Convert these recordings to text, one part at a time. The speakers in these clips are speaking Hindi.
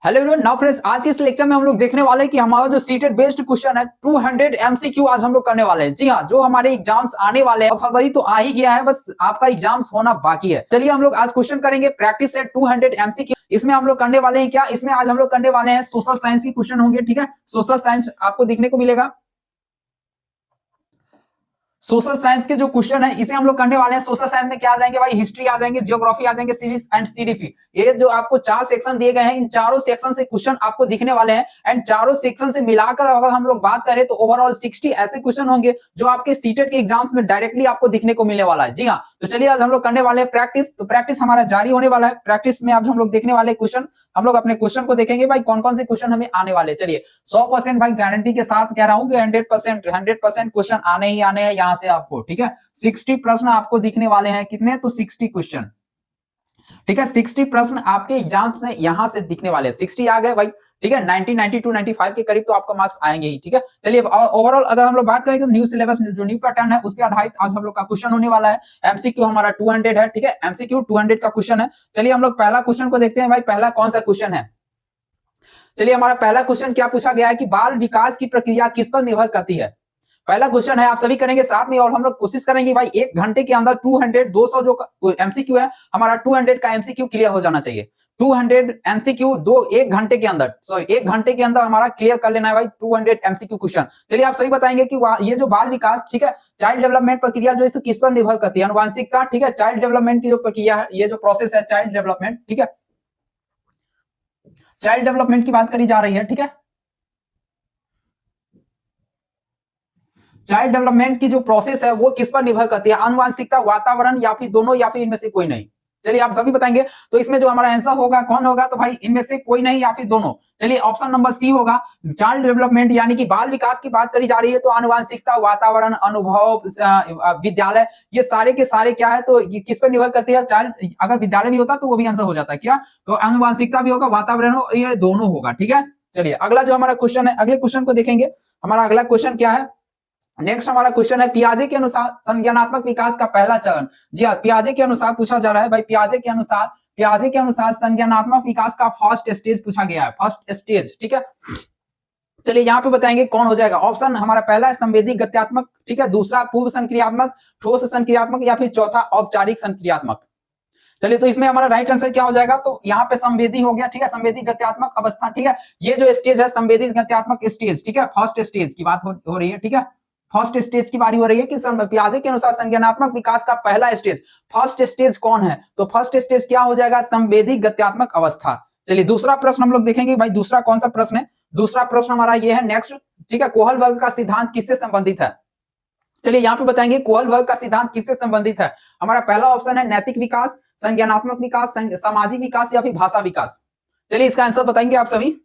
हेलो एवरीवन, नाउ फ्रेंड्स, आज के इस लेक्चर में हम लोग देखने वाले हैं कि हमारा जो सीटेड बेस्ड क्वेश्चन है 200 एमसीक्यू आज हम लोग करने वाले हैं। जी हाँ, जो हमारे एग्जाम्स आने वाले हैं, फरवरी तो आ ही गया है, बस आपका एग्जाम्स होना बाकी है। चलिए हम लोग आज क्वेश्चन करेंगे प्रैक्टिस सेट 200 एमसीक्यू। इसमें हम लोग करने वाले हैं क्या, इसमें आज हम लोग करने वाले हैं सोशल साइंस की क्वेश्चन होंगे। ठीक है, सोशल साइंस आपको देखने को मिलेगा। सोशल साइंस के जो क्वेश्चन है इसे हम लोग करने वाले हैं। सोशल साइंस में क्या आ जाएंगे भाई, हिस्ट्री आ जाएंगे, ज्योग्राफी आ जाएंगे, सिविक्स एंड सीडीपी। ये जो आपको 4 सेक्शन दिए गए हैं, इन चारों सेक्शन से क्वेश्चन आपको दिखने वाले हैं। एंड चारों सेक्शन से मिलाकर अगर हम लोग बात करें तो ओवरऑल 60 ऐसे क्वेश्चन होंगे जो आपके सीटेट के एग्जाम्स में डायरेक्टली आपको दिखने को मिलने वाला है। जी हाँ, तो चलिए आज हम लोग करने वाले हैं प्रैक्टिस। तो प्रैक्टिस हमारा जारी होने वाला है। प्रैक्टिस में आज हम लोग देखने वाले क्वेश्चन, हम लोग अपने क्वेश्चन को देखेंगे भाई कौन कौन से क्वेश्चन हमें आने वाले। चलिए 100% भाई गारंटी के साथ कह रहा हूं कि 100% क्वेश्चन आने ही आने हैं यहाँ से आपको। ठीक है, 60 प्रश्न आपको दिखने वाले हैं। कितने, तो 60 क्वेश्चन। ठीक है, 60 प्रश्न आपके एग्जाम में यहां से दिखने वाले हैं। 60 आ गए भाई। ठीक है, 90 92 95 के करीब तो आपका मार्क्स आएंगे ही। ठीक है, चलिए ओवरऑल अगर हम लोग बात करें तो न्यू सिलेबस जो न्यू पैटर्न है उस पर आधारित आज हम लोग का क्वेश्चन होने वाला है। एमसीक्यू हमारा 200 है। ठीक है, एमसीक्यू 200 का क्वेश्चन है। चलिए हम लोग पहला क्वेश्चन को देखते हैं भाई, पहला कौन सा क्वेश्चन है। चलिए हमारा पहला क्वेश्चन क्या पूछा गया है कि बाल विकास की प्रक्रिया किस पर निर्भर करती है। पहला क्वेश्चन है, आप सभी करेंगे साथ में और हम लोग कोशिश करेंगे भाई 1 घंटे के अंदर 200 जो एमसीक्यू है हमारा 200 का एमसीक्यू क्लियर हो जाना चाहिए। 200 एमसीक्यू 1 घंटे के अंदर, सॉरी 1 घंटे के अंदर हमारा क्लियर कर लेना है भाई 200 एमसीक्यू क्वेश्चन। चलिए आप सही बताएंगे कि ये जो बाल विकास, ठीक है, चाइल्ड डेवलपमेंट प्रक्रिया जो किस पर निर्भर करती है, अनुवांशिकता। ठीक है, चाइल्ड डेवलपमेंट की जो प्रक्रिया है, ये जो प्रोसेस है चाइल्ड डेवलपमेंट, ठीक है, चाइल्ड डेवलपमेंट की बात करी जा रही है। ठीक है, चाइल्ड डेवलपमेंट की जो प्रोसेस है वो किस पर निर्भर करती है, आनुवांशिकता, वातावरण, या फिर दोनों, या फिर इनमें से कोई नहीं। चलिए आप सभी बताएंगे। तो इसमें जो हमारा आंसर होगा कौन होगा, तो भाई इनमें से कोई नहीं या फिर दोनों। चलिए ऑप्शन नंबर सी होगा। चाइल्ड डेवलपमेंट यानी कि बाल विकास की बात करी जा रही है तो आनुवांशिकता, वातावरण, अनुभव, विद्यालय, ये सारे के सारे क्या है, तो किस पर निर्भर करती है। चाइल्ड अगर विद्यालय भी होता तो वो भी आंसर हो जाता है क्या, तो आनुवांशिकता भी होगा, वातावरण हो, ये दोनों होगा। ठीक है, चलिए अगला जो हमारा क्वेश्चन है, अगले क्वेश्चन को देखेंगे। हमारा अगला क्वेश्चन क्या है, नेक्स्ट हमारा क्वेश्चन है पियाजे के अनुसार संज्ञानात्मक विकास का पहला चरण। जी हाँ, पियाजे के अनुसार पूछा जा रहा है भाई, पियाजे के अनुसार संज्ञानात्मक विकास का फर्स्ट स्टेज पूछा गया है, फर्स्ट स्टेज। ठीक है, चलिए यहाँ पे बताएंगे कौन हो जाएगा। ऑप्शन हमारा पहला है संवेदी गत्यात्मक, ठीक है, दूसरा पूर्व संक्रियात्मक, ठोस संक्रियात्मक, या फिर चौथा औपचारिक संक्रियात्मक। चलिए तो इसमें हमारा राइट आंसर क्या हो जाएगा, तो यहाँ पे संवेदी हो गया। ठीक है, संवेदी गत्यात्मक अवस्था। ठीक है, ये जो स्टेज है संवेदी गत्यात्मक स्टेज, ठीक है, फर्स्ट स्टेज की बात हो रही है। ठीक है, फर्स्ट स्टेज की बारी हो रही है कि पियाजे के अनुसार संज्ञानात्मक विकास का पहला स्टेज, फर्स्ट स्टेज कौन है, तो फर्स्ट स्टेज क्या हो जाएगा, संवेदी गत्यात्मक अवस्था। चलिए दूसरा प्रश्न हम लोग देखेंगे भाई, दूसरा कौन सा प्रश्न है। दूसरा प्रश्न हमारा ये है नेक्स्ट। ठीक है, कोहल वर्ग का सिद्धांत किससे संबंधित है। चलिए यहाँ पे बताएंगे कोहल वर्ग का सिद्धांत किससे संबंधित है। हमारा पहला ऑप्शन है नैतिक विकास, संज्ञानात्मक विकास, सामाजिक विकास, या फिर भाषा विकास। चलिए इसका आंसर बताएंगे आप सभी।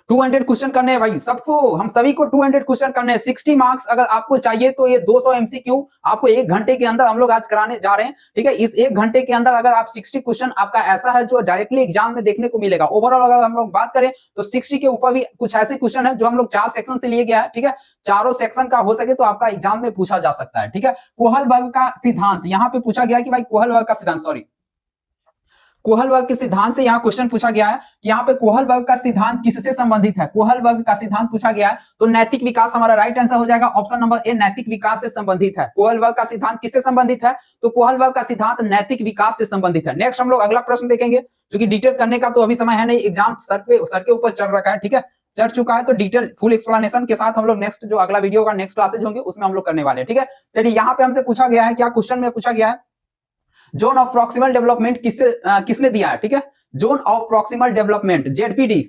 200 क्वेश्चन करने हैं भाई सबको, हम सभी को 200 क्वेश्चन करने हैं। 60 मार्क्स अगर आपको चाहिए तो ये 200 एमसीक्यू आपको 1 घंटे के अंदर हम लोग आज कराने जा रहे हैं। ठीक है, इस 1 घंटे के अंदर अगर आप 60 क्वेश्चन आपका ऐसा है जो डायरेक्टली एग्जाम में देखने को मिलेगा। ओवरऑल अगर हम लोग बात करें तो 60 के ऊपर भी कुछ ऐसे क्वेश्चन है जो हम लोग 4 सेक्शन से लिए गया है। ठीक है, चारों सेक्शन का हो सके तो आपका एग्जाम में पूछा जा सकता है। ठीक है, कोहल वर्ग का सिद्धांत यहाँ पे पूछा गया कि भाई कोहल वर्ग का सिद्धांत, सॉरी, कोहल वर्ग के सिद्धांत से यहाँ क्वेश्चन पूछा गया है कि यहाँ पे कोहल वर्ग का सिद्धांत किससे संबंधित है। कोहल वर्ग का सिद्धांत पूछा गया है तो नैतिक विकास हमारा राइट आंसर हो जाएगा। ऑप्शन नंबर ए नैतिक विकास से संबंधित है। कोहल वर्ग का सिद्धांत किससे संबंधित है, तो कोहल वर्ग का सिद्धांत नैतिक विकास से संबंधित है। नेक्स्ट हम लोग अगला प्रश्न देखेंगे, क्योंकि डिटेल करने का तो अभी समय है नहीं, एग्जाम सर के ऊपर चढ़ रखा है। ठीक है, चढ़ चुका है तो डिटेल फुल एक्सप्लेनेशन के साथ हम लोग नेक्स्ट जो अगला वीडियो का नेक्स्ट क्लासेज होंगे उसमें हम लोग करने वाले हैं। ठीक है, चलिए यहाँ पे हमसे पूछा गया है, क्या क्वेश्चन में पूछा गया है, जोन ऑफ प्रॉक्सिमल डेवलपमेंट किसने दिया है। ठीक है, zone of proximal development, ZPD,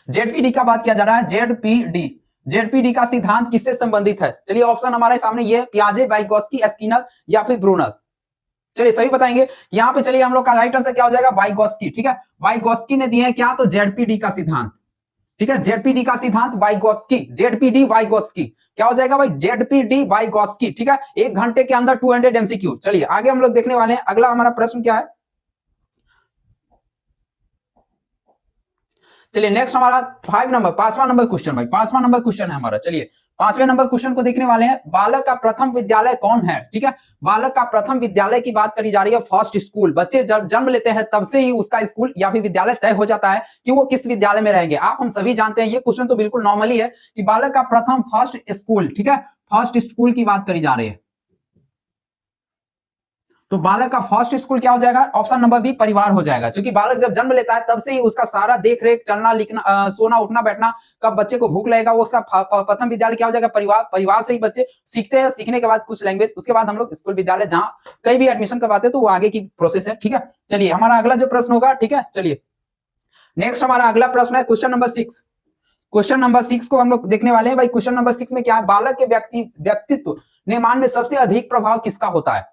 ZPD का बात किया जा रहा है। जेडपीडी, जेडपीडी का सिद्धांत किससे संबंधित है। चलिए ऑप्शन हमारे सामने ये पियाजे, वाइगोत्स्की, स्किनर, या फिर ब्रूनर। चलिए सभी बताएंगे यहाँ पे। चलिए हम लोग का राइट आंसर क्या हो जाएगा, वाइगोत्स्की। ठीक है, वाइगोत्स्की ने दिए हैं क्या, तो जेडपीडी का सिद्धांत। ठीक है, जेडपीडी का सिद्धांत वाइगोत्स्की, जेडपीडी वाइगोत्स्की क्या हो जाएगा भाई, जेडपीडी वाइगोत्स्की। ठीक है, 1 घंटे के अंदर 200 एमसीक्यू। चलिए आगे हम लोग देखने वाले हैं। अगला हमारा प्रश्न क्या है, चलिए नेक्स्ट हमारा 5 नंबर, 5वां नंबर क्वेश्चन भाई, 5वां नंबर क्वेश्चन है हमारा। चलिए 5वें नंबर क्वेश्चन को देखने वाले हैं, बालक का प्रथम विद्यालय कौन है? ठीक है, बालक का प्रथम विद्यालय की बात करी जा रही है, फर्स्ट स्कूल। बच्चे जब जन्म लेते हैं तब से ही उसका स्कूल या फिर विद्यालय तय हो जाता है कि वो किस विद्यालय में रहेंगे। आप हम सभी जानते हैं, ये क्वेश्चन तो बिल्कुल नॉर्मली है कि बालक का प्रथम फर्स्ट स्कूल, ठीक है, फर्स्ट स्कूल की बात करी जा रही है। तो बालक का फर्स्ट स्कूल क्या हो जाएगा? ऑप्शन नंबर बी परिवार हो जाएगा, क्योंकि बालक जब जन्म लेता है तब से ही उसका सारा देख रेख, चलना लिखना, सोना उठना बैठना, कब बच्चे को भूख लगेगा, वो उसका प्रथम विद्यालय क्या हो जाएगा? परिवार। परिवार से ही बच्चे सीखते हैं, सीखने के बाद कुछ लैंग्वेज, उसके बाद हम लोग स्कूल विद्यालय जहां कहीं भी एडमिशन करवाते हैं तो वो आगे की प्रोसेस है। ठीक है, चलिए हमारा अगला जो प्रश्न होगा, ठीक है, चलिए नेक्स्ट हमारा अगला प्रश्न है क्वेश्चन नंबर 6। क्वेश्चन नंबर 6 को हम लोग देखने वाले हैं भाई। क्वेश्चन नंबर 6 में क्या है? बालक के व्यक्तित्व निर्माण में सबसे अधिक प्रभाव किसका होता है?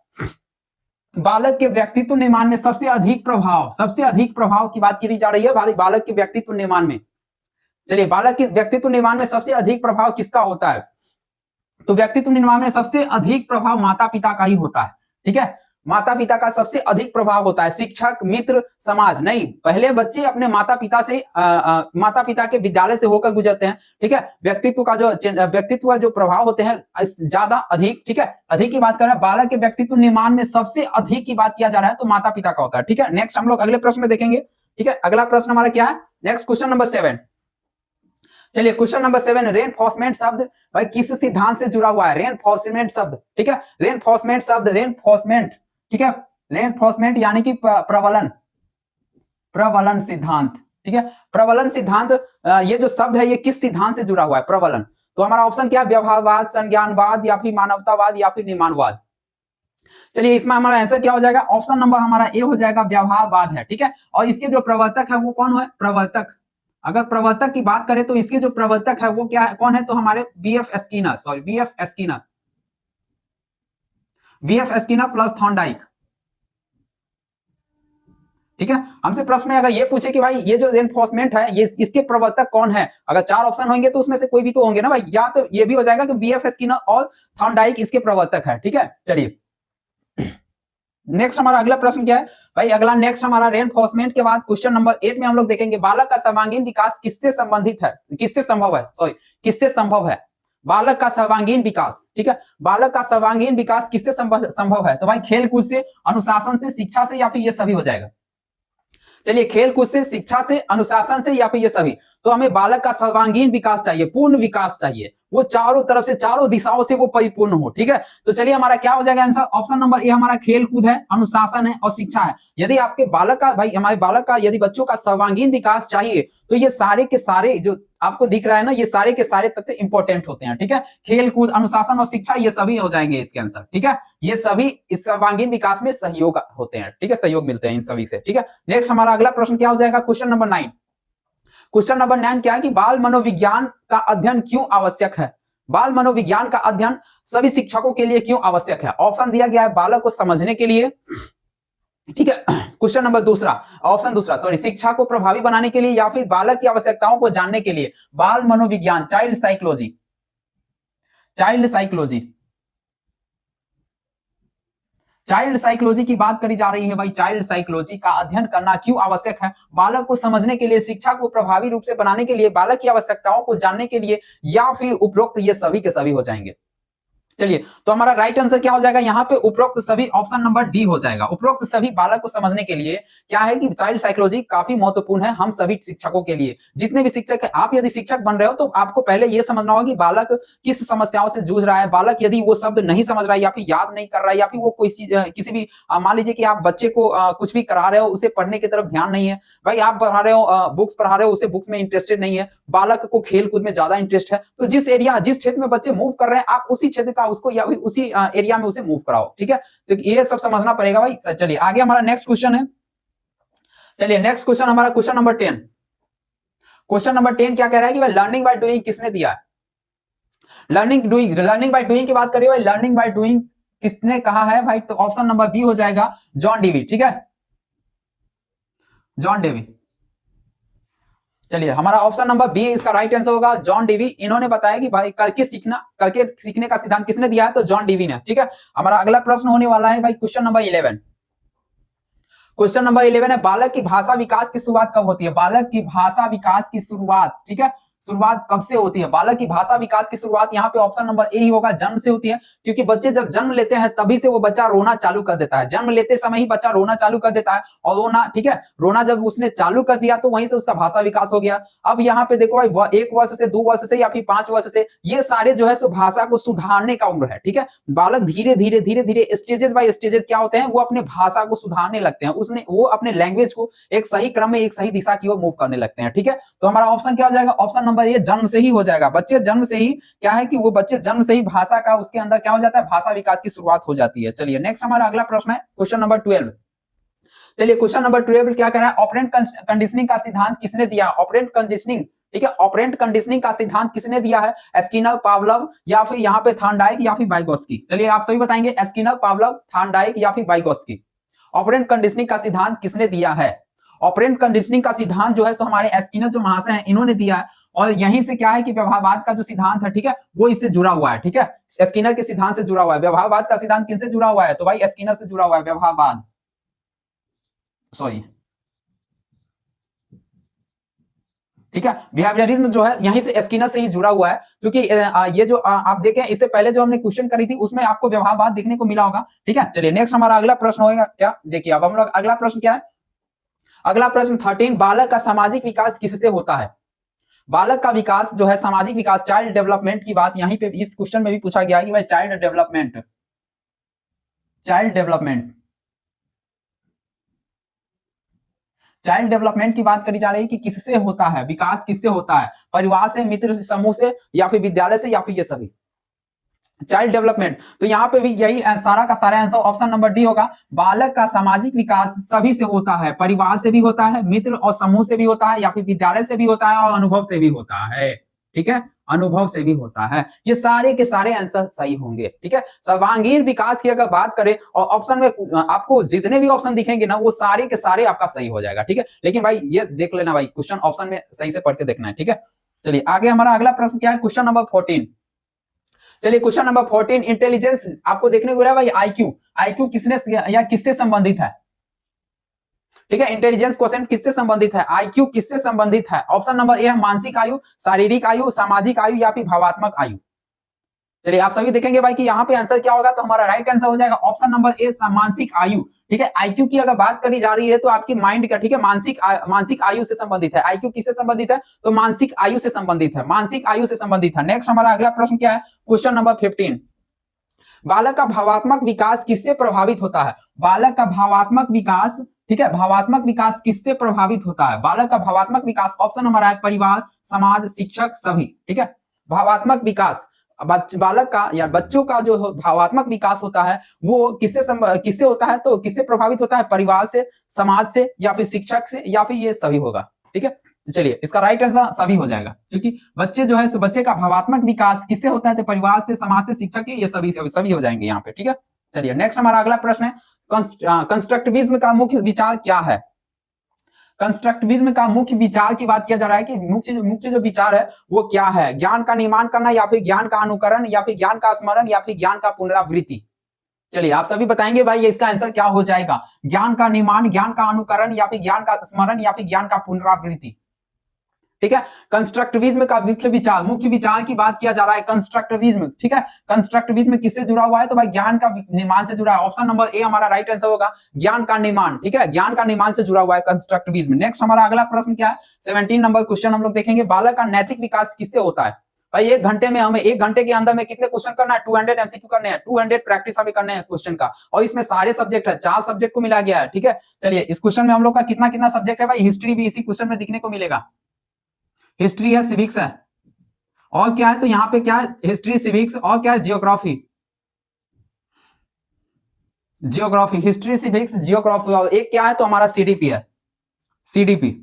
बालक के व्यक्तित्व निर्माण में सबसे अधिक प्रभाव की बात की जा रही है बालक के व्यक्तित्व निर्माण में। चलिए, बालक के व्यक्तित्व निर्माण में सबसे अधिक प्रभाव किसका होता है? तो व्यक्तित्व निर्माण में सबसे अधिक प्रभाव माता पिता का ही होता है। ठीक है, माता पिता का सबसे अधिक प्रभाव होता है, शिक्षक, मित्र, समाज नहीं। पहले बच्चे अपने माता माता पिता के विद्यालय से होकर गुजरते हैं। ठीक है, व्यक्तित्व का जो प्रभाव होते हैं ज्यादा अधिक। ठीक है, अधिक की बात कर रहे हैं, बालक के व्यक्तित्व निर्माण में सबसे अधिक की बात किया जा रहा है तो माता पिता का होता है। ठीक है, नेक्स्ट हम लोग अगले प्रश्न में देखेंगे। ठीक है, अगला प्रश्न हमारा क्या है? Next question number 7। चलिए, क्वेश्चन नंबर 7, रेनफोर्समेंट शब्द भाई किस सिद्धांत से जुड़ा हुआ है? रेनफोर्समेंट शब्द, ठीक है, रेनफोर्समेंट शब्द, रेनफोर्समेंट, ठीक है, रेनफोर्समेंट यानी कि प्रबलन सिद्धांत। ठीक है, प्रबलन सिद्धांत, ये जो शब्द है ये किस सिद्धांत से जुड़ा हुआ है? प्रबलन। तो हमारा ऑप्शन क्या है? व्यवहारवाद, संज्ञानवाद, या फिर मानवतावाद, या फिर निर्माणवाद। चलिए, इसमें हमारा आंसर क्या हो जाएगा? ऑप्शन नंबर हमारा ए हो जाएगा, व्यवहारवाद है। ठीक है, और इसके जो प्रवर्तक है वो कौन है? प्रवर्तक, अगर प्रवर्तक की बात करें तो इसके जो प्रवर्तक है वो क्या है, कौन है? तो हमारे बीएफ स्किनर प्लस थॉर्नडाइक। ठीक है, हमसे प्रश्न में अगर ये पूछे कि भाई ये जो रेनफोर्समेंट है ये इसके प्रवर्तक कौन है, अगर 4 ऑप्शन होंगे तो उसमें से कोई भी तो होंगे ना भाई, या तो ये भी हो जाएगा कि बीएफ स्किनर और थॉर्नडाइक इसके प्रवर्तक है। ठीक है, चलिए नेक्स्ट हमारा अगला प्रश्न क्या है भाई? अगला नेक्स्ट हमारा रेनफोर्समेंट के बाद क्वेश्चन नंबर 8 में हम लोग देखेंगे बालक का सर्वांगीण विकास किससे संबंधित है, किससे संभव है, किससे संभव है? बालक का सर्वांगीण विकास। ठीक है, बालक का सर्वांगीण विकास किससे संभव है? तो भाई खेल कूद से, अनुशासन से, शिक्षा से, या फिर ये सभी हो जाएगा। चलिए, खेल कूद से, शिक्षा से, अनुशासन से, या फिर ये सभी। तो हमें बालक का सर्वांगीण विकास चाहिए, पूर्ण विकास चाहिए, वो चारों तरफ से, चारों दिशाओं से वो परिपूर्ण हो। ठीक है, तो चलिए हमारा क्या हो जाएगा आंसर? ऑप्शन नंबर ए हमारा खेल कूद है, अनुशासन है और शिक्षा है। यदि आपके बालक का भाई, हमारे बालक का यदि बच्चों का सर्वांगीण विकास चाहिए तो ये सारे के सारे जो आपको दिख रहा है ना, ये सारे के सारे तथ्य इंपॉर्टेंट होते हैं। ठीक है, खेल कूद, अनुशासन और शिक्षा ये सभी हो जाएंगे इसके आंसर। ठीक है, ये सभी इस सर्वांगीण विकास में सहयोग होते हैं। ठीक है, सहयोग मिलते हैं इन सभी से। ठीक है, नेक्स्ट हमारा अगला प्रश्न क्या हो जाएगा? Question number 9। क्वेश्चन नंबर 9 क्या है कि बाल मनोविज्ञान का अध्ययन क्यों आवश्यक है? बाल मनोविज्ञान का अध्ययन सभी शिक्षकों के लिए क्यों आवश्यक है? ऑप्शन दिया गया है बालक को समझने के लिए। ठीक है, क्वेश्चन नंबर ऑप्शन दूसरा शिक्षा को प्रभावी बनाने के लिए, या फिर बालक की आवश्यकताओं को जानने के लिए। बाल मनोविज्ञान, चाइल्ड साइकोलॉजी, चाइल्ड साइकोलॉजी की बात करी जा रही है भाई। चाइल्ड साइकोलॉजी का अध्ययन करना क्यों आवश्यक है? बालक को समझने के लिए, शिक्षा को प्रभावी रूप से बनाने के लिए, बालक की आवश्यकताओं को जानने के लिए, या फिर उपरोक्त ये सभी के सभी हो जाएंगे। चलिए, तो हमारा राइट आंसर क्या हो जाएगा यहाँ पे? उपरोक्त सभी, ऑप्शन नंबर डी हो जाएगा। उपरोक्त सभी बालक को समझने के लिए क्या है कि चाइल्ड साइकोलॉजी काफी महत्वपूर्ण है हम सभी शिक्षकों के लिए। जितने भी शिक्षक है, आप यदि शिक्षक बन रहे हो तो आपको पहले यह समझना होगा कि बालक किस समस्याओं से जूझ रहा है। बालक यदि वो शब्द नहीं समझ रहा है, या फिर याद नहीं कर रहा है, या फिर वो कोई किसी भी मान लीजिए कि आप बच्चे को कुछ भी करा रहे हो, उसे पढ़ने की तरफ ध्यान नहीं है भाई, आप पढ़ा रहे हो, बुक्स पढ़ा रहे हो, उसे बुक्स में इंटरेस्टेड नहीं है, बालक को खेल कूद में ज्यादा इंटरेस्ट है, तो जिस क्षेत्र में बच्चे मूव कर रहे हैं आप उसी क्षेत्र का उसको, या फिर उसी एरिया में उसे मूव कराओ। ठीक है, तो ये सब समझना पड़ेगा भाई। चलिए आगे हमारा नेक्स्ट क्वेश्चन है। चलिए नेक्स्ट क्वेश्चन हमारा क्वेश्चन नंबर 10। क्वेश्चन नंबर 10 क्या कह रहा है कि भाई लर्निंग बाय डूइंग किसने दिया है? लर्निंग बाय डूइंग की बात करिए भाई, लर्निंग बाय डूइंग किसने कहा है भाई? तो ऑप्शन नंबर बी हो जाएगा, जॉन डेवी। ठीक है, जॉन डेवी। चलिए हमारा ऑप्शन नंबर बी इसका राइट आंसर होगा, जॉन डेवी। इन्होंने बताया कि भाई करके सीखने का सिद्धांत किसने दिया है? तो जॉन डेवी ने। ठीक है, हमारा अगला प्रश्न होने वाला है भाई क्वेश्चन नंबर 11। क्वेश्चन नंबर 11 है बालक की भाषा विकास की शुरुआत कब होती है? बालक की भाषा विकास की शुरुआत, ठीक है, शुरुआत कब से होती है? बालक की भाषा विकास की शुरुआत यहाँ पे ऑप्शन नंबर ए ही होगा, जन्म से होती है। क्योंकि बच्चे जब जन्म लेते हैं तभी से वो बच्चा रोना चालू कर देता है, जन्म लेते समय ही बच्चा रोना चालू कर देता है, और रोना, ठीक है, रोना जब उसने चालू कर दिया तो वहीं से उसका भाषा विकास हो गया। अब यहाँ पे देखो भाई, 1 वर्ष से 2 वर्ष से या फिर 5 वर्ष से, ये सारे जो है सो भाषा को सुधारने का उम्र है, ठीक है। बालक धीरे धीरे धीरे धीरे स्टेजेस बाय स्टेजेस क्या होते हैं, वो अपने भाषा को सुधारने लगते हैं, उसने वो अपने लैंग्वेज को एक सही क्रम में, एक सही दिशा की ओर मूव करने लगते हैं, ठीक है। तो हमारा ऑप्शन क्या हो जाएगा? ऑप्शन नंबर ए जन्म से ही हो जाएगा। बच्चे जन्म से ही क्या है कि वो बच्चे जन्म से ही भाषा का उसके अंदर क्या हो जाता है, भाषा विकास की शुरुआत हो जाती है। चलिए नेक्स्ट हमारा अगला प्रश्न है क्वेश्चन नंबर 12। चलिए क्वेश्चन नंबर 12 क्या कह रहा है? ऑपरेंट कंडीशनिंग का सिद्धांत किसने दिया? ऑपरेंट कंडीशनिंग, ठीक है, ऑपरेंट कंडीशनिंग का सिद्धांत किसने दिया है? स्किनर, पावलोव या फिर यहाँ पे थॉर्नडाइक या फिर वाइगोत्स्की। चलिए आप सभी बताएंगे, स्किनर, पावलोव, थॉर्नडाइक या फिर वाइगोत्स्की। ऑपरेंट कंडीशनिंग का सिद्धांत किसने दिया है? ऑपरेंट कंडीशनिंग का सिद्धांत जो है तो हमारे स्किनर जो महाशय हैं इन्होंने दिया है, और यहीं से क्या है कि व्यवहारवाद का जो सिद्धांत है, ठीक है, वो इससे जुड़ा हुआ है, ठीक है, स्किनर के सिद्धांत से जुड़ा हुआ है। व्यवहारवाद का सिद्धांत किनसे जुड़ा हुआ है? तो भाई स्किनर से जुड़ा हुआ है, व्यवहारवाद, सॉरी, ठीक है। बिहेवियरिज्म जो है यहीं से स्किनर से ही जुड़ा हुआ है, क्योंकि ये जो आप देखें, इससे पहले जो हमने क्वेश्चन करी थी उसमें आपको व्यवहारवाद देखने को मिला होगा, ठीक है। चलिए नेक्स्ट हमारा अगला प्रश्न होगा क्या, देखिए अब हम लोग अगला प्रश्न क्या है? अगला प्रश्न 13, बालक का सामाजिक विकास किससे होता है? बालक का विकास जो है, सामाजिक विकास, चाइल्ड डेवलपमेंट की बात यहीं पे इस क्वेश्चन में भी पूछा गया है कि भाई child development, child development, child development की बात करी जा रही है कि किससे होता है, विकास किससे होता है? परिवार से, मित्र समूह से, या फिर विद्यालय से, या फिर ये सभी? चाइल्ड डेवलपमेंट, तो यहाँ पे भी यही सारा का सारा आंसर ऑप्शन नंबर डी होगा। बालक का सामाजिक विकास सभी से होता है, परिवार से भी होता है, मित्र और समूह से भी होता है, या फिर विद्यालय से भी होता है, और अनुभव से भी होता है, ठीक है, अनुभव से भी होता है। ये सारे के सारे आंसर सही होंगे, ठीक है। सर्वांगीण विकास की अगर बात करें, और ऑप्शन में आपको जितने भी ऑप्शन दिखेंगे ना, वो सारे के सारे आपका सही हो जाएगा, ठीक है। लेकिन भाई ये देख लेना भाई, क्वेश्चन ऑप्शन में सही से पढ़ के देखना है, ठीक है। चलिए आगे हमारा अगला प्रश्न क्या है? Question number 14। चलिए क्वेश्चन नंबर 14, इंटेलिजेंस आपको देखने को मिला भाई, आईक्यू, आईक्यू किसने या किससे संबंधित है? ठीक है, इंटेलिजेंस क्वेश्चन किससे संबंधित है? आईक्यू किससे संबंधित है? ऑप्शन नंबर ए है मानसिक आयु, शारीरिक आयु, सामाजिक आयु, या फिर भावात्मक आयु। चलिए आप सभी देखेंगे भाई कि यहाँ पे आंसर क्या होगा, तो हमारा राइट आंसर हो जाएगा ऑप्शन नंबर ए, मानसिक आयु, ठीक है। आईक्यू की अगर बात करी जा रही है तो आपकी माइंड का, ठीक है, मानसिक आयु से संबंधित है। आईक्यू किससे संबंधित है? तो मानसिक आयु से संबंधित है, मानसिक आयु से संबंधित है। नेक्स्ट हमारा अगला प्रश्न क्या है? क्वेश्चन नंबर 15, बालक का भावात्मक विकास किससे प्रभावित होता है? बालक का भावात्मक विकास, ठीक है, भावात्मक विकास किससे प्रभावित होता है? बालक का भावात्मक विकास, ऑप्शन हमारा है परिवार, समाज, शिक्षक, सभी, ठीक है। भावात्मक विकास, बालक का या बच्चों का जो भावात्मक विकास होता है वो किससे होता है? तो किससे प्रभावित होता है? परिवार से, समाज से, या फिर शिक्षक से, या फिर ये सभी होगा, ठीक है। तो चलिए इसका राइट आंसर सभी हो जाएगा, क्योंकि बच्चे जो है, बच्चे का भावात्मक विकास किससे होता है? तो परिवार से, समाज से, शिक्षक से, ये सभी हो जाएंगे यहाँ पे, ठीक है। चलिए नेक्स्ट हमारा अगला प्रश्न है, कंस्ट्रक्टिविज्म का मुख्य विचार क्या है? कंस्ट्रक्टिविज्म का मुख्य विचार की बात किया जा रहा है कि मुख्य जो विचार है वो क्या है? ज्ञान का निर्माण करना, या फिर ज्ञान का अनुकरण, या फिर ज्ञान का स्मरण, या फिर ज्ञान का पुनरावृत्ति। चलिए आप सभी बताएंगे भाई ये इसका आंसर क्या हो जाएगा? ज्ञान का निर्माण, ज्ञान का अनुकरण, या फिर ज्ञान का स्मरण, या फिर ज्ञान का पुनरावृत्ति, ठीक है। कंस्ट्रक्टिविज्म का मुख्य विचार की बात किया जा रहा है, कंस्ट्रक्टिविज्म, ठीक है। कंस्ट्रक्टिविज्म किससे जुड़ा हुआ है? तो भाई ज्ञान का निर्माण से जुड़ा है। ऑप्शन नंबर ए हमारा राइट आंसर होगा, ज्ञान का निर्माण, ठीक है, ज्ञान का निर्माण से जुड़ा हुआ है कंस्ट्रक्टिविज्म। नेक्स्ट हमारा अगला प्रश्न क्या है? 17 नंबर क्वेश्चन हम लोग देखेंगे, बालक का नैतिक विकास किससे होता है? भाई 1 घंटे में हमें 1 घंटे के अंदर में कितने क्वेश्चन करना है? 200 एमसीक्यू करने हैं, 200 प्रैक्टिस हमें करने हैं क्वेश्चन का, और इसमें सारे सब्जेक्ट है, 4 सब्जेक्ट को मिला गया है, ठीक है। चलिए इस क्वेश्चन में हम लोग का कितना कितना सब्जेक्ट है भाई? हिस्ट्री भी इसी क्वेश्चन में दिखने को मिलेगा, हिस्ट्री है, सिविक्स है, और क्या है? तो यहाँ पे क्या है? हिस्ट्री, सिविक्स, और क्या है? जियोग्राफी, हिस्ट्री, सिविक्स, जियोग्राफी, और एक क्या है? तो हमारा सीडीपी है, सीडीपी।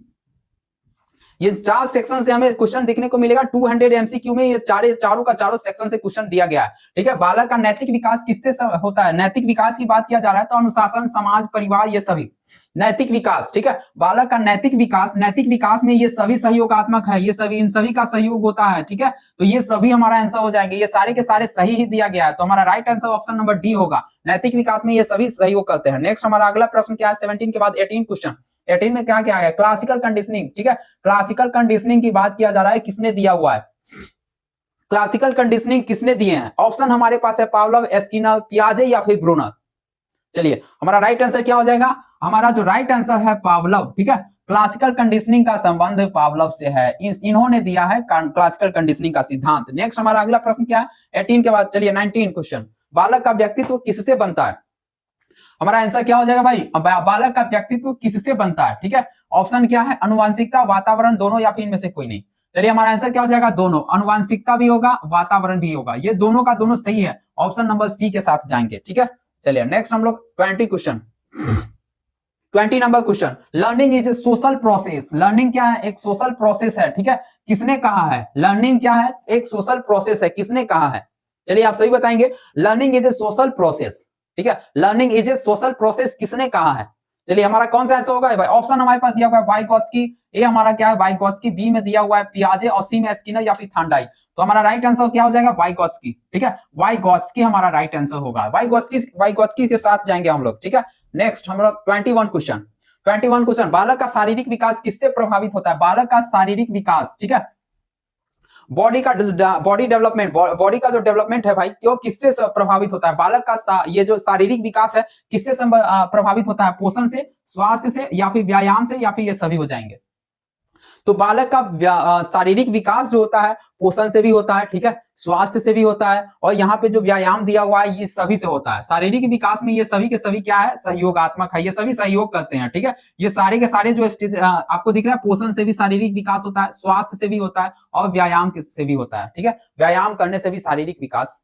ये 4 सेक्शन से हमें क्वेश्चन देखने को मिलेगा 200 एमसीक्यू में, ये चारों का चारों सेक्शन से क्वेश्चन दिया गया है, ठीक है। बालक का नैतिक विकास किससे होता है? नैतिक विकास की बात किया जा रहा है तो अनुशासन, समाज, परिवार, ये सभी नैतिक विकास, ठीक है। बालक का नैतिक विकास में ये सभी सहयोगात्मक है, ये सभी, इन सभी का सहयोग होता है, ठीक है। तो ये सभी हमारा आंसर हो जाएंगे, ये सारे के सारे सही ही दिया गया है, तो हमारा right answer option number D होगा, नैतिक विकास में ये सभी सहयोग करते हैं। नेक्स्ट हमारा अगला प्रश्न क्या है? 17 के बाद 18 क्वेश्चन, 18 में क्या क्या है, क्लासिकल कंडीशनिंग, ठीक है। क्लासिकल कंडीशनिंग की बात किया जा रहा है, किसने दिया हुआ है, क्लासिकल कंडीशनिंग किसने दिए हैं? ऑप्शन हमारे पास है पावलोव, स्किनर, पियाजे या फिर ब्रूनर। चलिए हमारा राइट आंसर क्या हो जाएगा, हमारा जो राइट आंसर है पावलोव, ठीक है। क्लासिकल कंडीशनिंग का संबंध पावलोव से है, इन्होंने दिया है क्लासिकल कंडीशनिंग का सिद्धांत। नेक्स्ट हमारा अगला प्रश्न क्या है, 18 के बाद चलिए 19 क्वेश्चन, बालक का व्यक्तित्व किससे बनता है? हमारा आंसर क्या हो जाएगा भाई, बालक का व्यक्तित्व किससे बनता है, ठीक है। ऑप्शन क्या है, अनुवांशिकता, वातावरण, दोनों या फिर इनमें से कोई नहीं। चलिए हमारा आंसर क्या हो जाएगा, दोनों, अनुवांशिकता भी होगा, वातावरण भी होगा, ये दोनों का दोनों सही है, ऑप्शन नंबर सी के साथ जाएंगे, ठीक है। चलिए नेक्स्ट हम लोग 20 question, 20 number question, learning is a social process. Learning क्या है, एक सोशल प्रोसेस है, ठीक है। किसने कहा है, लर्निंग क्या है, एक सोशल प्रोसेस है, किसने कहा है? चलिए आप सही बताएंगे, learning is a social process, ठीक है। Learning is a social process किसने कहा है? चलिए हमारा कौन सा आंसर होगा भाई, ऑप्शन हमारे पास दिया हुआ है वाइगोत्स्की, ए हमारा क्या है वाइगोत्स्की, बी में दिया हुआ है पियाजे और सी में स्किनर या फिर थांडाई। तो हमारा राइट आंसर क्या हो जाएगा, वाइगोत्स्की, ठीक है। वाइगोत्स्की हमारा राइट आंसर होगा, वाइगोत्स्की के साथ जाएंगे हम लोग, ठीक है। नेक्स्ट हम लोग 21 क्वेश्चन, 21 क्वेश्चन, बालक का शारीरिक विकास किससे प्रभावित होता है? बालक का शारीरिक विकास, ठीक है, बॉडी का बॉडी डेवलपमेंट, बॉडी का जो डेवलपमेंट है भाई, क्यों किससे प्रभावित होता है? बालक का ये जो शारीरिक विकास है किससे प्रभावित होता है? पोषण से, स्वास्थ्य से या फिर व्यायाम से या फिर ये सभी हो जाएंगे। तो बालक का शारीरिक विकास जो होता है पोषण से भी होता है, ठीक है, स्वास्थ्य से भी होता है, और यहाँ पे जो व्यायाम दिया हुआ है ये सभी से होता है। शारीरिक विकास में ये सभी के सभी क्या है, सहयोगात्मक है, ये सभी सहयोग करते हैं, ठीक है। ये सारे के सारे जो स्टेज आपको दिख रहा है, पोषण से भी शारीरिक विकास होता है, स्वास्थ्य से भी होता है और व्यायाम से भी होता है, ठीक है। व्यायाम करने से भी शारीरिक विकास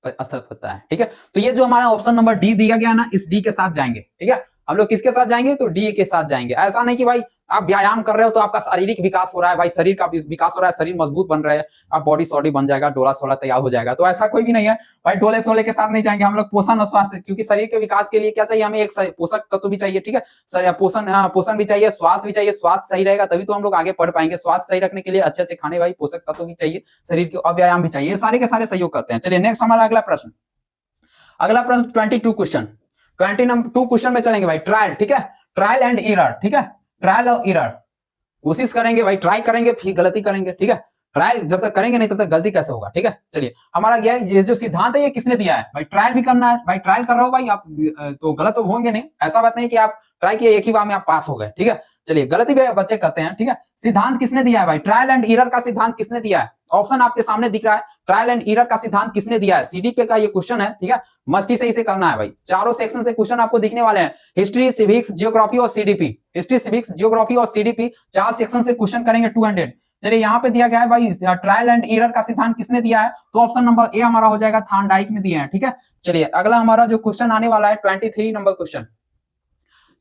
असर होता है, ठीक है। तो ये जो हमारा ऑप्शन नंबर डी दिया गया ना, इस डी के साथ जाएंगे, ठीक है। हम लोग किसके साथ जाएंगे, तो डी के साथ जाएंगे। ऐसा नहीं कि भाई आप व्यायाम कर रहे हो तो आपका शारीरिक विकास हो रहा है, भाई शरीर का विकास हो रहा है, शरीर मजबूत बन रहा है, आप बॉडी सॉडी बन जाएगा, डोला सोला तैयार हो जाएगा, तो ऐसा कोई भी नहीं है भाई। डोले सोले के साथ नहीं जाएंगे हम लोग, पोषण और स्वास्थ्य, क्योंकि शरीर के विकास के लिए क्या चाहिए हमें, एक पोषक तत्व भी चाहिए, ठीक है। पोषण भी चाहिए, स्वास्थ्य भी चाहिए, स्वास्थ्य सही रहेगा तभी तो हम लोग आगे पढ़ पाएंगे। स्वास्थ्य सही रखने के लिए अच्छे अच्छे खाने, भाई पोषक तत्व भी चाहिए शरीर के, और व्यायाम भी चाहिए, सारे के सारे सहयोग करते हैं। चलिए नेक्स्ट हमारा अगला प्रश्न, अगला प्रश्न 22 क्वेश्चन, 22 क्वेश्चन में चलेंगे भाई, ट्रायल, ठीक है, ट्रायल एंड एरर, ठीक है, ट्रायल और एरर, कोशिश करेंगे भाई, ट्राई करेंगे फिर गलती करेंगे, ठीक है। ट्रायल जब तक करेंगे नहीं तब तक गलती कैसे होगा, ठीक है। चलिए हमारा क्या है, ये जो सिद्धांत है ये किसने दिया है भाई, ट्रायल भी करना है भाई, ट्रायल कर रहे हो भाई आप तो गलत तो होंगे नहीं, ऐसा बात नहीं कि आप ट्राई किए एक ही बार में आप पास हो गए, ठीक है। चलिए गलती भी बच्चे करते हैं, ठीक है। सिद्धांत किसने दिया है भाई, ट्रायल एंड एरर का सिद्धांत किसने दिया है? ऑप्शन आपके सामने दिख रहा है, ट्रायल एंड एरर का सिद्धांत किसने दिया है? सीडीपी का ये क्वेश्चन है, ठीक है, मस्ती से इसे करना है भाई। चारों सेक्शन से क्वेश्चन आपको दिखने वाले हैं, हिस्ट्री, सिविक्स, जियोग्राफी और सीडीपी, हिस्ट्री, सिविक्स, जियोग्राफी और सीडीपी, 4 सेक्शन से क्वेश्चन करेंगे 200। चलिए यहाँ पे दिया गया है भाई, ट्रायल एंड एरर का सिद्धांत किसने दिया है? तो ऑप्शन नंबर ए हमारा हो जाएगा, थार्नडाइक में दिया है, ठीक है। चलिए अगला हमारा जो क्वेश्चन आने वाला है 23 नंबर क्वेश्चन,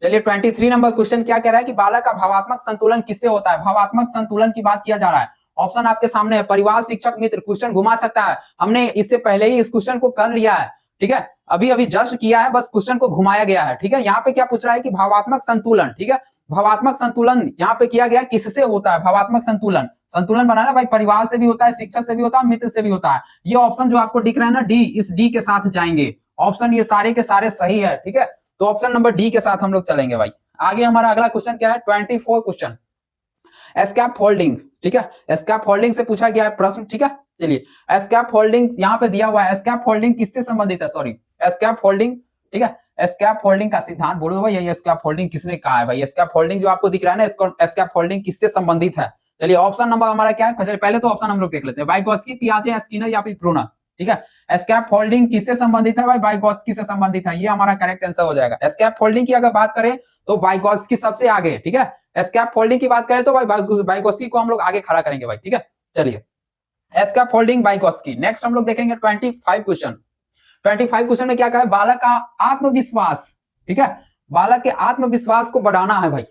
चलिए 23 नंबर क्वेश्चन क्या कह रहा है कि बालक का भावात्मक संतुलन किससे होता है? भावात्मक संतुलन की बात किया जा रहा है, ऑप्शन आपके सामने है, परिवार, शिक्षक, मित्र। क्वेश्चन घुमा सकता है, हमने इससे पहले ही इस क्वेश्चन को कर लिया है, ठीक है, अभी अभी जस्ट किया है, बस क्वेश्चन को घुमाया गया है, ठीक है। यहाँ पे क्या पूछ रहा है कि भावात्मक संतुलन, ठीक है, भावात्मक संतुलन यहाँ पे किया गया किससे होता है? भावात्मक संतुलन, संतुलन बनाना भाई परिवार से भी होता है, शिक्षक से भी होता है, मित्र से भी होता है। ये ऑप्शन जो आपको दिख रहा है ना डी, इस डी के साथ जाएंगे, ऑप्शन ये सारे के सारे सही है, ठीक है। तो ऑप्शन नंबर डी के साथ हम लोग चलेंगे भाई। आगे हमारा अगला क्वेश्चन क्या है, 24 क्वेश्चन, एस्कैप फोल्डिंग, ठीक है, एस्कैप फोल्डिंग से पूछा गया है प्रश्न, ठीक है। चलिए एस्कैप फोल्डिंग यहाँ पे दिया हुआ है, एस्कैप फोल्डिंग किससे संबंधित है? सॉरी, एस्कैप फोल्डिंग, ठीक है, एस्कैप फोल्डिंग का सिद्धांत बोलो भाई, ये एस्कैप फोल्डिंग किसने कहा है भाई? एस्कैप फोल्डिंग जो आपको दिख रहा है ना, एस्कैप फोल्डिंग किससे संबंधित है? चलिए ऑप्शन नंबर हमारा क्या है, पहले तो ऑप्शन हम लोग देख लेते हैं, वाइगोत्स्की, पियाजे, स्किनर या फिर ब्रूनर, ठीक है। एस्कैप फोल्डिंग किससे संबंधित है भाई? वाइगोत्स्की से संबंधित है, ये हमारा करेक्ट आंसर हो जाएगा। एस्कैप फोल्डिंग की अगर बात करें तो वाइगोत्स्की सबसे आगे, ठीक है। एस्कैप फोल्डिंग की बात करें तो भाई वाइगोत्स्की को हम लोग आगे खड़ा करेंगे भाई, ठीक है। चलिए एस्कैप फोल्डिंग, वाइगोत्स्की। नेक्स्ट हम लोग देखेंगे 25 क्वेश्चन, 25 क्वेश्चन में क्या कहा है, बालक का आत्मविश्वास, ठीक है, बालक के आत्मविश्वास को बढ़ाना है भाई,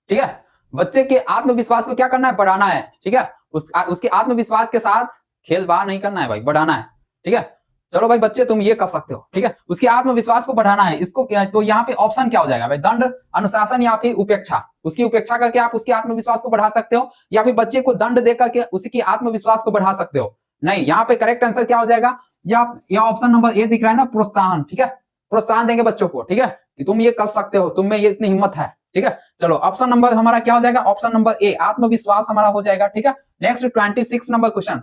ठीक है, बच्चे के आत्मविश्वास को क्या करना है, बढ़ाना है, ठीक है। उसके आत्मविश्वास के साथ खेलवाड़ नहीं करना है भाई, बढ़ाना है, ठीक है। चलो भाई बच्चे तुम ये कर सकते हो, ठीक है, उसके आत्मविश्वास को बढ़ाना है, इसको क्या, तो यहाँ पे ऑप्शन क्या हो जाएगा भाई, दंड, अनुशासन या फिर उपेक्षा। उसकी उपेक्षा करके आप उसके आत्मविश्वास को बढ़ा सकते हो, या फिर बच्चे को दंड देकर के उसकी आत्मविश्वास को बढ़ा सकते हो। नहीं, यहाँ पे करेक्ट आंसर क्या हो जाएगा, या ऑप्शन नंबर ए दिख रहा है ना, प्रोत्साहन, ठीक है, प्रोत्साहन देंगे बच्चों को, ठीक है, कि तुम ये कर सकते हो, तुम में ये इतनी हिम्मत है, ठीक है। चलो ऑप्शन नंबर हमारा क्या हो जाएगा, ऑप्शन नंबर ए आत्मविश्वास हमारा हो जाएगा, ठीक है। Next 26 number question,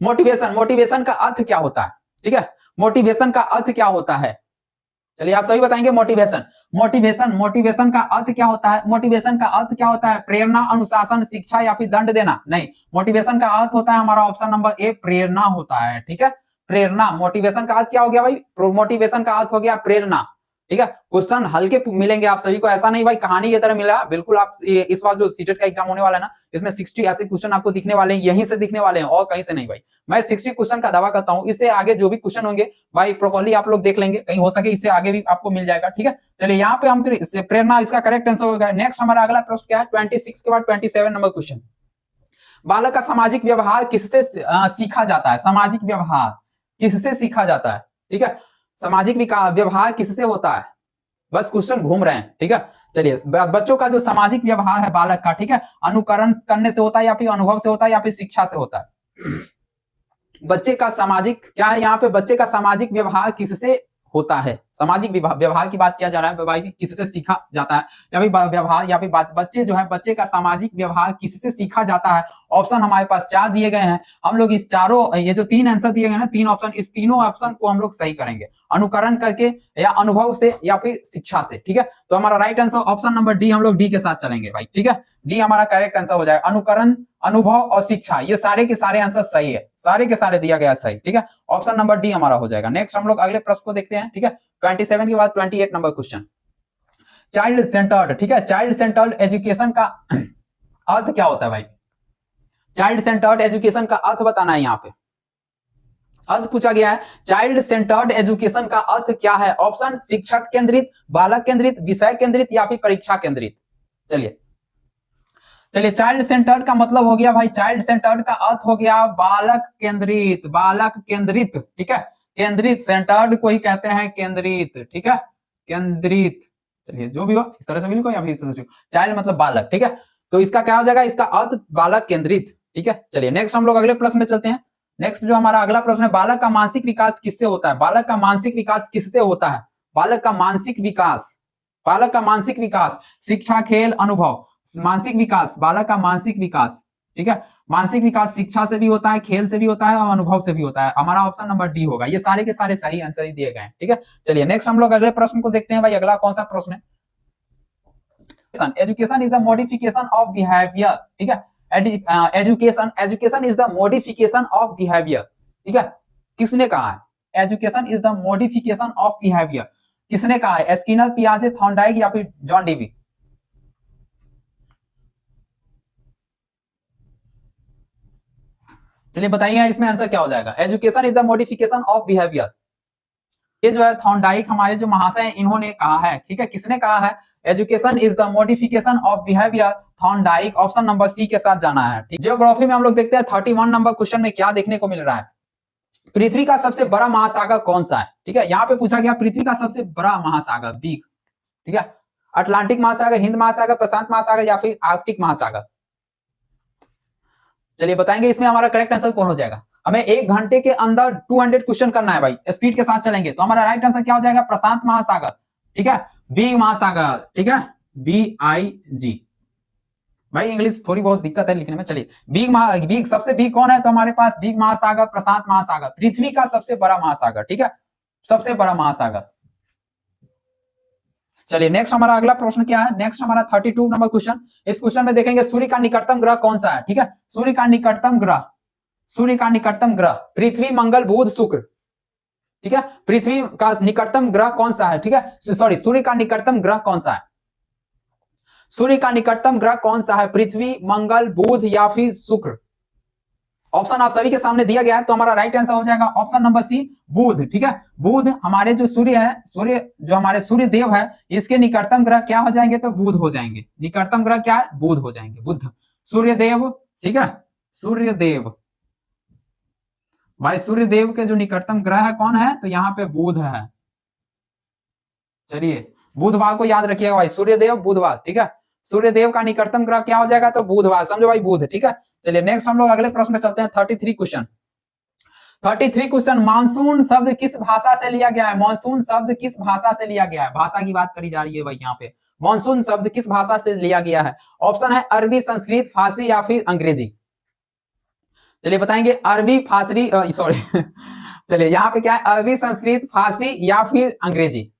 motivation. Motivation का अर्थ क्या होता है, ठीक है, मोटिवेशन का अर्थ क्या होता है, चलिए आप सभी बताएंगे। मोटिवेशन, मोटिवेशन का अर्थ क्या होता है, मोटिवेशन का अर्थ क्या होता है, प्रेरणा, अनुशासन, शिक्षा या फिर दंड देना, नहीं, मोटिवेशन का अर्थ होता है हमारा ऑप्शन नंबर ए प्रेरणा होता है, ठीक है, प्रेरणा। मोटिवेशन का अर्थ क्या हो गया भाई, मोटिवेशन का अर्थ हो गया प्रेरणा, ठीक है। क्वेश्चन हल्के मिलेंगे आप सभी को, ऐसा नहीं भाई कहानी की तरह मिला, बिल्कुल। आप इस बार जो सीटेट का एग्जाम होने वाला है ना, इसमें 60 ऐसे क्वेश्चन आपको दिखने वाले हैं, यहीं से दिखने वाले हैं और कहीं से नहीं भाई। मैं 60 क्वेश्चन का दावा करता हूं, इससे आगे जो भी क्वेश्चन होंगे भाई प्रॉपर्ली आप लोग देख लेंगे, कहीं हो सके इससे आगे भी आपको मिल जाएगा, ठीक है। चलिए यहाँ पे हम प्रेरणा इसका करेक्ट आंसर होगा। नेक्स्ट हमारा अगला प्रश्न क्या है, 26 के बाद 27 नंबर क्वेश्चन, बालक का सामाजिक व्यवहार किससे सीखा जाता है, सामाजिक व्यवहार किससे सीखा जाता है, ठीक है, सामाजिक व्यवहार किससे होता है, बस क्वेश्चन घूम रहे हैं, ठीक है। चलिए बच्चों का जो सामाजिक व्यवहार है बालक का, ठीक है, अनुकरण करने से होता है या फिर अनुभव से होता है या फिर शिक्षा से होता है। बच्चे का सामाजिक क्या है यहाँ पे, बच्चे का सामाजिक व्यवहार किससे होता है, सामाजिक व्यवहार की बात किया जा रहा है भाई, किससे सीखा जाता है, या फिर व्यवहार या फिर बच्चे जो है, बच्चे का सामाजिक व्यवहार किससे सीखा जाता है। ऑप्शन हमारे पास 4 दिए गए हैं, हम लोग इस चारों, ये जो 3 आंसर दिए गए ना, 3 ऑप्शन, इस तीनों ऑप्शन को हम लोग सही करेंगे, अनुकरण करके या अनुभव से या फिर शिक्षा से, ठीक है। तो हमारा right answer option number D, हम लोग डी के साथ चलेंगे भाई, ठीक है, डी हमारा करेक्ट आंसर हो जाएगा। अनुकरण, अनुभव और शिक्षा, ये सारे के सारे आंसर सही है, सारे के सारे दिया गया सही, ठीक है, ऑप्शन नंबर डी हमारा हो जाएगा। नेक्स्ट हम लोग अगले प्रश्न को देखते हैं, ठीक है, 27 के बाद 28 नंबर क्वेश्चन, चाइल्ड सेंटर्ड, ठीक है, चाइल्ड सेंटर्ड एजुकेशन का अर्थ क्या होता है भाई, चाइल्ड सेंटर्ड एजुकेशन का अर्थ बताना है, यहाँ पे अर्थ पूछा गया है, चाइल्ड सेंटर्ड एजुकेशन का अर्थ क्या है। ऑप्शन, शिक्षक केंद्रित, बालक केंद्रित, विषय केंद्रित या फिर परीक्षा केंद्रित। चलिए चाइल्ड सेंटर्ड का मतलब हो गया भाई, चाइल्ड सेंटर्ड का अर्थ हो गया बालक केंद्रित, बालक केंद्रित, ठीक है, केंद्रित, सेंटर्ड को ही कहते हैं केंद्रित, ठीक है, केंद्रित। चलिए जो भी हो इस तरह से भी लिखो या फिर इस तरह से, चाइल्ड मतलब बालक, ठीक है, तो इसका क्या हो जाएगा, इसका अर्थ बालक केंद्रित, ठीक है। चलिए नेक्स्ट हम लोग अगले प्रश्न में चलते हैं। नेक्स्ट जो हमारा अगला प्रश्न है, बालक का मानसिक विकास किससे होता है, बालक का मानसिक विकास किससे होता है, बालक का मानसिक विकास, बालक का मानसिक विकास, शिक्षा, खेल, अनुभव, मानसिक विकास, बालक का मानसिक विकास, ठीक है, मानसिक विकास शिक्षा से भी होता है, खेल से भी होता है और अनुभव से भी होता है, हमारा ऑप्शन नंबर डी होगा। ये सारे के सारे सही आंसर ही दिए गए हैं, ठीक है। चलिए नेक्स्ट हम लोग अगले प्रश्न को देखते हैं भाई, अगला कौन सा प्रश्न है, education is the modification of behaviour, ठीक है, education is the modification of behaviour, ठीक है, किसने कहा है, education is the modification of behaviour, किसने कहा है, स्किनर, पियाजे, थॉर्नडाइक या फिर जॉन डेवी। चलिए बताइए इसमें आंसर क्या हो जाएगा, education is the modification of behaviour, ये जो है थॉर्नडाइक हमारे जो महाशय हैं इन्होंने कहा है, ठीक है, किसने कहा है, education is the modification of behaviour, Thorndike, option number C के साथ जाना है, ठीक। ज्योग्राफी में हम लोग देखते हैं 31 नंबर क्वेश्चन में क्या देखने को मिल रहा है, पृथ्वी का सबसे बड़ा महासागर कौन सा है, ठीक है, यहाँ पे पूछा गया पृथ्वी का सबसे बड़ा महासागर, बिग, ठीक है, अटलांटिक महासागर, हिंद महासागर, प्रशांत महासागर या फिर आर्कटिक महासागर। चलिए बताएंगे इसमें हमारा करेक्ट आंसर कौन हो जाएगा। हमें 1 घंटे के अंदर 200 क्वेश्चन करना है भाई, स्पीड के साथ चलेंगे, तो हमारा राइट आंसर क्या हो जाएगा, प्रशांत महासागर, ठीक है, बिग महासागर, ठीक है, BIG। भाई इंग्लिश थोड़ी बहुत दिक्कत है लिखने में। चलिए बिग सबसे बिग कौन है, तो हमारे पास बिग महासागर, प्रशांत महासागर, पृथ्वी का सबसे बड़ा महासागर, ठीक है, सबसे बड़ा महासागर। चलिए नेक्स्ट हमारा अगला प्रश्न क्या है, नेक्स्ट हमारा 32 नंबर क्वेश्चन, इस क्वेश्चन में देखेंगे सूर्य का निकटतम ग्रह कौन सा है, ठीक है, सूर्य का निकटतम ग्रह, सूर्य का निकटतम ग्रह, पृथ्वी, मंगल, बुध, शुक्र, ठीक है, पृथ्वी का निकटतम ग्रह कौन सा है, ठीक है, सॉरी सूर्य का निकटतम ग्रह कौन सा है, सूर्य का निकटतम ग्रह कौन सा है, पृथ्वी, मंगल, बुध या फिर शुक्र। ऑप्शन आप सभी के सामने दिया गया है, तो हमारा राइट आंसर हो जाएगा ऑप्शन नंबर सी, बुध, ठीक है, बुध हमारे जो सूर्य है, सूर्य जो हमारे सूर्य देव है, इसके निकटतम ग्रह क्या हो जाएंगे, तो बुध हो जाएंगे, निकटतम ग्रह क्या है, बुध हो जाएंगे, बुध, सूर्य देव, ठीक है, सूर्य देव, भाई सूर्य देव के जो निकटतम ग्रह है कौन है, तो यहाँ पे बुध है। चलिए बुधवार को याद रखिएगा भाई, सूर्य देव बुधवार, ठीक है, सूर्य देव का निकटतम ग्रह क्या हो जाएगा, तो बुधवार, समझो भाई बुध, ठीक है। चलिए नेक्स्ट हम लोग अगले प्रश्न में चलते हैं, 33 क्वेश्चन, 33 क्वेश्चन, मानसून शब्द किस भाषा से लिया गया है, मानसून शब्द किस भाषा से लिया गया है, भाषा की बात करी जा रही है भाई यहाँ पे, मानसून शब्द किस भाषा से लिया गया है? ऑप्शन है अरबी, संस्कृत, फारसी या फिर अंग्रेजी। चलिए बताएंगे, अरबी, फारसी, सॉरी चलिए यहाँ पे क्या है, अरबी, संस्कृत, फारसी या फिर अंग्रेजी।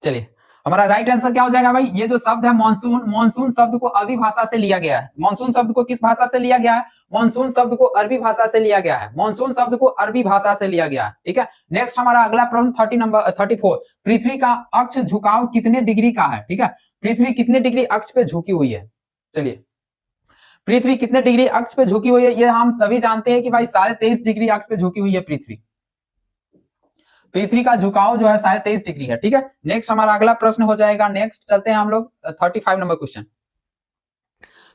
चलिए हमारा राइट आंसर क्या हो जाएगा भाई, ये जो शब्द है मानसून, मानसून शब्द को अरबी भाषा से लिया गया है। मानसून शब्द को किस भाषा से लिया गया है? मानसून शब्द को अरबी भाषा से लिया गया है। मानसून शब्द को अरबी भाषा से लिया गया है। ठीक है, नेक्स्ट हमारा अगला प्रश्न 34। पृथ्वी का अक्ष झुकाव कितने डिग्री का है? ठीक है, पृथ्वी कितने डिग्री अक्ष पे झुकी हुई है? चलिए, पृथ्वी कितने डिग्री अक्ष पे झुकी हुई है? ये हम सभी जानते हैं कि भाई 23.5 डिग्री अक्ष पे झुकी हुई है पृथ्वी। पृथ्वी का झुकाव जो है 23.5 डिग्री है। ठीक है, नेक्स्ट हमारा अगला प्रश्न हो जाएगा, नेक्स्ट चलते हैं हम लोग 35 नंबर क्वेश्चन।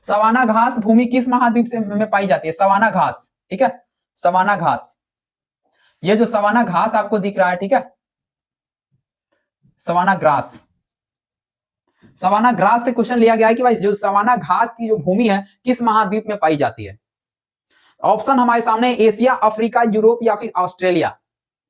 सवाना घास भूमि किस महाद्वीप से में पाई जाती है? सवाना घास, ठीक है, सवाना घास, ये जो सवाना घास आपको दिख रहा है, ठीक है, सवाना ग्रास, सवाना ग्रास से क्वेश्चन लिया गया है कि भाई जो सवाना घास की जो भूमि है किस महाद्वीप में पाई जाती है? ऑप्शन हमारे सामने एशिया, अफ्रीका, यूरोप या फिर ऑस्ट्रेलिया।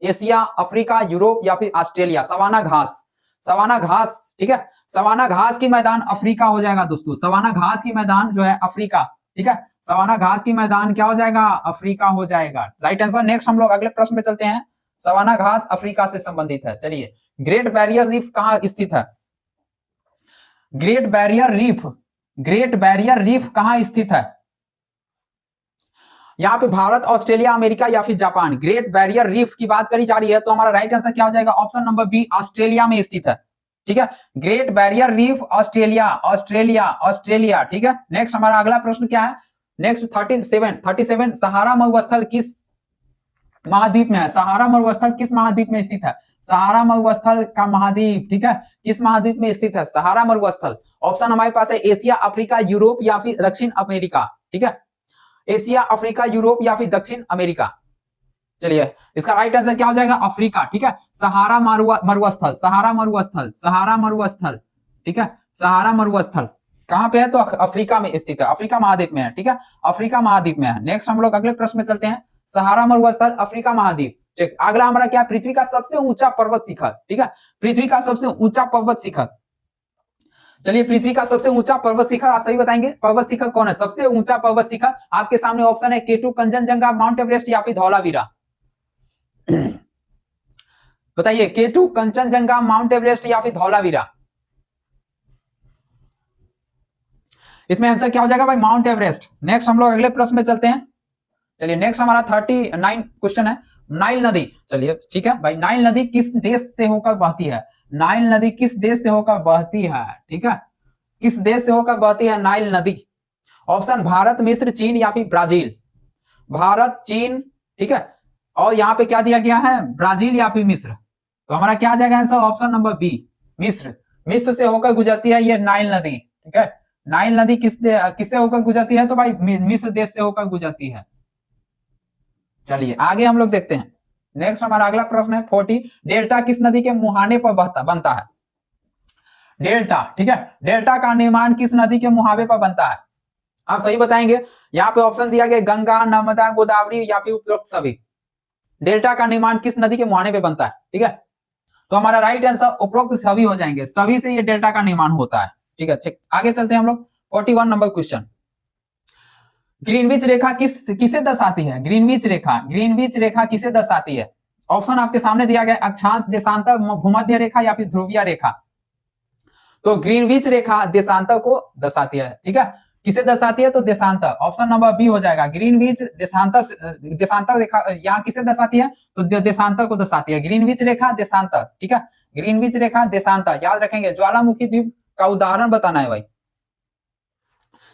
एशिया, अफ्रीका, यूरोप या फिर ऑस्ट्रेलिया। सवाना घास, सवाना घास, ठीक है, सवाना घास की मैदान अफ्रीका हो जाएगा दोस्तों। सवाना घास की मैदान जो है अफ्रीका, ठीक है, सवाना घास की मैदान क्या हो जाएगा? अफ्रीका हो जाएगा। Right answer. नेक्स्ट हम लोग अगले प्रश्न में चलते हैं। सवाना घास अफ्रीका से संबंधित है। चलिए, ग्रेट बैरियर रीफ कहां स्थित है? Great barrier reef, great barrier reef कहां स्थित है? यहाँ पे भारत, ऑस्ट्रेलिया, अमेरिका या फिर जापान। ग्रेट बैरियर रीफ की बात करी जा रही है, तो हमारा राइट आंसर क्या हो जाएगा? ऑप्शन नंबर बी, ऑस्ट्रेलिया में स्थित है। ठीक है, great barrier reef Australia, Australia, Australia. ठीक है, नेक्स्ट हमारा अगला प्रश्न क्या है? नेक्स्ट 37। सहारा मरुस्थल किस महाद्वीप में है? सहारा मरुस्थल किस महाद्वीप में स्थित है? सहारा मरुस्थल का महाद्वीप, ठीक है, किस महाद्वीप में स्थित है सहारा मरुस्थल? ऑप्शन हमारे पास है एशिया, अफ्रीका, यूरोप या फिर दक्षिण अमेरिका। ठीक है, एशिया, अफ्रीका, यूरोप या फिर दक्षिण अमेरिका। चलिए, इसका राइट आंसर क्या हो जाएगा? अफ्रीका। ठीक है, सहारा मरुस्थल, सहारा मरुस्थल, सहारा मरुस्थल, ठीक है, सहारा मरुस्थल कहां पे है? तो अफ्रीका में स्थित है, अफ्रीका महाद्वीप में है। ठीक है, अफ्रीका महाद्वीप में है। नेक्स्ट हम लोग अगले प्रश्न में चलते हैं। सहारा मरुस्थल, अफ्रीका महाद्वीप। ठीक, अगला हमारा क्या? पृथ्वी का सबसे ऊंचा पर्वत शिखर। ठीक है, पृथ्वी का सबसे ऊंचा पर्वत शिखर। चलिए, पृथ्वी का सबसे ऊंचा पर्वत शिखर आप सही बताएंगे, पर्वत शिखर कौन है? सबसे ऊंचा पर्वत शिखर आपके सामने ऑप्शन है K2, कंचनजंगा, माउंट एवरेस्ट या फिर धौलावीरा। बताइए, K2, कंचनजंगा, माउंट एवरेस्ट या फिर धौलावीरा। इसमें आंसर क्या हो जाएगा भाई? Mount Everest. नेक्स्ट हम लोग अगले प्रश्न में चलते हैं। चलिए, नेक्स्ट हमारा 39 क्वेश्चन है। नाइल नदी, चलिए ठीक है भाई, नाइल नदी किस देश से होकर बहती है? नाइल नदी किस देश से होकर बहती है? ठीक है, किस देश से होकर बहती है नाइल नदी? ऑप्शन भारत, मिस्र, चीन या फिर ब्राजील। भारत, चीन, ठीक है, और यहाँ पे क्या दिया गया है? ब्राजील या फिर मिस्र। तो हमारा क्या आ जाएगा आंसर? ऑप्शन नंबर बी, मिस्र। मिस्र से होकर गुजरती है ये नाइल नदी। ठीक है, नाइल नदी किससे होकर गुजरती है? तो भाई मिस्र देश से होकर गुजरती है। चलिए आगे हम लोग देखते हैं। नेक्स्ट हमारा अगला प्रश्न है 40। डेल्टा किस नदी के मुहाने पर बनता है? डेल्टा, ठीक है, डेल्टा का निर्माण किस नदी के मुहाने पर बनता है? आप सही बताएंगे। यहाँ पे ऑप्शन दिया गया गंगा, नर्मदा, गोदावरी या फिर उपरोक्त सभी। डेल्टा का निर्माण किस नदी के मुहाने पे बनता है? ठीक है, तो हमारा राइट आंसर उपरोक्त सभी हो जाएंगे, सभी से ये डेल्टा का निर्माण होता है। ठीक है, आगे चलते हैं हम लोग। 41 नंबर क्वेश्चन। ग्रीनविच रेखा किसे दर्शाती है? ग्रीनविच रेखा, ग्रीनविच रेखा किसे दर्शाती है? ऑप्शन आपके सामने दिया गया, अक्षांश, देशांतर, भूमध्य रेखा या फिर ध्रुवीय रेखा। तो ग्रीनविच रेखा देशांतर को दर्शाती है। ठीक है, किसे दर्शाती है? तो देशांतर। ऑप्शन नंबर बी हो जाएगा, ग्रीनविच देशांतर रेखा यहाँ किसे दर्शाती है? तो देशांतर को दर्शाती है। ग्रीनविच रेखा देशांतर, ठीक है, ग्रीनविच रेखा देशांतर याद रखेंगे। ज्वालामुखी द्वीप का उदाहरण बताना है भाई।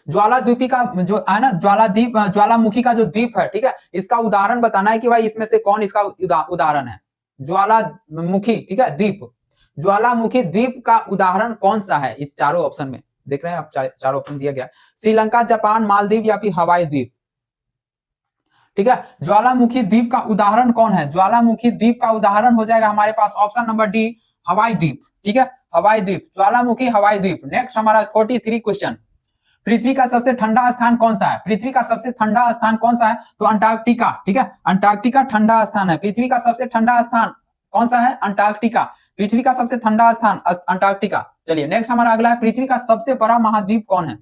ज्वालाद्वीपी का जो है ना, ज्वालामुखी का जो द्वीप है, ठीक है, इसका उदाहरण बताना है कि भाई इसमें से कौन इसका उदाहरण है। ज्वालामुखी, ठीक है, द्वीप, ज्वालामुखी द्वीप का उदाहरण कौन सा है? इस चारों ऑप्शन में देख रहे हैं आप, चारों ऑप्शन दिया गया, श्रीलंका, जापान, मालदीव या फिर हवाई द्वीप। ठीक है, ज्वालामुखी द्वीप का उदाहरण कौन है? ज्वालामुखी द्वीप का उदाहरण हो जाएगा हमारे पास ऑप्शन नंबर डी, हवाई द्वीप। ठीक है, हवाई द्वीप, ज्वालामुखी हवाई द्वीप। नेक्स्ट हमारा 43 क्वेश्चन। पृथ्वी का सबसे ठंडा स्थान कौन सा है? पृथ्वी का सबसे ठंडा स्थान कौन सा है? तो अंटार्कटिका। ठीक है, अंटार्कटिका ठंडा स्थान है। पृथ्वी का सबसे ठंडा स्थान कौन सा है? अंटार्कटिका। पृथ्वी का सबसे ठंडा स्थान अंटार्कटिका। चलिए नेक्स्ट हमारा अगला है, पृथ्वी का सबसे बड़ा महाद्वीप कौन है?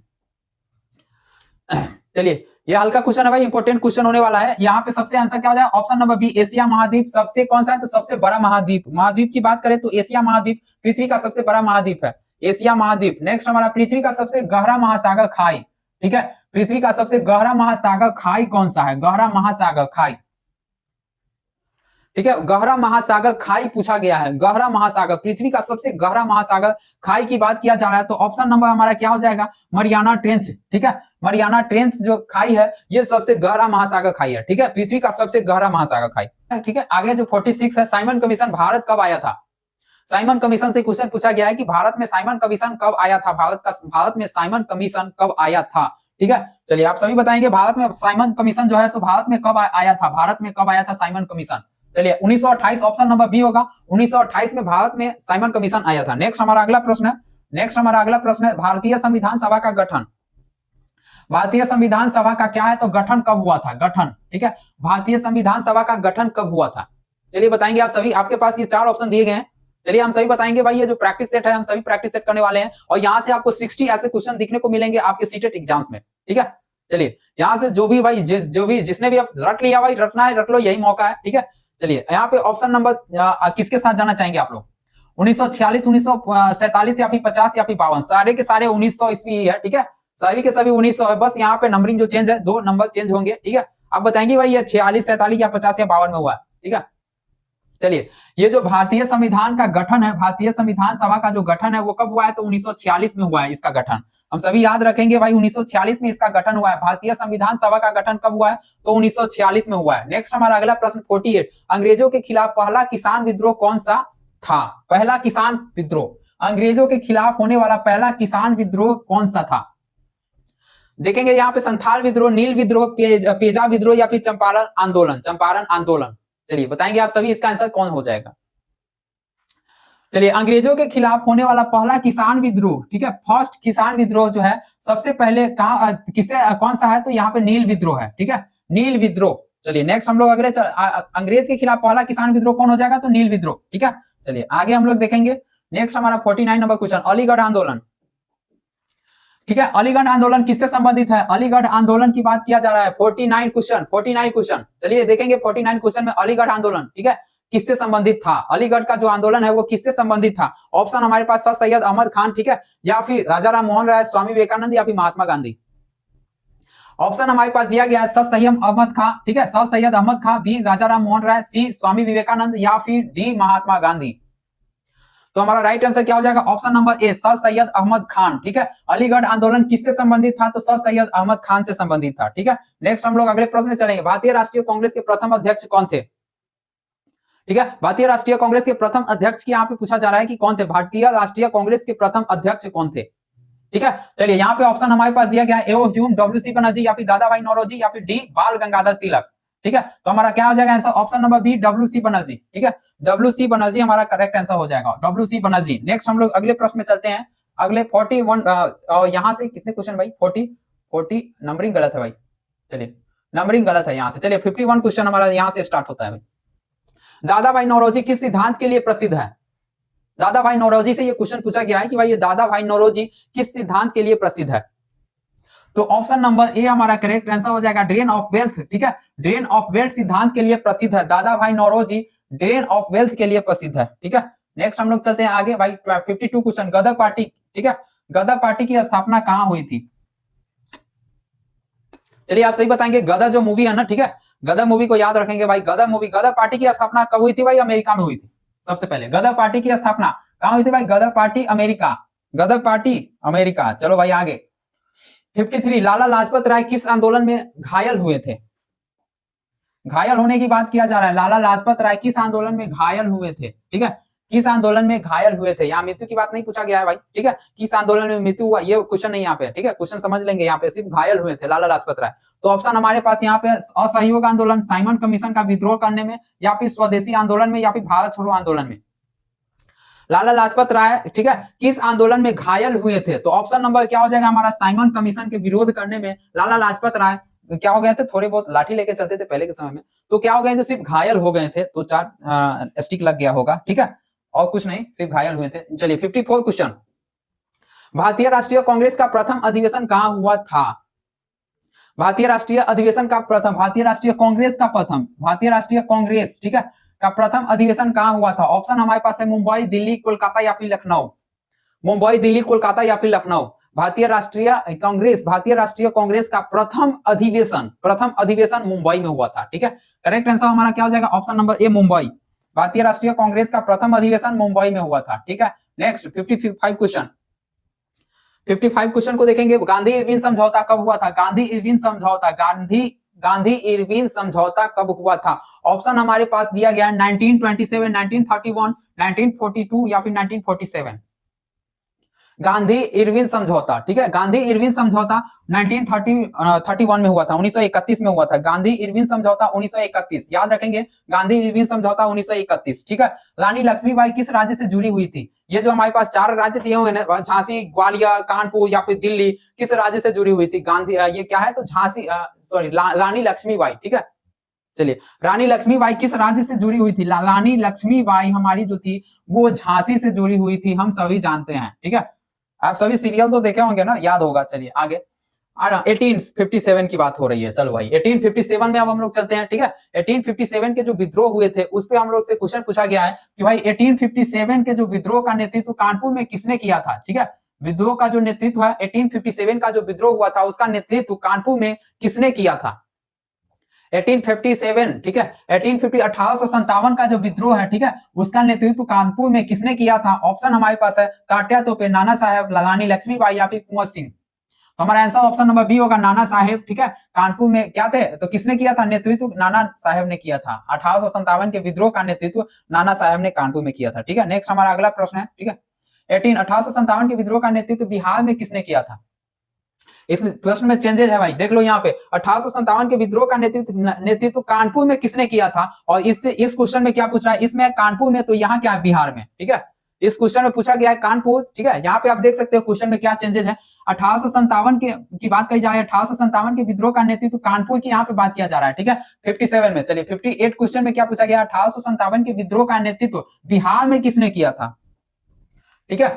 चलिए ये हल्का क्वेश्चन है भाई, इंपॉर्टेंट क्वेश्चन होने वाला है। यहाँ पे सबसे आंसर क्या हो जाएगा? ऑप्शन नंबर बी, एशिया महाद्वीप। सबसे कौन सा है? तो सबसे बड़ा महाद्वीप। महाद्वीप की बात करें तो एशिया महाद्वीप पृथ्वी का सबसे बड़ा महाद्वीप है, एशिया महाद्वीप। नेक्स्ट हमारा, पृथ्वी का सबसे गहरा महासागर खाई। ठीक है, पृथ्वी का सबसे गहरा महासागर खाई कौन सा है? गहरा महासागर खाई। ठीक है, गहरा महासागर खाई पूछा गया है। गहरा महासागर, पृथ्वी का सबसे गहरा महासागर खाई की बात किया जा रहा है, तो ऑप्शन नंबर हमारा क्या हो जाएगा? Mariana trench. ठीक है, मरियाना ट्रेंच जो खाई है ये सबसे गहरा महासागर खाई है। ठीक है, पृथ्वी का सबसे गहरा महासागर खाई। ठीक है, आगे जो 46 है, साइमन कमीशन भारत कब आया था? साइमन कमीशन से क्वेश्चन पूछा गया है कि भारत में साइमन कमीशन कब आया था? भारत में साइमन कमीशन कब आया था? ठीक है, चलिए आप सभी बताएंगे भारत में साइमन कमीशन जो है सो भारत में कब आया था? भारत में कब आया था साइमन कमीशन? चलिए 1928, ऑप्शन नंबर बी होगा। 1928 में भारत में साइमन कमीशन आया था। नेक्स्ट हमारा अगला प्रश्न है, भारतीय संविधान सभा का गठन। भारतीय संविधान सभा का क्या है? तो गठन कब हुआ था? गठन। ठीक है, भारतीय संविधान सभा का गठन कब हुआ था? चलिए बताएंगे आप सभी, आपके पास ये 4 ऑप्शन दिए गए हैं। चलिए हम सभी बताएंगे भाई, ये जो प्रैक्टिस सेट है हम सभी प्रैक्टिस सेट करने वाले हैं, और यहाँ से आपको 60 ऐसे क्वेश्चन दिखने को मिलेंगे आपके सीटेट एग्जाम्स में। ठीक है, चलिए यहाँ से जो भी भाई जिसने भी आप रट लिया भाई, रटना है रट लो, यही मौका है। ठीक है, चलिए यहाँ पे ऑप्शन नंबर किसके साथ जाना चाहेंगे आप लोग? 1946, 1947 या फिर 50 या फिर 52? सारे के सारे 1900 ईस्वी है। ठीक है, सभी के सभी 1900 है, बस यहाँ पे नंबरिंग जो चेंज है, 2 नंबर चेंज होंगे। ठीक है, आप बताएंगे भाई ये 46, 47 या 50 या 52 में हुआ है। ठीक है, चलिए ये जो भारतीय संविधान का गठन है, भारतीय संविधान सभा का जो गठन है वो कब हुआ है? तो 1946 में हुआ है इसका गठन। हम सभी याद रखेंगे भाई, 1946 में इसका गठन हुआ है। भारतीय संविधान सभा का गठन कब हुआ है? तो 1946 में हुआ है। नेक्स्ट हमारा अगला प्रश्न 48, अंग्रेजों के खिलाफ पहला किसान विद्रोह कौन सा था? पहला किसान विद्रोह, अंग्रेजों के खिलाफ होने वाला पहला किसान विद्रोह कौन सा था? देखेंगे यहाँ पे संथाल विद्रोह, नील विद्रोह, पेजा विद्रोह या फिर चंपारण आंदोलन। चंपारण आंदोलन। चलिए बताएंगे आप सभी, इसका आंसर कौन हो जाएगा? चलिए अंग्रेजों के खिलाफ होने वाला पहला किसान विद्रोह, ठीक है, फर्स्ट किसान विद्रोह जो है सबसे पहले कौन सा है? तो यहाँ पे नील विद्रोह है। ठीक है, नील विद्रोह। चलिए नेक्स्ट हम लोग अंग्रेज के खिलाफ पहला किसान विद्रोह कौन हो जाएगा? तो नील विद्रोह। ठीक है, चलिए आगे हम लोग देखेंगे। नेक्स्ट हमारा 49 नंबर क्वेश्चन, अलीगढ़ आंदोलन। ठीक है, अलीगढ़ आंदोलन किससे संबंधित है? अलीगढ़ आंदोलन की बात किया जा रहा है। 49 क्वेश्चन। चलिए देखेंगे 49 क्वेश्चन में अलीगढ़ आंदोलन, ठीक है, किससे संबंधित था? अलीगढ़ का जो आंदोलन है वो किससे संबंधित था? ऑप्शन हमारे पास सर सैयद अहमद खान, ठीक है, या फिर राजा राम मोहन राय, स्वामी विवेकानंद या फिर महात्मा गांधी। ऑप्शन हमारे पास दिया गया है सर सैयद अहमद खान, ठीक है, सर सैयद अहमद खान, बी राजा राम मोहन राय, सी स्वामी विवेकानंद या फिर डी महात्मा गांधी। तो हमारा राइट आंसर क्या हो जाएगा? Option number A, sir Syed Ahmad Khan. ठीक है, अलीगढ़ आंदोलन किससे संबंधित था? तो सर सैयद अहमद खान से संबंधित था। ठीक है, नेक्स्ट हम लोग अगले प्रश्न में चलेंगे। भारतीय राष्ट्रीय कांग्रेस के प्रथम अध्यक्ष कौन थे? ठीक है, भारतीय राष्ट्रीय कांग्रेस के प्रथम अध्यक्ष की यहाँ पे पूछा जा रहा है कि कौन थे? भारतीय राष्ट्रीय कांग्रेस के प्रथम अध्यक्ष कौन थे? ठीक है, चलिए यहाँ पे ऑप्शन हमारे पास दिया गया है, ए ह्यूम, डब्ल्यू.सी. बनर्जी या फिर दादा भाई नौरोजी या फिर डी बाल गंगाधर तिलक। ठीक है, तो हमारा क्या हो जाएगा answer? Option number B, WC. Banerjee. ठीक है, डब्ल्यू.सी. बनर्जी हमारा करेक्ट आंसर हो जाएगा, डब्ल्यू.सी. बनर्जी। नेक्स्ट हम लोग अगले प्रश्न में चलते हैं। अगले 41 यहाँ से कितने क्वेश्चन भाई? 40 नंबरिंग गलत है भाई, चलिए नंबरिंग गलत है यहाँ से। चलिए 51 क्वेश्चन हमारा यहाँ से स्टार्ट होता है भाई। दादा भाई नौरोजी किस सिद्धांत के लिए प्रसिद्ध है? दादा भाई नौरोजी से ये क्वेश्चन पूछा गया है कि भाई ये दादा भाई नौरोजी किस सिद्धांत के लिए प्रसिद्ध है? तो ऑप्शन नंबर ए हमारा करेक्ट आंसर हो जाएगा, ड्रेन ऑफ वेल्थ। ठीक है, ड्रेन ऑफ वेल्थ सिद्धांत के लिए प्रसिद्ध है। दादा भाई नौरोजी ड्रेन ऑफ वेल्थ के लिए प्रसिद्ध है। ठीक है, नेक्स्ट हम लोग चलते हैं आगे भाई। 52 क्वेश्चन, गदर पार्टी, ठीक है, गदर पार्टी की स्थापना कहां हुई थी? चलिए आप सही बताएंगे, गदर जो मूवी है ना, ठीक है, गदर मूवी को याद रखेंगे भाई। गदर मूवी, गदर पार्टी की स्थापना कब हुई थी भाई? अमेरिका में हुई थी। सबसे पहले गदर पार्टी की स्थापना कहां हुई थी भाई? गदर पार्टी अमेरिका, गदर पार्टी अमेरिका। चलो भाई आगे 53, लाला लाजपत राय किस आंदोलन में घायल हुए थे? घायल होने की बात किया जा रहा है। लाला लाजपत राय किस आंदोलन में घायल हुए थे? ठीक है, किस आंदोलन में घायल हुए थे? यहाँ मृत्यु की बात नहीं पूछा गया है भाई। ठीक है, किस आंदोलन में मृत्यु हुआ ये क्वेश्चन नहीं यहाँ पे। ठीक है, क्वेश्चन समझ लेंगे, यहाँ पे सिर्फ घायल हुए थे लाला लाजपत राय। तो ऑप्शन हमारे पास यहाँ पे असहयोग आंदोलन, साइमन कमीशन का विद्रोह करने में, या फिर स्वदेशी आंदोलन में, या फिर भारत छोड़ो आंदोलन में। लाला लाजपत राय, ठीक है, किस आंदोलन में घायल हुए थे? तो ऑप्शन नंबर क्या हो जाएगा हमारा? साइमन कमीशन के विरोध करने में लाला लाजपत राय क्या हो गए थे? थोड़े बहुत लाठी लेके चलते थे पहले के समय में, तो क्या हो गए थे? सिर्फ घायल हो गए थे, तो 4 स्टिक लग गया होगा। ठीक है, और कुछ नहीं, सिर्फ घायल हुए थे। चलिए 54 क्वेश्चन, भारतीय राष्ट्रीय कांग्रेस का प्रथम अधिवेशन कहां हुआ था? भारतीय राष्ट्रीय अधिवेशन का प्रथम, भारतीय राष्ट्रीय कांग्रेस का प्रथम, भारतीय राष्ट्रीय कांग्रेस, ठीक है, का प्रथम अधिवेशन कहां हुआ था? ऑप्शन हमारे पास है मुंबई, दिल्ली, कोलकाता या फिर लखनऊ। मुंबई, दिल्ली, कोलकाता या फिर लखनऊ। भारतीय राष्ट्रीय कांग्रेस का प्रथम अधिवेशन मुंबई में हुआ था, ठीक है। करेक्ट आंसर हमारा क्या हो जाएगा? ऑप्शन नंबर ए, मुंबई। भारतीय राष्ट्रीय कांग्रेस का प्रथम अधिवेशन मुंबई में हुआ था, ठीक है। नेक्स्ट 55 क्वेश्चन, 55 क्वेश्चन को देखेंगे। गांधी इरविन समझौता कब हुआ था? गांधी इरविन समझौता कब हुआ था? ऑप्शन हमारे पास दिया गया है 1927, 1931, 1942 या फिर 1947। गांधी इरविन समझौता, ठीक है, गांधी इरविन समझौता 1931 में हुआ था, 1931 में हुआ था। गांधी इरविन समझौता 1931, याद रखेंगे, गांधी इरविन समझौता 1931, ठीक है। रानी लक्ष्मीबाई किस राज्य से जुड़ी हुई थी? ये जो हमारे पास 4 राज्य दिए होंगे ना, झांसी, ग्वालियर, कानपुर या फिर दिल्ली, किस राज्य से जुड़ी हुई थी? गांधी, ये क्या है तो झांसी, सॉरी, रानी लक्ष्मीबाई, ठीक है। चलिए, रानी लक्ष्मीबाई किस राज्य से जुड़ी हुई थी? रानी लक्ष्मीबाई हमारी जो थी वो झांसी से जुड़ी हुई थी, हम सभी जानते हैं, ठीक है। आप सभी सीरियल तो देखे होंगे ना, याद होगा। चलिए आगे 1857 की बात हो रही है। चलो भाई 1857 में अब हम लोग चलते हैं, ठीक है। 1857 के जो विद्रोह हुए थे उस पे हम लोग से क्वेश्चन पूछा गया है कि भाई 1857 के जो विद्रोह का नेतृत्व कानपुर में किसने किया था? ठीक है, विद्रोह का जो नेतृत्व है 1857 का जो विद्रोह हुआ था उसका नेतृत्व कानपुर में किसने किया था? 1857, ठीक है, 1857 का जो विद्रोह है, ठीक है, उसका नेतृत्व कानपुर में किसने किया था? ऑप्शन हमारे पास है तात्या तोपे, नाना साहेब, रानी लक्ष्मीबाई या फिर कुंवर सिंह। हमारा आंसर ऑप्शन नंबर बी होगा, नाना साहेब, ठीक है। कानपुर में क्या थे तो किसने किया था नेतृत्व? नाना साहेब ने किया था। 1857 के विद्रोह का नेतृत्व नाना साहेब ने कानपुर में किया था, ठीक है। नेक्स्ट हमारा अगला प्रश्न है, ठीक है, 1857 के विद्रोह का नेतृत्व बिहार में किसने किया था? इस प्रश्न में चेंजेस है भाई, देख लो यहाँ पे 1857 के विद्रोह का नेतृत्व कानपुर में किसने किया था? और इस क्वेश्चन में क्या पूछ रहा है? इसमें कानपुर में, तो यहाँ क्या है? बिहार में, ठीक है। इस क्वेश्चन में पूछा गया है कानपुर, ठीक है। यहाँ पे आप देख सकते हो क्वेश्चन में क्या चेंजेस है। 1857 की बात कही जा रही है, 1857 के विद्रोह का नेतृत्व कानपुर की यहाँ पे बात किया जा रहा है, ठीक है। 57 में, चलिए 58 क्वेश्चन में क्या पूछा गया? 1857 के विद्रोह का नेतृत्व बिहार में किसने किया था? ठीक है,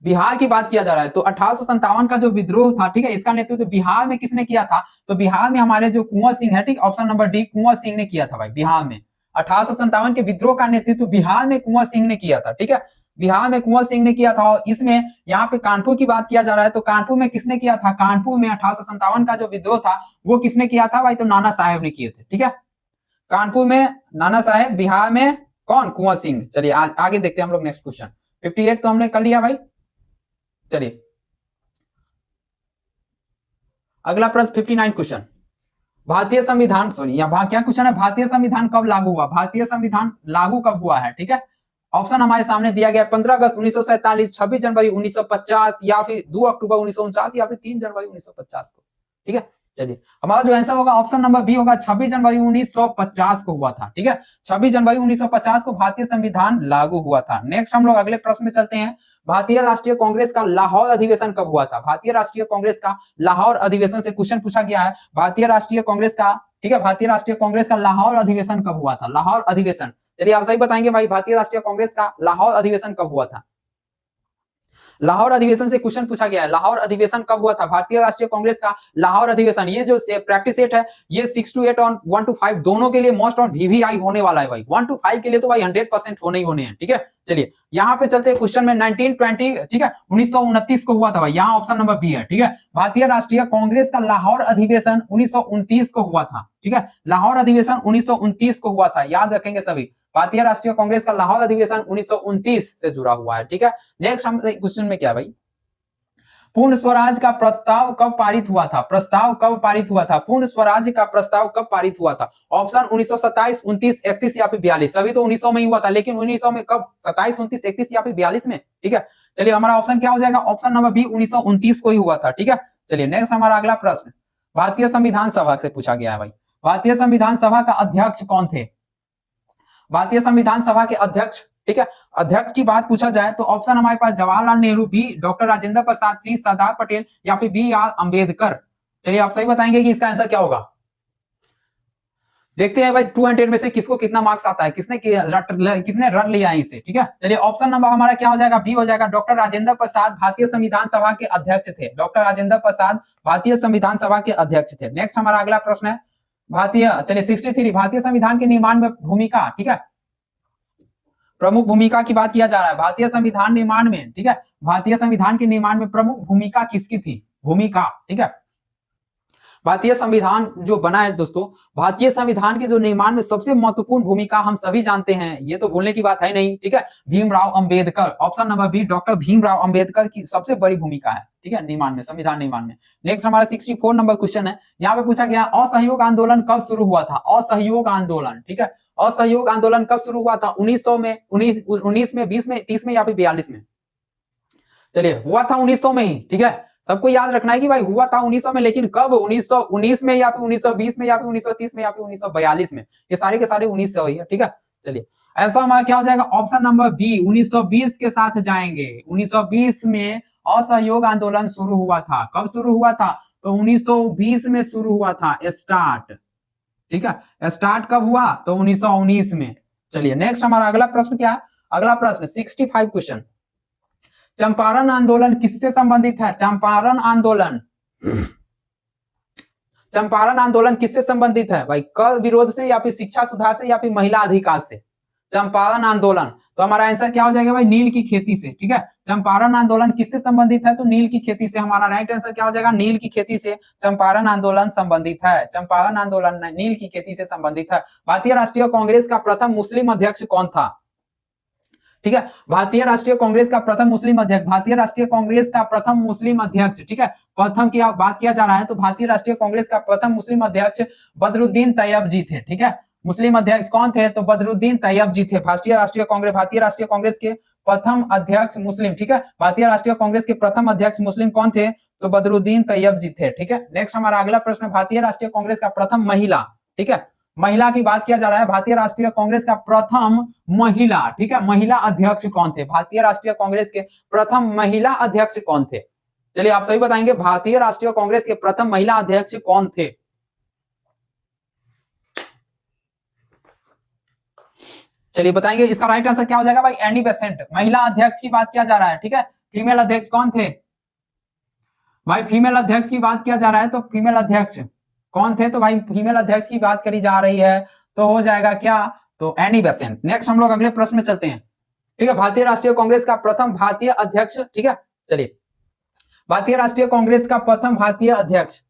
बिहार की बात किया जा रहा है। तो 1857 का जो विद्रोह था, ठीक है, इसका नेतृत्व बिहार में किसने किया था? तो बिहार में हमारे जो कुंवर सिंह है, ठीक, option number D, Kunwar Singh ने किया था भाई बिहार में। 1857 के विद्रोह का नेतृत्व बिहार में कुंवर सिंह ने किया था, ठीक है, बिहार में कुंवर सिंह ने किया था। और इसमें यहाँ पे कानपुर की बात किया जा रहा है, तो कानपुर में किसने किया था? कानपुर में 1857 का जो विद्रोह था वो किसने किया था भाई? तो नाना साहेब ने किए थे, ठीक है। कानपुर में नाना साहेब, बिहार में कौन? कुंवर सिंह। चलिए आगे देखते हैं हम लोग नेक्स्ट क्वेश्चन। 58 तो हमने कर लिया भाई। चलिए अगला प्रश्न 59 क्वेश्चन, भारतीय संविधान, सॉरी यहाँ क्या क्वेश्चन है? भारतीय संविधान कब लागू हुआ? भारतीय संविधान लागू कब हुआ है, ठीक है। ऑप्शन हमारे सामने दिया गया 15 अगस्त 1947, 26 जनवरी 1950 या फिर 2 अक्टूबर 1949 या फिर 3 जनवरी 1950 को, ठीक है। चलिए हमारा जो आंसर होगा ऑप्शन नंबर बी होगा, 26 जनवरी 1950 को हुआ था, ठीक है। 26 जनवरी 1950 को भारतीय संविधान लागू हुआ था। नेक्स्ट हम लोग अगले प्रश्न में चलते हैं। भारतीय राष्ट्रीय कांग्रेस का लाहौर अधिवेशन कब हुआ था? भारतीय राष्ट्रीय कांग्रेस का लाहौर अधिवेशन से क्वेश्चन पूछा गया है। भारतीय राष्ट्रीय कांग्रेस का, ठीक है, भारतीय राष्ट्रीय कांग्रेस का लाहौर अधिवेशन कब हुआ था? लाहौर अधिवेशन, चलिए आप सही बताएंगे भाई, भारतीय राष्ट्रीय कांग्रेस का लाहौर अधिवेशन कब हुआ था? लाहौर अधिवेशन से क्वेश्चन पूछा गया है, लाहौर अधिवेशन कब हुआ था? भारतीय राष्ट्रीय कांग्रेस का लाहौर अधिवेशन, ये जो प्रैक्टिस सेट है ये 6 to 8 और 1 to 5 दोनों के लिए मोस्ट और VVI होने वाला है भाई। 1 to 5 के लिए तो भाई 100% होने ही होने हैं, ठीक है। चलिए यहाँ पे चलते हैं क्वेश्चन में 1920, ठीक है, 1929 को हुआ था भाई, यहाँ ऑप्शन नंबर बी है, ठीक है। भारतीय राष्ट्रीय कांग्रेस का लाहौर अधिवेशन 1929 को हुआ था, ठीक है, लाहौर अधिवेशन 1929 को हुआ था, याद रखेंगे सभी। भारतीय राष्ट्रीय कांग्रेस का लाहौर अधिवेशन 1929 से जुड़ा हुआ है, ठीक है। नेक्स्ट हम क्वेश्चन में क्या भाई, पूर्ण स्वराज का प्रस्ताव कब पारित हुआ था? प्रस्ताव कब पारित हुआ था? पूर्ण स्वराज का प्रस्ताव कब पारित हुआ था? ऑप्शन 1927, 29, 31 या फिर 42। सभी तो 1900 में ही हुआ था, लेकिन 1900 में कब? 27, 29, 31 या फिर 42 में, ठीक है। चलिए हमारा ऑप्शन क्या हो जाएगा? ऑप्शन नंबर बी, 1929 को ही हुआ था, ठीक है। चलिए नेक्स्ट हमारा अगला प्रश्न भारतीय संविधान सभा से पूछा गया है भाई। भारतीय संविधान सभा का अध्यक्ष कौन थे? भारतीय संविधान सभा के अध्यक्ष, ठीक है, अध्यक्ष की बात पूछा जाए तो ऑप्शन हमारे पास जवाहरलाल नेहरू, बी डॉक्टर राजेंद्र प्रसाद, सी सरदार पटेल या फिर बी आर अंबेडकर। चलिए आप सही बताएंगे कि इसका आंसर क्या होगा। देखते हैं भाई 200 में से किसको कितना मार्क्स आता है, कितने रट लिया है इसे। ठीक है, चलिए ऑप्शन नंबर हमारा क्या हो जाएगा, बी हो जाएगा। डॉक्टर राजेंद्र प्रसाद भारतीय संविधान सभा के अध्यक्ष थे। डॉक्टर राजेंद्र प्रसाद भारतीय संविधान सभा के अध्यक्ष थे। नेक्स्ट हमारा अगला प्रश्न है चलिए 63 भारतीय संविधान के निर्माण में भूमिका, ठीक है, प्रमुख भूमिका की बात किया जा रहा है भारतीय संविधान निर्माण में। ठीक है, भारतीय संविधान के निर्माण में प्रमुख भूमिका किसकी थी, भूमिका। ठीक है, भारतीय संविधान जो बना है दोस्तों, भारतीय संविधान के जो निर्माण में सबसे महत्वपूर्ण भूमिका हम सभी जानते हैं, ये तो भूलने की बात है नहीं। ठीक है, Bhimrao Ambedkar, option number B doctor Bhimrao Ambedkar की सबसे बड़ी भूमिका है। ठीक है, निर्माण में, संविधान निर्माण में। नेक्स्ट हमारा 64 नंबर क्वेश्चन है, यहाँ पे पूछा गया असहयोग आंदोलन कब शुरू हुआ था। असहयोग आंदोलन, ठीक है, असहयोग आंदोलन कब शुरू हुआ था, 1900 में, 19 में, 20 में, 30 में या फिर 42 में। चलिए हुआ था 1900 में ही। ठीक है, सबको याद रखना है कि भाई हुआ था 1900 में, लेकिन कब, 1919 में या फिर 1920 में या फिर 1930 में या फिर 1942 में, ये सारे के सारे 1900 ही है। ठीक है, चलिए ऐसा हमारा क्या हो जाएगा, ऑप्शन नंबर बी 1920 के साथ जाएंगे। 1920 में असहयोग आंदोलन शुरू हुआ था। कब शुरू हुआ था, तो 1920 में शुरू हुआ था स्टार्ट। ठीक है, स्टार्ट कब हुआ, तो 1919 में। चलिए नेक्स्ट हमारा अगला प्रश्न क्या है, अगला प्रश्न 65 क्वेश्चन, चंपारण आंदोलन किससे संबंधित है। चंपारण आंदोलन, चंपारण आंदोलन किससे संबंधित है भाई, कर विरोध से या फिर शिक्षा सुधार से या फिर महिला अधिकार से। चंपारण आंदोलन, तो हमारा आंसर क्या हो जाएगा भाई, नील की खेती से। ठीक है, चंपारण आंदोलन किससे संबंधित है, तो नील की खेती से। हमारा राइट आंसर क्या हो जाएगा, नील की खेती से चंपारण आंदोलन संबंधित है। चंपारण आंदोलन नील की खेती से संबंधित है। भारतीय राष्ट्रीय कांग्रेस का प्रथम मुस्लिम अध्यक्ष कौन था। ठीक है, भारतीय राष्ट्रीय कांग्रेस का प्रथम मुस्लिम अध्यक्ष, भारतीय राष्ट्रीय कांग्रेस का प्रथम मुस्लिम अध्यक्ष। ठीक है, प्रथम की बात किया जा रहा है, तो भारतीय राष्ट्रीय कांग्रेस का प्रथम मुस्लिम अध्यक्ष बदरुद्दीन तैयब जी थे। ठीक है, मुस्लिम अध्यक्ष कौन थे, तो बदरुद्दीन तैयब जी थे। भारतीय राष्ट्रीय कांग्रेस के प्रथम अध्यक्ष मुस्लिम। ठीक है, भारतीय राष्ट्रीय कांग्रेस के प्रथम अध्यक्ष मुस्लिम कौन थे, तो बदरुद्दीन तैयब जी थे। ठीक है, नेक्स्ट हमारा अगला प्रश्न, भारतीय राष्ट्रीय कांग्रेस का प्रथम महिला, ठीक है, महिला की बात किया जा रहा है, भारतीय राष्ट्रीय कांग्रेस का प्रथम महिला, ठीक है, महिला अध्यक्ष कौन थे, भारतीय राष्ट्रीय कांग्रेस के प्रथम महिला अध्यक्ष कौन थे। चलिए आप सभी बताएंगे, भारतीय राष्ट्रीय कांग्रेस के प्रथम महिला अध्यक्ष कौन थे। चलिए बताएंगे, इसका राइट आंसर क्या हो जाएगा भाई, एनी बेसेंट। महिला अध्यक्ष की बात किया जा रहा है। ठीक है, फीमेल अध्यक्ष कौन थे भाई, फीमेल अध्यक्ष की बात किया जा रहा है, तो फीमेल अध्यक्ष कौन थे, तो भाई फीमेल अध्यक्ष की बात करी जा रही है, तो हो जाएगा क्या, तो एनी बेसेंट। नेक्स्ट हम लोग अगले प्रश्न में चलते हैं। ठीक है, भारतीय राष्ट्रीय कांग्रेस का प्रथम भारतीय अध्यक्ष, ठीक है, चलिए भारतीय राष्ट्रीय कांग्रेस का प्रथम भारतीय अध्यक्ष,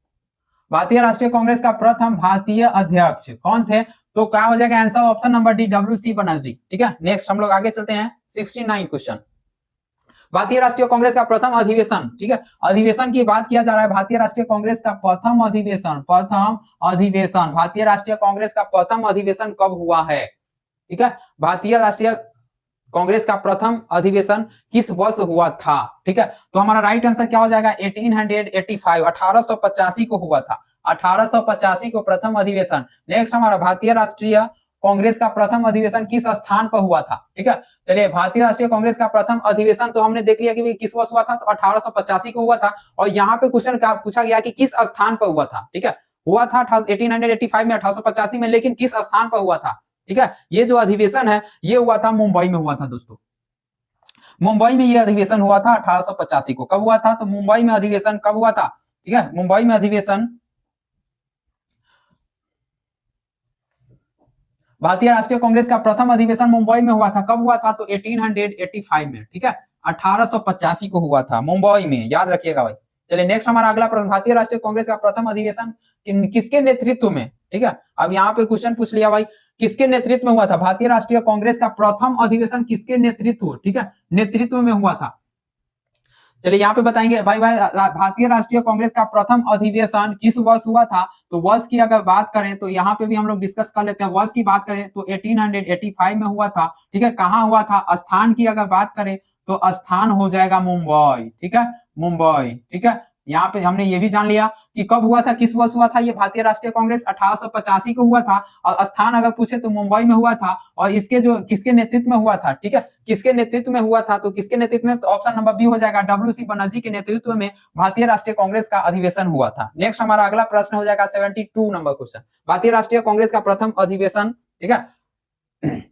भारतीय राष्ट्रीय कांग्रेस का प्रथम भारतीय अध्यक्ष कौन थे, तो क्या हो जाएगा answer, option number D WC Banerjee. ठीक है, नेक्स्ट हम लोग आगे चलते हैं 69 क्वेश्चन, भारतीय राष्ट्रीय कांग्रेस का प्रथम अधिवेशन। ठीक है, अधिवेशन की बात किया जा रहा है, भारतीय राष्ट्रीय कांग्रेस का प्रथम अधिवेशन, भारतीय राष्ट्रीय कांग्रेस का प्रथम अधिवेशन कब हुआ है। ठीक है, भारतीय राष्ट्रीय कांग्रेस का प्रथम अधिवेशन किस वर्ष हुआ था। ठीक है, तो हमारा राइट आंसर क्या हो जाएगा, 1885, 1885 को हुआ था, 1885 को प्रथम अधिवेशन। नेक्स्ट हमारा भारतीय राष्ट्रीय कांग्रेस का प्रथम अधिवेशन किस स्थान पर हुआ था। ठीक है, चलिए भारतीय राष्ट्रीय कांग्रेस का प्रथम अधिवेशन तो हमने देख लिया कि किस वर्ष हुआ था, तो 1885 को हुआ था। और यहाँ पे क्वेश्चन का पूछा गया कि किस स्थान पर हुआ था। ठीक है, हुआ था 1885 में, 1885 में, लेकिन किस स्थान पर हुआ था। ठीक है, ये जो अधिवेशन है ये हुआ था मुंबई में हुआ था दोस्तों, मुंबई में ये अधिवेशन हुआ था 1885 को। कब हुआ था, तो मुंबई में अधिवेशन कब हुआ था। ठीक है, मुंबई में अधिवेशन, भारतीय राष्ट्रीय कांग्रेस का प्रथम अधिवेशन मुंबई में हुआ था। कब हुआ था, तो 1885 में। ठीक है, 1885 को हुआ था मुंबई में, याद रखिएगा भाई। चलिए नेक्स्ट हमारा अगला प्रश्न, भारतीय राष्ट्रीय कांग्रेस का प्रथम अधिवेशन किसके नेतृत्व में। ठीक है, अब यहाँ पे क्वेश्चन पूछ लिया भाई, किसके नेतृत्व में हुआ था, भारतीय राष्ट्रीय कांग्रेस का प्रथम अधिवेशन किसके नेतृत्व, ठीक है, नेतृत्व में हुआ था। चलिए यहाँ पे बताएंगे भाई भारतीय राष्ट्रीय कांग्रेस का प्रथम अधिवेशन किस वर्ष हुआ था, तो वर्ष की अगर बात करें तो यहाँ पे भी हम लोग डिस्कस कर लेते हैं। वर्ष की बात करें तो 1885 में हुआ था। ठीक है, कहाँ हुआ था, स्थान की अगर बात करें तो स्थान हो जाएगा मुंबई। ठीक है, मुंबई। ठीक है, यहाँ पे हमने ये भी जान लिया कि कब हुआ था, किस वर्ष हुआ था ये भारतीय राष्ट्रीय कांग्रेस, 1885 को हुआ था। और स्थान अगर पूछे तो मुंबई में हुआ था। और इसके जो किसके नेतृत्व में हुआ था, ठीक है, किसके नेतृत्व में हुआ था, तो किसके नेतृत्व में, तो ऑप्शन नंबर बी हो जाएगा, WC बनर्जी के नेतृत्व में भारतीय राष्ट्रीय कांग्रेस का अधिवेशन हुआ था। नेक्स्ट हमारा अगला प्रश्न हो जाएगा 72 नंबर क्वेश्चन, भारतीय राष्ट्रीय कांग्रेस का प्रथम अधिवेशन, ठीक है।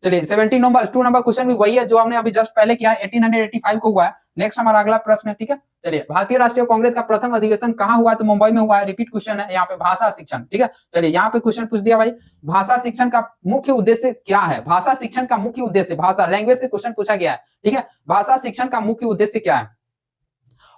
चलिए 2 नंबर क्वेश्चन भी वही है जो हमने अभी जस्ट पहले किया, 1885 को हुआ है। नेक्स्ट हमारा अगला प्रश्न है, ठीक है। चलिए भारतीय राष्ट्रीय कांग्रेस का प्रथम अधिवेशन कहाँ हुआ, तो मुंबई में हुआ है। रिपीट क्वेश्चन है यहाँ पे, भाषा शिक्षण, ठीक है। चलिए यहाँ पे क्वेश्चन पूछ दिया भाई, भाषा शिक्षण का मुख्य उद्देश्य क्या है, भाषा शिक्षण का मुख्य उद्देश्य, भाषा लैंग्वेज से क्वेश्चन पूछा गया है, ठीक है। भाषा शिक्षण का मुख्य उद्देश्य क्या है,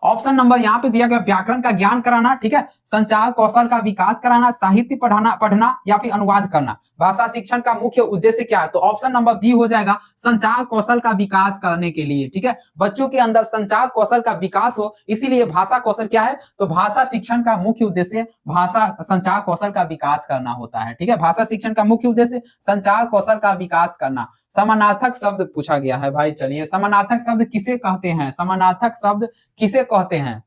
ऑप्शन नंबर यहाँ पे दिया गया, व्याकरण का ज्ञान कराना, ठीक है, संचार कौशल का विकास कराना, साहित्य पढ़ना या फिर अनुवाद करना। भाषा शिक्षण का मुख्य उद्देश्य क्या है, तो ऑप्शन नंबर बी हो जाएगा, संचार कौशल का विकास करने के लिए, ठीक है। बच्चों के अंदर संचार कौशल का विकास हो, इसीलिए भाषा कौशल क्या है, तो भाषा शिक्षण का मुख्य उद्देश्य भाषा संचार कौशल का विकास करना होता है, ठीक है। भाषा शिक्षण का मुख्य उद्देश्य संचार कौशल का विकास करना। समानार्थक शब्द पूछा गया है भाई, चलिए समानार्थक शब्द किसे कहते हैं, समानार्थक शब्द किसे कहते हैं,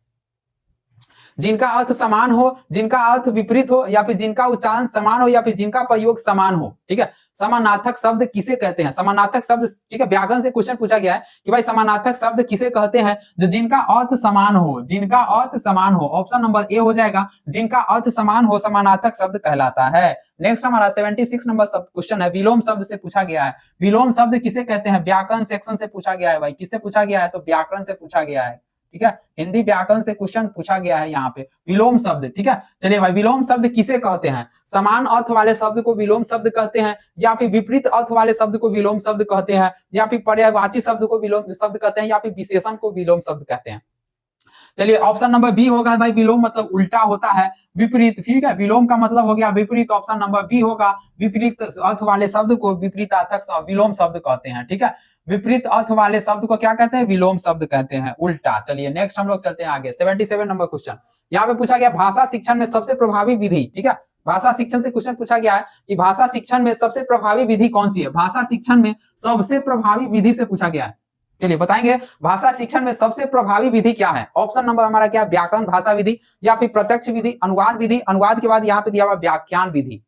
जिनका अर्थ समान हो, जिनका अर्थ विपरीत हो, या फिर जिनका उच्चारण समान हो, या फिर जिनका प्रयोग समान हो, ठीक है। समानार्थक शब्द किसे कहते हैं, समानार्थक शब्द, ठीक है, व्याकरण से क्वेश्चन पूछा गया है कि भाई समानार्थक शब्द किसे कहते हैं, जो जिनका अर्थ समान हो, जिनका अर्थ समान हो। ऑप्शन नंबर ए हो जाएगा, जिनका अर्थ समान हो समानार्थक शब्द कहलाता है। नेक्स्ट हमारा 76 नंबर क्वेश्चन है, विलोम शब्द से पूछा गया है। विलोम शब्द किसे कहते हैं, व्याकरण सेक्शन से पूछा गया है भाई, किससे पूछा गया है, तो व्याकरण से पूछा गया है, ठीक है। हिंदी व्याकरण से क्वेश्चन पूछा गया है यहाँ पे, विलोम शब्द, ठीक है। चलिए भाई, विलोम शब्द किसे कहते हैं, समान अर्थ वाले शब्द को विलोम शब्द कहते हैं, या फिर विपरीत अर्थ वाले शब्द को विलोम शब्द कहते हैं, या फिर पर्यायवाची शब्द को विलोम शब्द कहते हैं, या फिर विशेषण को विलोम शब्द कहते हैं। चलिए ऑप्शन नंबर बी होगा भाई, विलोम मतलब उल्टा होता है, विपरीत, ठीक है, विलोम का मतलब हो गया विपरीत। ऑप्शन नंबर बी होगा, विपरीत अर्थ वाले शब्द को विपरीतार्थक विलोम शब्द कहते हैं, ठीक है। विपरीत अर्थ वाले शब्द को क्या कहते हैं, विलोम शब्द कहते हैं, उल्टा। चलिए नेक्स्ट हम लोग चलते हैं आगे, 77 नंबर क्वेश्चन, यहाँ पे पूछा गया भाषा शिक्षण में सबसे प्रभावी विधि, ठीक है। भाषा शिक्षण से क्वेश्चन पूछा गया है कि भाषा शिक्षण में सबसे प्रभावी विधि कौन सी है, भाषा शिक्षण में सबसे प्रभावी विधि से पूछा गया है। चलिए बताएंगे भाषा शिक्षण में सबसे प्रभावी विधि क्या है। ऑप्शन नंबर हमारा क्या है, व्याकरण भाषा विधि, या फिर प्रत्यक्ष विधि, अनुवाद विधि, अनुवाद के बाद यहाँ पे दिया हुआ व्याख्यान विधि।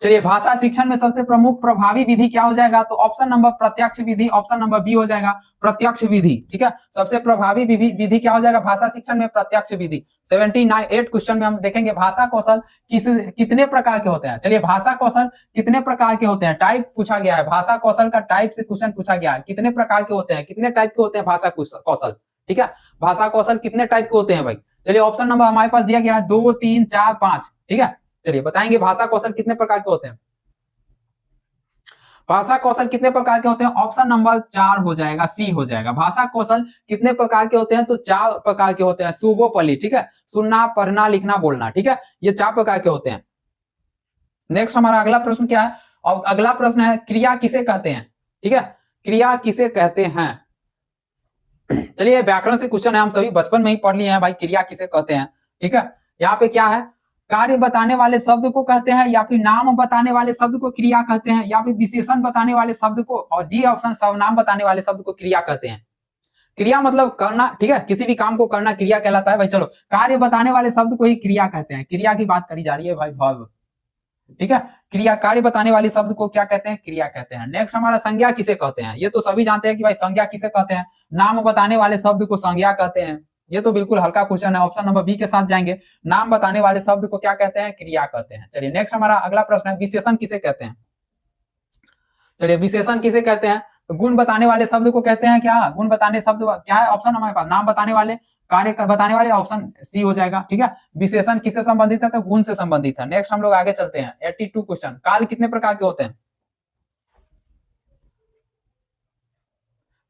चलिए भाषा शिक्षण में सबसे प्रमुख प्रभावी विधि क्या हो जाएगा, तो ऑप्शन नंबर प्रत्यक्ष विधि, ऑप्शन नंबर बी हो जाएगा प्रत्यक्ष विधि, ठीक है। सबसे प्रभावी विधि क्या हो जाएगा भाषा शिक्षण में, प्रत्यक्ष विधि। 78 क्वेश्चन में हम देखेंगे भाषा कौशल कितने प्रकार के होते हैं। चलिए भाषा कौशल कितने प्रकार के होते हैं, टाइप पूछा गया है, भाषा कौशल का टाइप से क्वेश्चन पूछा गया है, कितने प्रकार के होते हैं, कितने टाइप के होते हैं भाषा कौशल, ठीक है। भाषा कौशल कितने टाइप के होते हैं भाई, चलिए ऑप्शन नंबर हमारे पास दिया गया है 2, 3, 4, 5, ठीक है। चलिए बताएंगे भाषा कौशल कितने प्रकार के होते हैं, भाषा कौशल कितने प्रकार के होते हैं, ऑप्शन नंबर 4 हो जाएगा, सी हो जाएगा। भाषा कौशल कितने प्रकार के होते हैं, तो 4 प्रकार के होते हैं, सुबोपली, ठीक है, सुनना, पढ़ना, लिखना, बोलना, ठीक है, ये 4 प्रकार के होते हैं। नेक्स्ट हमारा अगला प्रश्न क्या है, और अगला प्रश्न है क्रिया किसे कहते हैं, ठीक है, क्रिया किसे कहते हैं। चलिए व्याकरण से क्वेश्चन है, हम सभी बचपन में ही पढ़ लिए हैं भाई, क्रिया किसे कहते हैं, ठीक है। यहाँ पे क्या है, कार्य बताने वाले शब्द को कहते हैं, या फिर नाम बताने वाले शब्द को क्रिया कहते हैं, या फिर विशेषण बताने वाले शब्द को, और डी ऑप्शन सर्वनाम बताने वाले शब्द को क्रिया कहते हैं। क्रिया मतलब करना, ठीक है, किसी भी काम को करना क्रिया कहलाता है भाई। चलो कार्य बताने वाले शब्द को ही क्रिया कहते हैं, क्रिया की बात करी जा रही है भाई, भाव, ठीक है। क्रिया, कार्य बताने वाले शब्द को क्या कहते हैं, क्रिया कहते हैं। नेक्स्ट हमारा संज्ञा किसे कहते हैं, ये तो सभी जानते हैं कि भाई संज्ञा किसे कहते हैं, नाम बताने वाले शब्द को संज्ञा कहते हैं, ये तो बिल्कुल हल्का क्वेश्चन है, ऑप्शन नंबर बी के साथ जाएंगे, नाम बताने वाले शब्द को क्या कहते हैं, क्रिया कहते हैं। चलिए नेक्स्ट हमारा अगला प्रश्न है, विशेषण किसे कहते हैं। चलिए विशेषण किसे कहते हैं, तो गुण बताने वाले शब्द को कहते हैं क्या, गुण बताने शब्द क्या है, ऑप्शन हमारे पास नाम बताने वाले, कार्य बताने वाले, ऑप्शन सी हो जाएगा, ठीक है। विशेषण किससे संबंधित है, तो गुण से संबंधित है। नेक्स्ट हम लोग आगे चलते हैं, 82 क्वेश्चन, काल कितने प्रकार के होते हैं,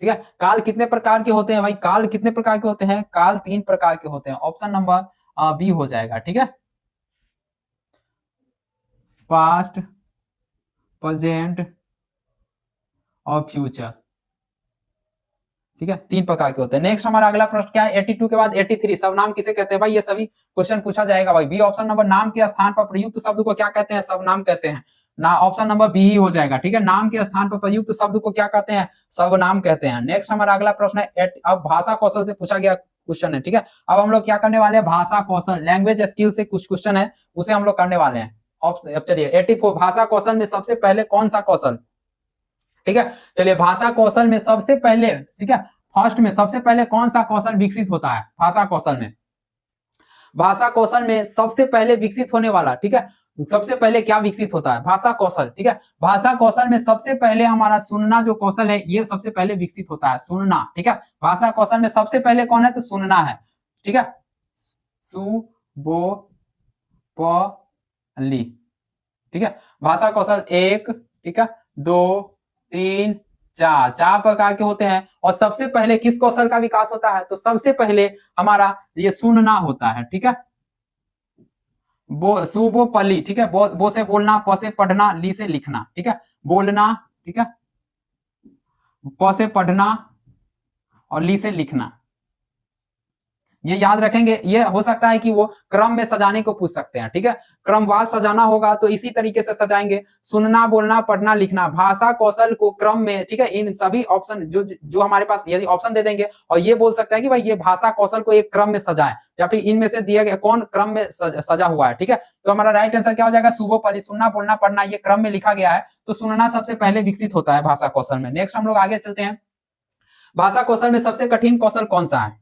ठीक है। काल कितने प्रकार के होते हैं भाई, काल कितने प्रकार के होते हैं, काल 3 प्रकार के होते हैं, ऑप्शन नंबर बी हो जाएगा, ठीक है। पास्ट, प्रेजेंट और फ्यूचर, ठीक है, 3 प्रकार के होते हैं। नेक्स्ट हमारा अगला प्रश्न क्या है, 82 के बाद 83, सर्वनाम किसे कहते हैं भाई, ये सभी क्वेश्चन पूछा जाएगा भाई। बी ऑप्शन नंबर, नाम के स्थान पर प्रयुक्त शब्द को क्या कहते हैं, सर्वनाम कहते हैं ना, ऑप्शन नंबर बी ही हो जाएगा, ठीक है। नाम के स्थान पर प्रयुक्त शब्द को क्या कहते हैं, सर्वनाम कहते हैं। नेक्स्ट हमारा अगला प्रश्न है, अब भाषा कौशल से पूछा गया क्वेश्चन है, ठीक है। अब हम लोग क्या करने वाले हैं, भाषा कौशल लैंग्वेज स्किल से कुछ क्वेश्चन है उसे हम लोग करने वाले हैं। अब चलिए 84 भाषा कौशल में सबसे पहले कौन सा कौशल, ठीक है। चलिए भाषा कौशल में सबसे पहले, ठीक है, फर्स्ट में सबसे पहले कौन सा कौशल विकसित होता है भाषा कौशल में, भाषा कौशल में सबसे पहले विकसित होने वाला, ठीक है, सबसे पहले क्या विकसित होता है भाषा कौशल, ठीक है। भाषा कौशल में सबसे पहले हमारा सुनना जो कौशल है ये सबसे पहले विकसित होता है, सुनना, ठीक है। भाषा कौशल में सबसे पहले कौन है, तो सुनना है, ठीक है। सु बो प ली, ठीक है। भाषा कौशल 1, ठीक है, 2, 3, 4, 4 प्रकार के होते हैं। और सबसे पहले किस कौशल का विकास होता है, तो सबसे पहले हमारा ये सुनना होता है, ठीक है। सु बो पली, ठीक है, बो से बोलना, प से पढ़ना, ली से लिखना, ठीक है, बोलना, ठीक है, प से पढ़ना और ली से लिखना। ये याद रखेंगे, ये हो सकता है कि वो क्रम में सजाने को पूछ सकते हैं, ठीक है। क्रमवार सजाना होगा तो इसी तरीके से सजाएंगे, सुनना, बोलना, पढ़ना, लिखना, भाषा कौशल को क्रम में, ठीक है। इन सभी ऑप्शन जो हमारे पास यदि ऑप्शन दे देंगे और ये बोल सकते हैं कि भाई ये भाषा कौशल को एक क्रम में सजाए, या फिर इनमें से दिया गया कौन क्रम में सजा हुआ है, ठीक है। तो हमारा राइट आंसर क्या हो जाएगा, सुबोपली, सुनना, बोलना, पढ़ना, ये क्रम में लिखा गया है, तो सुनना सबसे पहले विकसित होता है भाषा कौशल में। नेक्स्ट हम लोग आगे चलते हैं, भाषा कौशल में सबसे कठिन कौशल कौन सा है,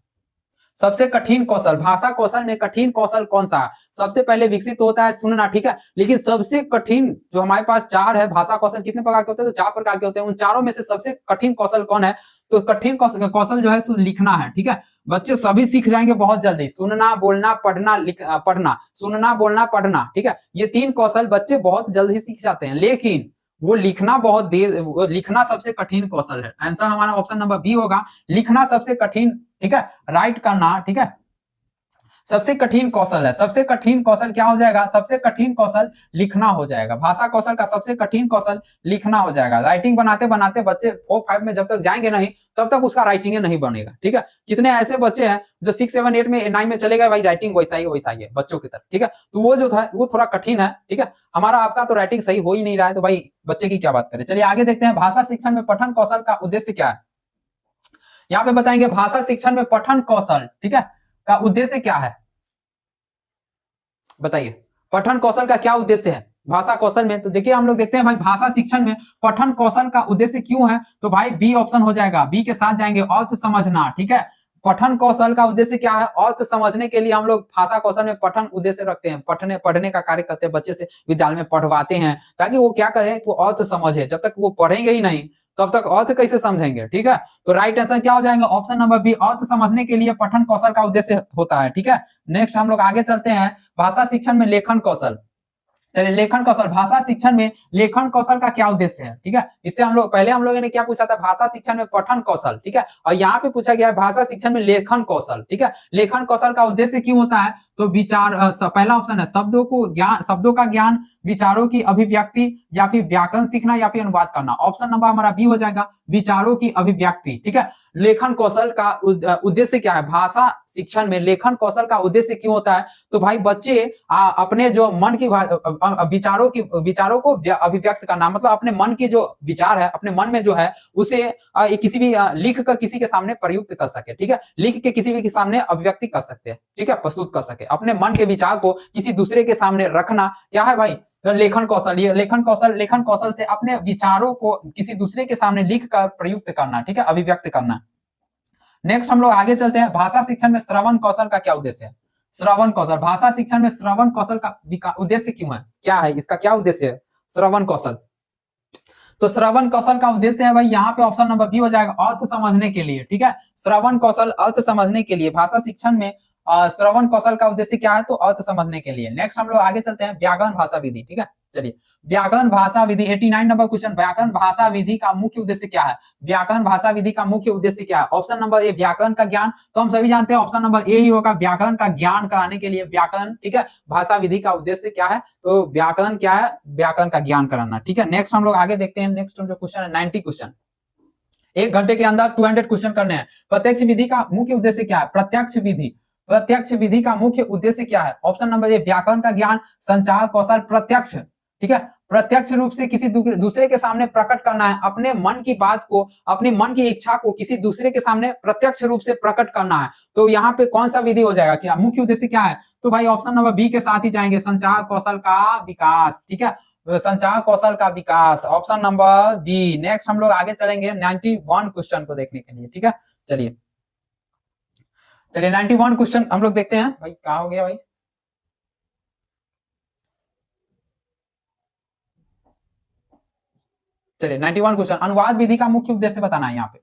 सबसे कठिन कौशल, भाषा कौशल में कठिन कौशल कौन सा है, सबसे पहले विकसित होता है सुनना, ठीक है। लेकिन सबसे कठिन जो हमारे पास 4 है भाषा कौशल, कितने प्रकार के होते हैं, तो 4 प्रकार के होते हैं। उन चारों में से सबसे कठिन कौशल कौन है, तो कठिन कौशल जो है सो लिखना है, ठीक है। बच्चे सभी सीख जाएंगे बहुत जल्दी, सुनना, बोलना, पढ़ना, पढ़ना, सुनना, बोलना, पढ़ना, ठीक है। ये 3 कौशल बच्चे बहुत जल्द ही सीख जाते हैं, लेकिन वो लिखना बहुत देर, वो लिखना सबसे कठिन कौशल है। आंसर हमारा ऑप्शन नंबर बी होगा, लिखना सबसे कठिन, ठीक है, राइट करना, ठीक है, सबसे कठिन कौशल है। सबसे कठिन कौशल क्या हो जाएगा, सबसे कठिन कौशल लिखना हो जाएगा। भाषा कौशल का सबसे कठिन कौशल लिखना हो जाएगा। राइटिंग बनाते बनाते बच्चे 4, 5 में जब तक जाएंगे नहीं तब तक उसका राइटिंग नहीं बनेगा, ठीक है। कितने ऐसे बच्चे हैं जो 6, 7, 8 में 9 में चले गए, भाई राइटिंग वैसा ही है बच्चों की तरफ, ठीक है। तो वो जो था वो थोड़ा कठिन है, ठीक है। हमारा आपका तो राइटिंग सही हो ही नहीं रहा है, तो भाई बच्चे की क्या बात करें। चलिए आगे देखते हैं, भाषा शिक्षण में पठन कौशल का उद्देश्य क्या है। यहाँ पे बताएंगे भाषा शिक्षण में पठन कौशल, ठीक है, का उद्देश्य क्या है, बताइए। पठन कौशल का क्या उद्देश्य है भाषा कौशल में, तो देखिए हम लोग देखते हैं भाई भाषा शिक्षण में पठन कौशल का उद्देश्य क्यों है, तो भाई बी ऑप्शन हो जाएगा, बी के साथ जाएंगे, अर्थ समझना, ठीक है। पठन कौशल का उद्देश्य क्या है, अर्थ समझने के लिए हम लोग भाषा कौशल में पठन उद्देश्य रखते हैं, पढ़ने का कार्य करते हैं, बच्चे से विद्यालय में पढ़वाते हैं ताकि वो क्या करे, तो अर्थ समझे। जब तक वो पढ़ेंगे ही नहीं तब तक अर्थ कैसे समझेंगे, ठीक है। तो राइट आंसर क्या हो जाएगा, ऑप्शन नंबर बी, अर्थ समझने के लिए पठन कौशल का उद्देश्य होता है, ठीक है। नेक्स्ट हम लोग आगे चलते हैं, भाषा शिक्षण में लेखन कौशल। चलिए लेखन कौशल, भाषा शिक्षण में लेखन कौशल का क्या उद्देश्य है, ठीक है। इससे हम लोग पहले हम लोगों ने क्या पूछा था, भाषा शिक्षण में पठन कौशल, ठीक है, और यहाँ पे पूछा गया है भाषा शिक्षण में लेखन कौशल, ठीक है। लेखन कौशल का उद्देश्य क्यों होता है, तो विचार, पहला ऑप्शन है शब्दों का ज्ञान, विचारों की अभिव्यक्ति, या फिर व्याकरण सीखना, या फिर अनुवाद करना। ऑप्शन नंबर हमारा बी हो जाएगा, विचारों की अभिव्यक्ति, ठीक है। लेखन कौशल का उद्देश्य क्या है, भाषा शिक्षण में लेखन कौशल का उद्देश्य क्यों होता है, तो भाई बच्चे अपने जो मन की विचारों को अभिव्यक्त करना, मतलब अपने मन की जो विचार है अपने मन में जो है उसे किसी भी लिख कर किसी के सामने प्रयुक्त कर सके, ठीक है। लिख के किसी भी के सामने अभिव्यक्ति कर सकते हैं, ठीक है, प्रस्तुत कर सके। अपने मन के विचार को किसी दूसरे के सामने रखना क्या है भाई, तो लेखन कौशल। ये लेखन कौशल से अपने विचारों को किसी दूसरे के सामने लिख कर प्रयुक्त करना, ठीक है, अभिव्यक्त करना। नेक्स्ट हम लोग आगे चलते हैं, भाषा शिक्षण में श्रवण कौशल का क्या उद्देश्य है। श्रवण कौशल, भाषा शिक्षण में श्रवण कौशल का उद्देश्य क्यों है, क्या है इसका क्या उद्देश्य है श्रवण कौशल, तो श्रवण कौशल का उद्देश्य है भाई यहाँ पे ऑप्शन नंबर बी हो जाएगा, अर्थ समझने के लिए, ठीक है। श्रवण कौशल अर्थ समझने के लिए, भाषा शिक्षण में श्रवण कौशल का उद्देश्य क्या है, तो अर्थ समझने के लिए। नेक्स्ट हम लोग आगे चलते हैं, व्याकरण भाषा विधि, ठीक है। चलिए व्याकरण भाषा विधि 89 नंबर क्वेश्चन, व्याकरण भाषा विधि का मुख्य उद्देश्य क्या है, व्याकरण भाषा विधि का मुख्य उद्देश्य क्या है। ऑप्शन नंबर ए व्याकरण का ज्ञान, तो हम सभी जानते हैं ऑप्शन नंबर ए ही होगा, व्याकरण का ज्ञान कराने के लिए व्याकरण, ठीक है। भाषा विधि का उद्देश्य क्या है, तो व्याकरण क्या है, व्याकरण का ज्ञान कराना, ठीक है। नेक्स्ट हम लोग आगे देखते हैं, नेक्स्ट जो क्वेश्चन है 90 क्वेश्चन, 1 घंटे के अंदर 200 क्वेश्चन करने हैं। प्रत्यक्ष विधि का मुख्य उद्देश्य क्या है, प्रत्यक्ष विधि का मुख्य उद्देश्य क्या है। ऑप्शन नंबर ए व्याकरण का ज्ञान, संचार कौशल, प्रत्यक्ष, ठीक है, प्रत्यक्ष रूप से किसी दूसरे के सामने प्रकट करना है, अपने मन की बात को, अपने मन की इच्छा को किसी दूसरे के सामने प्रत्यक्ष रूप से प्रकट करना है। तो यहाँ पे कौन सा विधि हो जाएगा, क्या मुख्य उद्देश्य क्या है? तो भाई ऑप्शन नंबर बी के साथ ही जाएंगे, संचार कौशल का विकास। ठीक है, संचार कौशल का विकास, ऑप्शन नंबर बी। नेक्स्ट हम लोग आगे चलेंगे 91 क्वेश्चन को देखने के लिए। ठीक है, चलिए 91 क्वेश्चन हम लोग देखते हैं। भाई क्या हो गया भाई? चलिए 91 क्वेश्चन, अनुवाद विधि का मुख्य उद्देश्य बताना है। यहाँ पे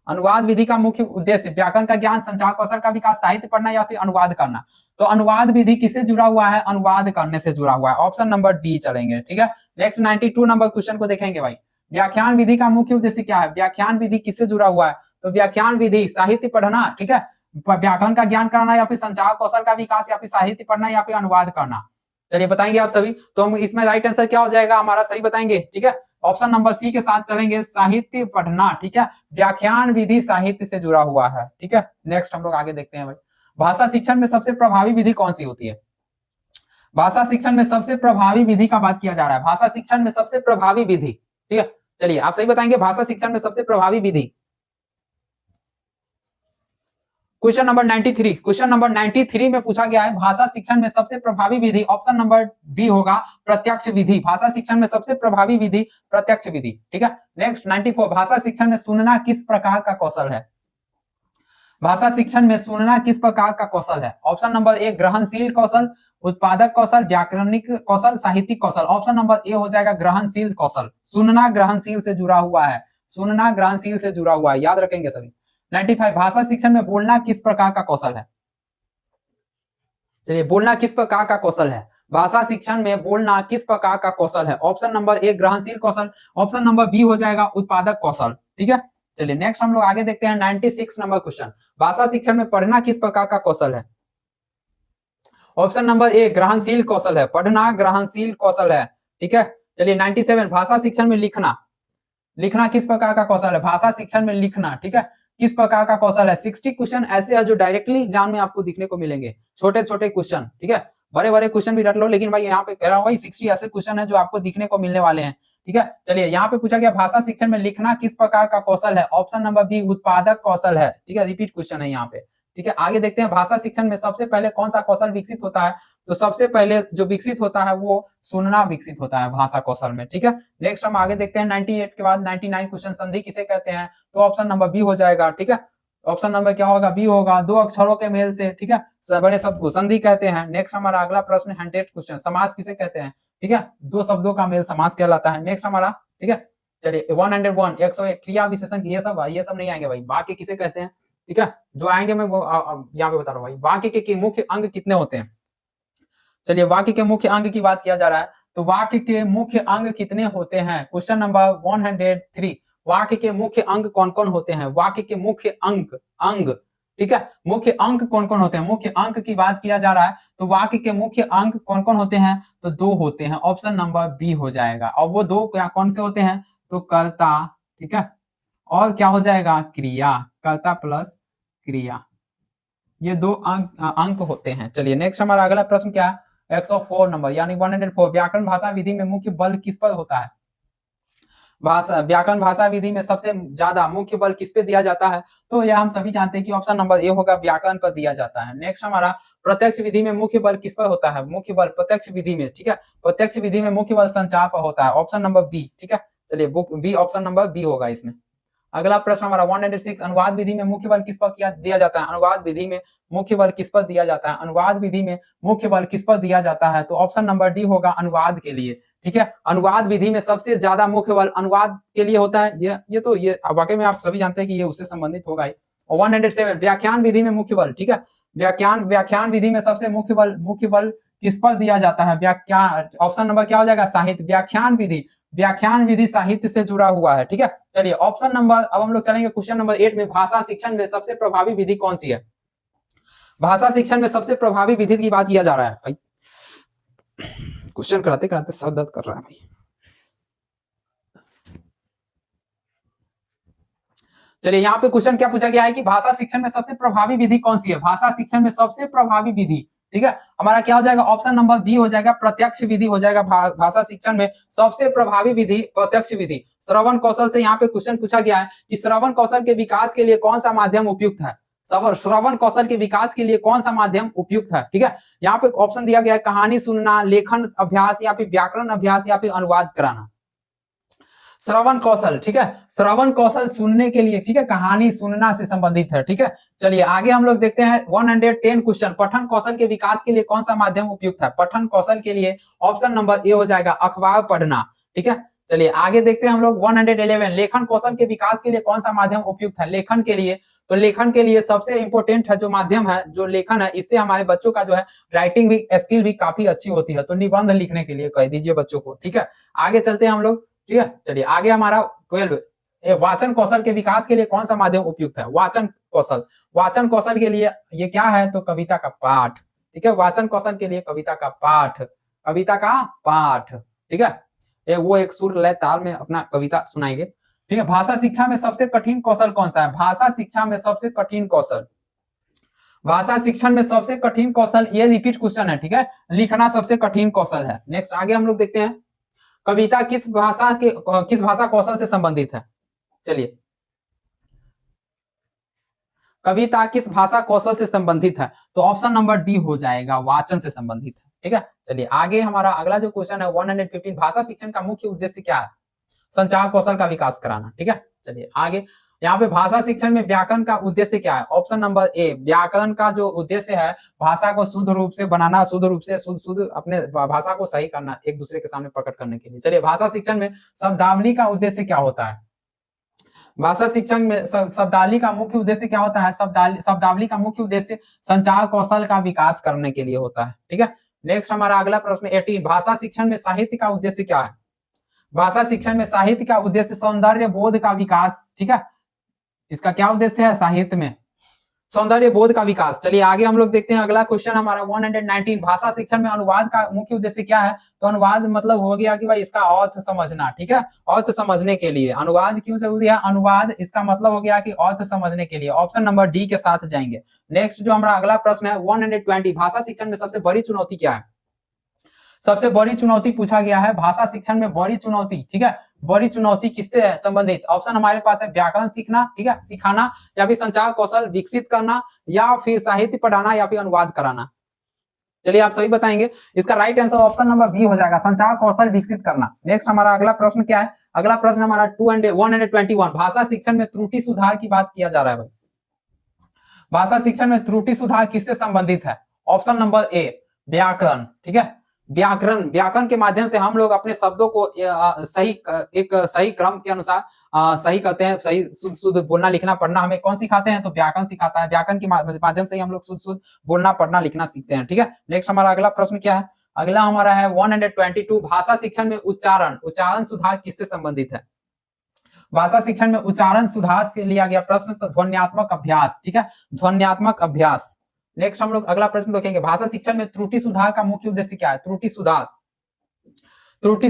अनुवाद विधि का मुख्य उद्देश्य व्याकरण का ज्ञान, संचार कौशल का विकास, साहित्य पढ़ना या फिर अनुवाद करना। तो अनुवाद विधि किससे जुड़ा हुआ है? अनुवाद करने से जुड़ा हुआ है, ऑप्शन नंबर डी चलेंगे। ठीक है, नेक्स्ट 92 नंबर क्वेश्चन को देखेंगे भाई। व्याख्यान विधि का मुख्य उद्देश्य क्या है? व्याख्यान विधि किससे जुड़ा हुआ है? तो व्याख्यान विधि साहित्य पढ़ना, ठीक है, व्याकरण का ज्ञान कराना या फिर संचार कौशल का विकास या फिर साहित्य पढ़ना या फिर अनुवाद करना। चलिए बताएंगे आप सभी। तो हम इसमें राइट आंसर क्या हो जाएगा हमारा, सही बताएंगे। ठीक है, ऑप्शन नंबर सी के साथ चलेंगे, साहित्य पढ़ना। ठीक है, व्याख्यान विधि साहित्य से जुड़ा हुआ है। ठीक है, नेक्स्ट हम लोग आगे देखते हैं भाई। भाषा शिक्षण में सबसे प्रभावी विधि कौन सी होती है? भाषा शिक्षण में सबसे प्रभावी विधि का बात किया जा रहा है, भाषा शिक्षण में सबसे प्रभावी विधि। ठीक है, चलिए आप सही बताएंगे, भाषा शिक्षण में सबसे प्रभावी विधि। क्वेश्चन नंबर 93, क्वेश्चन नंबर 93 में पूछा गया है भाषा शिक्षण में सबसे प्रभावी विधि, ऑप्शन नंबर बी होगा प्रत्यक्ष विधि। भाषा शिक्षण में सबसे प्रभावी विधि प्रत्यक्ष विधि। ठीक है, नेक्स्ट 94, भाषा शिक्षण में सुनना किस प्रकार का कौशल है? भाषा शिक्षण में सुनना किस प्रकार का कौशल है? ऑप्शन नंबर ए ग्रहणशील कौशल, उत्पादक कौशल, व्याकरणिक कौशल, साहित्यिक कौशल। ऑप्शन नंबर ए हो जाएगा ग्रहणशील कौशल। सुनना ग्रहणशील से जुड़ा हुआ है, सुनना ग्रहणशील से जुड़ा हुआ है, याद रखेंगे सभी। 95, भाषा शिक्षण में बोलना किस प्रकार का कौशल है? चलिए बोलना किस प्रकार का कौशल है? भाषा शिक्षण में बोलना किस प्रकार का कौशल है? ऑप्शन नंबर ए ग्रहणशील कौशल, ऑप्शन नंबर बी हो जाएगा उत्पादक कौशल। ठीक है, चलिए नेक्स्ट हम लोग आगे देखते हैं 96 नंबर क्वेश्चन। भाषा शिक्षण में पढ़ना किस प्रकार का कौशल है? ऑप्शन नंबर ए ग्रहणशील कौशल है, पढ़ना ग्रहणशील कौशल है। ठीक है, चलिए 97, भाषा शिक्षण में लिखना, लिखना किस प्रकार का कौशल है? भाषा शिक्षण में लिखना, ठीक है, किस प्रकार का कौशल है? 60 क्वेश्चन ऐसे हैं जो डायरेक्टली एग्जाम में आपको दिखने को मिलेंगे, छोटे छोटे क्वेश्चन। ठीक है, बड़े बड़े क्वेश्चन भी रख लो, लेकिन भाई यहाँ पे कह रहा हूँ भाई 60 ऐसे क्वेश्चन है जो आपको दिखने को मिलने वाले हैं। ठीक है, चलिए यहाँ पे पूछा गया भाषा शिक्षण में लिखना किस प्रकार का कौशल है? ऑप्शन नंबर बी उत्पादक कौशल है। ठीक है, रिपीट क्वेश्चन है यहाँ पे। ठीक है, आगे देखते हैं भाषा शिक्षण में सबसे पहले कौन सा कौशल विकसित होता है? तो सबसे पहले जो विकसित होता है वो सुनना विकसित होता है भाषा कौशल में। ठीक है, नेक्स्ट हम आगे देखते हैं 98 के बाद 99 क्वेश्चन, संधि किसे कहते हैं? तो ऑप्शन नंबर बी हो जाएगा। ठीक है, ऑप्शन नंबर क्या होगा? बी होगा, दो अक्षरों के मेल से, ठीक है, बड़े शब्द को संधि कहते हैं। नेक्स्ट हमारा अगला प्रश्न 100 क्वेश्चन, समास किसे कहते हैं? ठीक है, दो शब्दों का मेल समास कहलाता है। नेक्स्ट हमारा, ठीक है, चलिए 101 101 क्रिया विशेषण, ये सब नहीं आएंगे भाई। वाक्य किसे कहते हैं? ठीक है, जो आएंगे मैं वो यहाँ पे बता रहा हूँ भाई। वाक्य के मुख्य अंग कितने होते हैं? चलिए वाक्य के मुख्य अंग की बात किया जा रहा है, तो वाक्य के मुख्य अंग कितने होते हैं? क्वेश्चन नंबर 103, वाक्य के मुख्य अंग कौन कौन होते हैं? वाक्य के मुख्य अंग, ठीक है, मुख्य अंक कौन कौन होते हैं? मुख्य अंक की बात किया जा रहा है, तो वाक्य के मुख्य अंक कौन कौन होते हैं? तो दो होते हैं, ऑप्शन नंबर बी हो जाएगा। और वो दो क्या कौन से होते हैं? तो कर्ता, ठीक है, और क्या हो जाएगा? क्रिया, कर्ता प्लस क्रिया, ये दो अंक होते हैं। चलिए नेक्स्ट हमारा अगला प्रश्न क्या है? 104 नंबर यानी 104, व्याकरण भाषा विधि में मुख्य बल किस पर होता है? व्याकरण भाषा विधि में सबसे ज्यादा मुख्य बल किस पे दिया जाता है? तो यह हम सभी जानते हैं कि ऑप्शन नंबर ए होगा, व्याकरण पर दिया जाता है। नेक्स्ट हमारा प्रत्यक्ष विधि में मुख्य बल किस पर होता है? मुख्य बल प्रत्यक्ष विधि में, ठीक है, प्रत्यक्ष विधि में मुख्य बल संचार पर होता है, ऑप्शन नंबर बी। ठीक है, चलिए book B, option number B होगा इसमें। अगला प्रश्न हमारा 196, अनुवाद विधि में मुख्य बल किस पर दिया जाता है? अनुवाद विधि में मुख्य बल किस पर दिया जाता है? अनुवाद विधि में मुख्य बल किस पर दिया जाता है? तो ऑप्शन नंबर डी होगा, अनुवाद के लिए। ठीक है, अनुवाद विधि में सबसे ज्यादा मुख्य बल अनुवाद के लिए होता है। ये वाकई में आप सभी जानते हैं कि ये उससे संबंधित होगा ही। 107, व्याख्यान विधि में मुख्य बल, ठीक है, व्याख्यान विधि में सबसे मुख्य बल किस पर दिया जाता है? व्याख्यान, ऑप्शन नंबर क्या हो जाएगा? साहित्य। व्याख्यान विधि साहित्य से जुड़ा हुआ है। ठीक है, चलिए ऑप्शन नंबर, अब हम लोग चलेंगे क्वेश्चन नंबर 8 में, भाषा शिक्षण में सबसे प्रभावी विधि कौन सी है? भाषा शिक्षण में सबसे प्रभावी विधि की बात किया जा रहा है भाई। क्वेश्चन कराते कराते सर दर्द कर रहा है भाई। चलिए यहाँ पे क्वेश्चन क्या पूछा गया है कि भाषा शिक्षण में सबसे प्रभावी विधि कौन सी है? भाषा शिक्षण में सबसे प्रभावी विधि, ठीक है, हमारा क्या हो जाएगा, ऑप्शन नंबर बी हो जाएगा, प्रत्यक्ष विधि हो जाएगा। भाषा शिक्षण में सबसे प्रभावी विधि प्रत्यक्ष विधि। श्रवण कौशल से यहाँ पे क्वेश्चन पूछा गया है कि श्रवण कौशल के विकास के लिए कौन सा माध्यम उपयुक्त है। श्रवण कौशल के विकास के लिए कौन सा माध्यम उपयुक्त है, ठीक है। यहाँ पे ऑप्शन दिया गया है कहानी सुनना, लेखन अभ्यास, या फिर व्याकरण अभ्यास, या फिर अनुवाद कराना। श्रवण कौशल, ठीक है, श्रवण कौशल सुनने के लिए, ठीक है, कहानी सुनना से संबंधित है, ठीक है। चलिए आगे हम लोग देखते हैं 110 क्वेश्चन। पठन कौशल के विकास के लिए कौन सा माध्यम उपयुक्त है। पठन कौशल के लिए ऑप्शन नंबर ए हो जाएगा, अखबार पढ़ना, ठीक है। चलिए आगे देखते हैं हम लोग 111 लेखन कौशल के विकास के लिए कौन सा माध्यम उपयुक्त है। लेखन के लिए, तो लेखन के लिए सबसे इंपॉर्टेंट है जो माध्यम है, जो लेखन है, इससे हमारे बच्चों का जो है राइटिंग भी स्किल भी काफी अच्छी होती है। तो निबंध लिखने के लिए कह दीजिए बच्चों को, ठीक है। आगे चलते हैं हम लोग, ठीक है। चलिए आगे हमारा 12 वाचन कौशल के विकास के लिए कौन सा माध्यम उपयुक्त है। वाचन कौशल, वाचन कौशल के लिए ये क्या है, तो कविता का पाठ, ठीक है। वाचन कौशल के लिए कविता का पाठ, कविता का पाठ, ठीक है। वो एक सुर लय ताल में अपना कविता सुनाएंगे, ठीक है। भाषा शिक्षा में सबसे कठिन कौशल कौन सा है। भाषा शिक्षा में सबसे कठिन कौशल, भाषा शिक्षण में सबसे कठिन कौशल, ये रिपीट क्वेश्चन है, ठीक है। लिखना सबसे कठिन कौशल है। नेक्स्ट आगे हम लोग देखते हैं कविता किस भाषा कौशल से संबंधित है। चलिए कविता किस भाषा कौशल से संबंधित है, तो ऑप्शन नंबर डी हो जाएगा, वाचन से संबंधित है, ठीक है। चलिए आगे हमारा अगला जो क्वेश्चन है 115 भाषा शिक्षण का मुख्य उद्देश्य क्या है। संचार कौशल का विकास कराना, ठीक है। चलिए आगे यहाँ पे भाषा शिक्षण में व्याकरण का उद्देश्य क्या है। ऑप्शन नंबर ए, व्याकरण का जो उद्देश्य है भाषा को शुद्ध रूप से बनाना, शुद्ध रूप से शुद्ध अपने भाषा को सही करना, एक दूसरे के सामने प्रकट करने के लिए। चलिए भाषा शिक्षण में शब्दावली का उद्देश्य क्या होता है। भाषा शिक्षण में शब्दावली का मुख्य उद्देश्य क्या होता है। शब्दावली का मुख्य उद्देश्य संचार कौशल का विकास करने के लिए होता है, ठीक है। नेक्स्ट हमारा अगला प्रश्न 18 भाषा शिक्षण में साहित्य का उद्देश्य क्या है। भाषा शिक्षण में साहित्य का उद्देश्य सौंदर्य बोध का विकास, ठीक है। इसका क्या उद्देश्य है, साहित्य में सौंदर्य बोध का विकास। चलिए आगे हम लोग देखते हैं अगला क्वेश्चन हमारा 119 भाषा शिक्षण में अनुवाद का मुख्य उद्देश्य क्या है। तो अनुवाद मतलब हो गया कि भाई इसका अर्थ समझना, ठीक है। अर्थ समझने के लिए अनुवाद क्यों जरूरी है, अनुवाद इसका मतलब हो गया कि अर्थ समझने के लिए। ऑप्शन नंबर डी के साथ जाएंगे। नेक्स्ट जो हमारा अगला प्रश्न है 120 भाषा शिक्षण में सबसे बड़ी चुनौती क्या है। सबसे बड़ी चुनौती पूछा गया है भाषा शिक्षण में, बड़ी चुनौती, ठीक है। बड़ी चुनौती किससे है संबंधित। ऑप्शन हमारे पास है व्याकरण सीखना, ठीक है, सिखाना, या फिर संचार कौशल विकसित करना, या फिर साहित्य पढ़ाना, या फिर अनुवाद कराना। चलिए आप सभी बताएंगे। इसका right answer option number B हो जाएगा, संचार कौशल विकसित करना। नेक्स्ट हमारा अगला प्रश्न क्या है, अगला प्रश्न हमारा 121 भाषा शिक्षण में त्रुटि सुधार की बात किया जा रहा है भाई। भाषा शिक्षण में त्रुटि सुधार किससे संबंधित है। ऑप्शन नंबर ए, व्याकरण, ठीक है। व्याकरण के माध्यम से हम लोग अपने शब्दों को सही एक सही क्रम के अनुसार सही करते हैं। सही शुद्ध बोलना लिखना पढ़ना हमें कौन सिखाते हैं, तो व्याकरण सिखाता है। व्याकरण के माध्यम से ही हम लोग शुद्ध बोलना पढ़ना लिखना सीखते हैं, ठीक है। नेक्स्ट हमारा अगला प्रश्न क्या है, अगला हमारा है 122 भाषा शिक्षण में उच्चारण सुधार किससे संबंधित है। भाषा शिक्षण में उच्चारण सुधार से लिया गया प्रश्न, तो ध्वन्यात्मक अभ्यास, ठीक है, ध्वन्यात्मक अभ्यास। नेक्स्ट हम लोग अगला प्रश्न देखेंगे भाषा शिक्षण में त्रुटि सुधार का मुख्य उद्देश्य क्या है। त्रुटि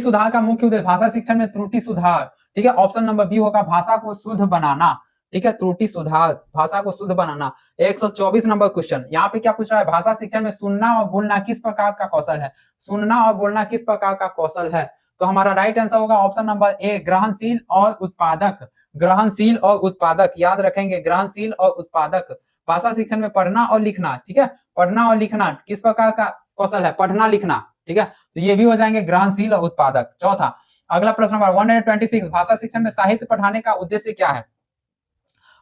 सुधार का मुख्य उद्देश्य भाषा शिक्षण में त्रुटि सुधार, ठीक है। ऑप्शन नंबर बी होगा, भाषा को शुद्ध बनाना, ठीक है। त्रुटि सुधार भाषा को शुद्ध बनाना। 124 नंबर क्वेश्चन यहाँ पे क्या पूछ रहा है, भाषा शिक्षण में सुनना और बोलना किस प्रकार का कौशल है। सुनना और बोलना किस प्रकार का कौशल है, तो हमारा राइट आंसर होगा ऑप्शन नंबर ए, ग्रहणशील और उत्पादक। ग्रहणशील और उत्पादक, याद रखेंगे, ग्रहणशील और उत्पादक। भाषा शिक्षण में पढ़ना और लिखना, ठीक है, पढ़ना और लिखना किस प्रकार का कौशल है, पढ़ना लिखना, ठीक है। तो ये भी हो जाएंगे ग्रहणशील और उत्पादक। चौथा अगला प्रश्न नंबर 126 भाषा शिक्षण में साहित्य पढ़ाने का उद्देश्य क्या है।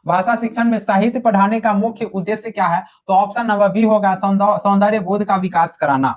भाषा शिक्षण में साहित्य पढ़ाने का मुख्य उद्देश्य क्या है, तो ऑप्शन नंबर बी होगा, सौंदर्य बोध का विकास कराना,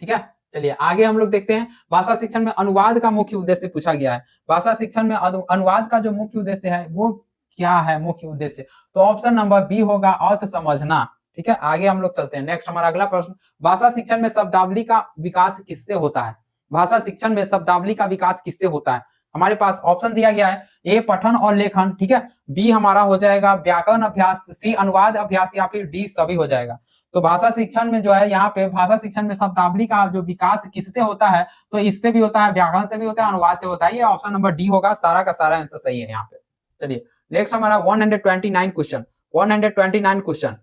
ठीक है। चलिए आगे हम लोग देखते हैं भाषा शिक्षण में अनुवाद का मुख्य उद्देश्य पूछा गया है। भाषा शिक्षण में अनुवाद का जो मुख्य उद्देश्य है वो क्या है, मुख्य उद्देश्य, तो ऑप्शन नंबर बी होगा, अर्थ समझना, ठीक है। आगे हम लोग चलते हैं। नेक्स्ट हमारा अगला प्रश्न, भाषा शिक्षण में शब्दावली का विकास किससे होता है। भाषा शिक्षण में शब्दावली का विकास किससे होता है। हमारे पास ऑप्शन दिया गया है, ए पठन और लेखन, ठीक है, बी हमारा हो जाएगा व्याकरण अभ्यास, सी अनुवाद अभ्यास, या फिर डी सभी हो जाएगा। तो भाषा शिक्षण में जो है यहाँ पे भाषा शिक्षण में शब्दावली का जो विकास किससे होता है, तो इससे भी होता है, व्याकरण से भी होता है, अनुवाद से होता है। ये ऑप्शन नंबर डी होगा, सारा का सारा आंसर सही है यहाँ पे। चलिए नेक्स्ट हमारा 129 क्वेश्चन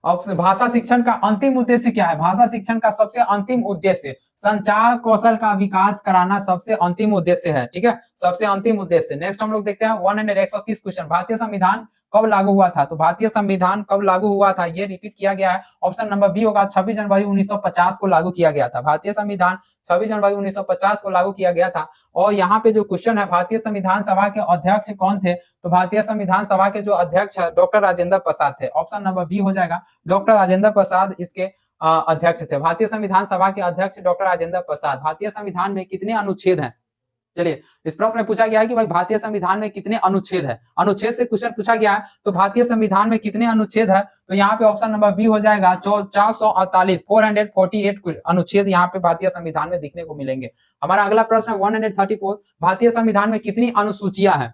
ऑप्शन भाषा शिक्षण का अंतिम उद्देश्य क्या है? भाषा शिक्षण का सबसे अंतिम उद्देश्य संचार कौशल का विकास कराना सबसे अंतिम उद्देश्य है, ठीक है, सबसे अंतिम उद्देश्य। नेक्स्ट हम लोग देखते हैं 130 क्वेश्चन, भारतीय संविधान कब लागू हुआ था? तो भारतीय संविधान कब लागू हुआ था ये रिपीट किया गया है, ऑप्शन नंबर बी होगा 26 जनवरी 1950 को लागू किया गया था। भारतीय संविधान 26 जनवरी 1950 को लागू किया गया था। और यहाँ पे जो क्वेश्चन है, भारतीय संविधान सभा के अध्यक्ष कौन थे? तो भारतीय संविधान सभा के जो अध्यक्ष है डॉक्टर राजेंद्र प्रसाद थे, ऑप्शन नंबर बी हो जाएगा, डॉक्टर राजेंद्र प्रसाद इसके अध्यक्ष थे। भारतीय संविधान सभा के अध्यक्ष डॉक्टर राजेंद्र प्रसाद। भारतीय संविधान में कितने अनुच्छेद हैं? चलिए, इस प्रश्न में पूछा गया है कि भाई भारतीय संविधान में कितने अनुच्छेद है, अनुच्छेद से क्वेश्चन पूछा गया है, तो भारतीय संविधान में कितने अनुच्छेद है? तो यहाँ पे ऑप्शन नंबर बी हो जाएगा 448, 448 अनुच्छेद यहाँ पे भारतीय संविधान में दिखने को मिलेंगे। हमारा अगला प्रश्न है 134, भारतीय संविधान में कितनी अनुसूचियां हैं?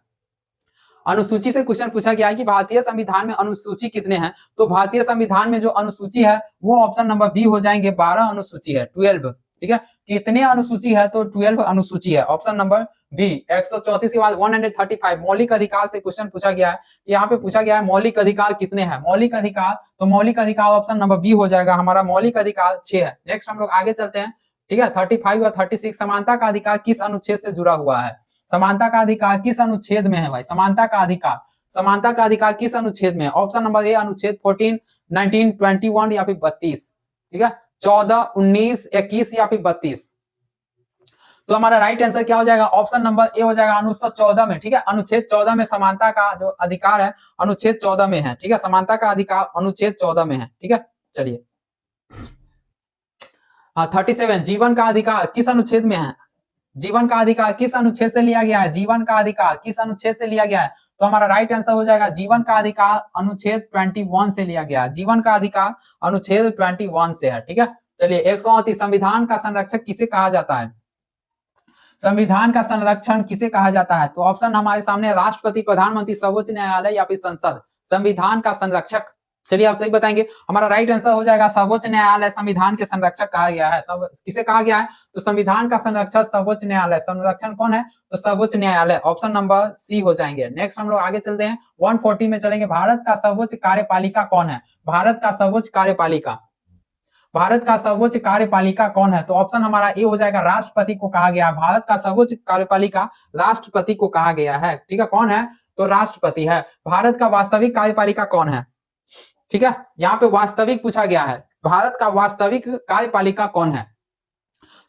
अनुसूची से क्वेश्चन पूछा गया है कि भारतीय संविधान में अनुसूची कितने हैं? तो भारतीय संविधान में जो अनुसूची है वो ऑप्शन नंबर बी हो जाएंगे, 12 अनुसूची है, 12, ठीक है। कितने अनुसूची है? तो 12 अनुसूची है, ऑप्शन नंबर बी। 134 के बाद 135 मौलिक अधिकार से क्वेश्चन पूछा गया है। यहाँ पे पूछा गया है मौलिक अधिकार कितने हैं? मौलिक अधिकार, तो मौलिक अधिकार ऑप्शन नंबर बी हो जाएगा, हमारा मौलिक अधिकार 6 है। नेक्स्ट हम लोग आगे चलते हैं, ठीक है। 35 और 36 समानता का अधिकार किस अनुच्छेद से जुड़ा हुआ है? समानता का अधिकार किस अनुच्छेद में है भाई? समानता का अधिकार, समानता का अधिकार किस अनुच्छेद में है? ऑप्शन नंबर ए अनुच्छेद 14, 19, 21 या फिर 32, ठीक है, 14, 19, 21 या फिर 32। तो हमारा राइट आंसर क्या हो जाएगा? ऑप्शन नंबर ए हो जाएगा, अनुच्छेद 14 में, ठीक है। अनुच्छेद 14 में समानता का जो अधिकार है अनुच्छेद 14 में है, ठीक है। समानता का अधिकार अनुच्छेद 14 में है, ठीक है। चलिए 37 जीवन का अधिकार किस अनुच्छेद में है? जीवन का अधिकार किस अनुच्छेद से लिया गया है? जीवन का अधिकार किस अनुच्छेद से लिया गया है? तो हमारा राइट आंसर हो जाएगा जीवन का अधिकार अनुच्छेद 21 से लिया गया है। जीवन का अधिकार अनुच्छेद 21 से है, ठीक है। चलिए 138 संविधान का संरक्षक किसे कहा जाता है? संविधान का संरक्षण किसे कहा जाता है? तो ऑप्शन हमारे सामने राष्ट्रपति, प्रधानमंत्री, सर्वोच्च न्यायालय या फिर संसद। संविधान का संरक्षक, चलिए आप सही बताएंगे, हमारा राइट आंसर हो जाएगा सर्वोच्च न्यायालय संविधान के संरक्षक कहा गया है। किसे कहा गया है? तो संविधान का संरक्षक सर्वोच्च न्यायालय। संरक्षण कौन है? तो सर्वोच्च न्यायालय, ऑप्शन नंबर सी हो जाएंगे। नेक्स्ट हम लोग आगे चलते हैं 140 में चलेंगे, भारत का सर्वोच्च कार्यपालिका कौन है? भारत का सर्वोच्च कार्यपालिका, भारत का सर्वोच्च कार्यपालिका कौन है? तो ऑप्शन हमारा ए हो जाएगा, राष्ट्रपति को कहा गया है। भारत का सर्वोच्च कार्यपालिका राष्ट्रपति को कहा गया है, ठीक है। कौन है? तो राष्ट्रपति है। भारत का वास्तविक कार्यपालिका कौन है? ठीक है, यहाँ पे वास्तविक पूछा गया है, भारत का वास्तविक कार्यपालिका कौन है?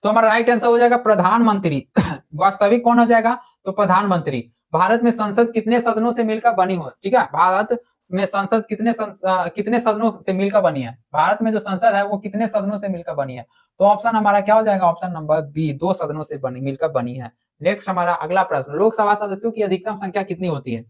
तो हमारा राइट आंसर हो जाएगा प्रधानमंत्री। वास्तविक कौन हो जाएगा? तो प्रधानमंत्री। भारत में संसद कितने सदनों से मिलकर बनी हो? ठीक है, भारत में संसद कितने सदनों से मिलकर बनी है? भारत में जो संसद है वो कितने सदनों से मिलकर बनी है? तो ऑप्शन हमारा क्या हो जाएगा? ऑप्शन नंबर बी, 2 सदनों से मिलकर बनी है। नेक्स्ट हमारा अगला प्रश्न, लोकसभा सदस्यों की अधिकतम संख्या कितनी होती है?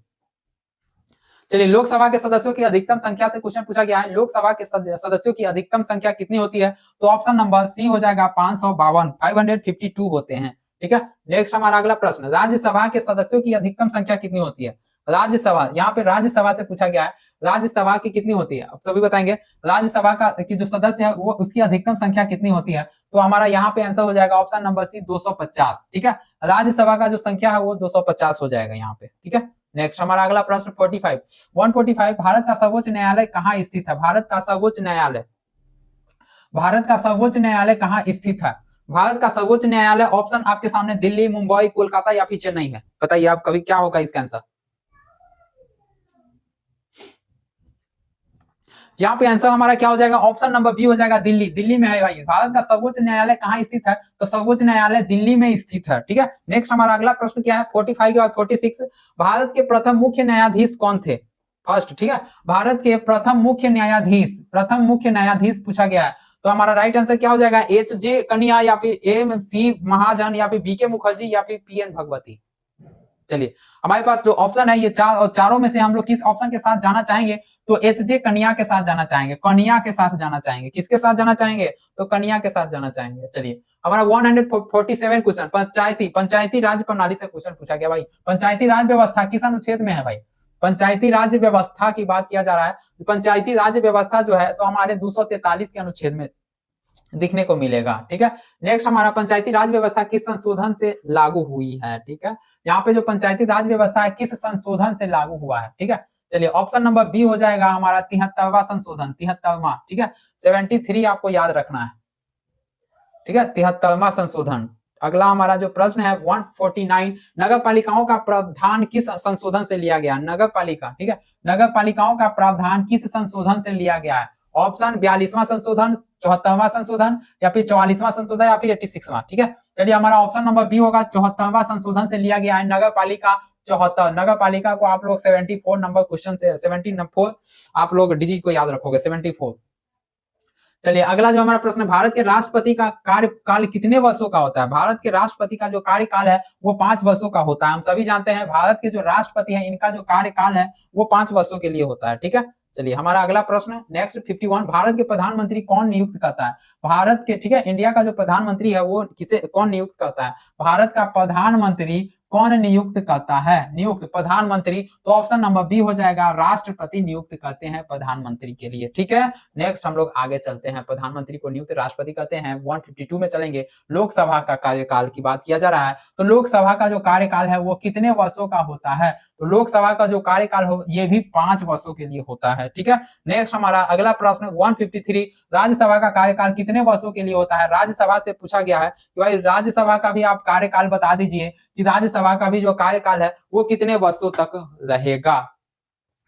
चलिए, लोकसभा के सदस्यों की अधिकतम संख्या से क्वेश्चन पूछा गया है, लोकसभा के सदस्यों की अधिकतम संख्या कितनी होती है? तो ऑप्शन नंबर सी हो जाएगा 552, 552 होते हैं, ठीक है। नेक्स्ट हमारा अगला प्रश्न, राज्यसभा के सदस्यों की अधिकतम संख्या कितनी होती है? राज्यसभा, यहाँ पे राज्यसभा से पूछा गया है, राज्यसभा की कितनी होती है? अब सभी बताएंगे, राज्यसभा का की जो सदस्य है वो उसकी अधिकतम संख्या कितनी होती है? तो हमारा यहाँ पे आंसर हो जाएगा ऑप्शन नंबर सी, 250, ठीक है। राज्यसभा का जो संख्या है वो 250 हो जाएगा यहाँ पे, ठीक है। नेक्स्ट हमारा अगला प्रश्न 145, भारत का सर्वोच्च न्यायालय कहाँ स्थित है? भारत का सर्वोच्च न्यायालय, भारत का सर्वोच्च न्यायालय कहाँ स्थित है? भारत का सर्वोच्च न्यायालय ऑप्शन आपके सामने दिल्ली, मुंबई, कोलकाता या फिर चेन्नई है। बताइए आप कभी क्या होगा इसका आंसर? यहाँ पे आंसर हमारा क्या हो जाएगा? ऑप्शन नंबर बी हो जाएगा, दिल्ली। दिल्ली में है भाई। भारत का सर्वोच्च न्यायालय कहाँ स्थित है? तो सर्वोच्च न्यायालय दिल्ली में स्थित है, ठीक है। नेक्स्ट हमारा अगला प्रश्न क्या है? 45 के बाद 46, भारत के प्रथम मुख्य न्यायाधीश कौन थे? फर्स्ट, ठीक है, भारत के प्रथम मुख्य न्यायाधीश पूछा गया है। तो हमारा राइट आंसर क्या हो जाएगा? एच.जे. कनिया या फिर एम.सी. महाजन या फिर बी.के. मुखर्जी या फिर पी.एन. भगवती। चलिए, हमारे पास जो ऑप्शन है ये चारों में से हम लोग किस ऑप्शन के साथ जाना चाहेंगे? तो एच.जे. कनिया के साथ जाना चाहेंगे, कनिया के साथ जाना चाहेंगे। किसके साथ जाना चाहेंगे? तो कनिया के साथ जाना चाहेंगे। चलिए, हमारा 147 क्वेश्चन, पंचायती राज प्रणाली से क्वेश्चन पूछा गया भाई। पंचायती राज व्यवस्था किस अनुच्छेद में है भाई? पंचायती राज व्यवस्था की बात किया जा रहा है। पंचायती राज व्यवस्था जो है सो हमारे 243 के अनुच्छेद में दिखने को मिलेगा, ठीक है। नेक्स्ट हमारा पंचायती राज व्यवस्था किस संशोधन से लागू हुई है? ठीक है, यहाँ पे जो पंचायती राज व्यवस्था है किस संशोधन से लागू हुआ है? ठीक है, चलिए ऑप्शन नंबर बी हो जाएगा हमारा 73वां संशोधन, 73वां, ठीक है। 73 आपको याद रखना है, ठीक है, 73वां संशोधन। अगला हमारा जो प्रश्न है 149, नगर पालिकाओं का प्रावधान किस संशोधन से लिया गया? नगर पालिका, ठीक है, नगर पालिकाओं का प्रावधान किस संशोधन से लिया गया है? ऑप्शन 42वां संशोधन, 74वां संशोधन, या फिर 44वां संशोधन, या फिर 86वां, ठीक है। चलिए हमारा ऑप्शन नंबर बी होगा, 74वां संशोधन से लिया गया है नगर पालिका 74। नगर पालिका को आप लोग 74 नंबर क्वेश्चन से 74 आप लोग डिजिट को याद रखोगे, 74। चलिए अगला जो हमारा प्रश्न है, भारत के राष्ट्रपति का कार्यकाल कितने वर्षों का होता है? भारत के राष्ट्रपति का जो कार्यकाल है वो 5 वर्षों का होता है। हम सभी जानते हैं भारत के जो राष्ट्रपति है इनका जो कार्यकाल है वो 5 वर्षों के लिए होता है, ठीक है। चलिए हमारा अगला प्रश्न नेक्स्ट 51, भारत के प्रधानमंत्री कौन नियुक्त करता है? भारत के, ठीक है, इंडिया का जो प्रधानमंत्री है वो किसे, कौन नियुक्त करता है? भारत का प्रधानमंत्री कौन नियुक्त करता है? नियुक्त प्रधानमंत्री, तो ऑप्शन नंबर बी हो जाएगा, राष्ट्रपति नियुक्त करते हैं प्रधानमंत्री के लिए, ठीक है। नेक्स्ट हम लोग आगे चलते हैं, प्रधानमंत्री को नियुक्त राष्ट्रपति करते हैं। 152 में चलेंगे, लोकसभा का कार्यकाल की बात किया जा रहा है। तो लोकसभा का जो कार्यकाल है वो कितने वर्षों का होता है? तो लोकसभा का जो कार्यकाल हो ये भी 5 वर्षों के लिए होता है, ठीक है। नेक्स्ट हमारा अगला प्रश्न 153, राज्यसभा का कार्यकाल कितने वर्षों के लिए होता है? राज्यसभा से पूछा गया है कि भाई राज्यसभा का भी आप कार्यकाल बता दीजिए कि राज्यसभा का भी जो कार्यकाल है वो कितने वर्षों तक रहेगा,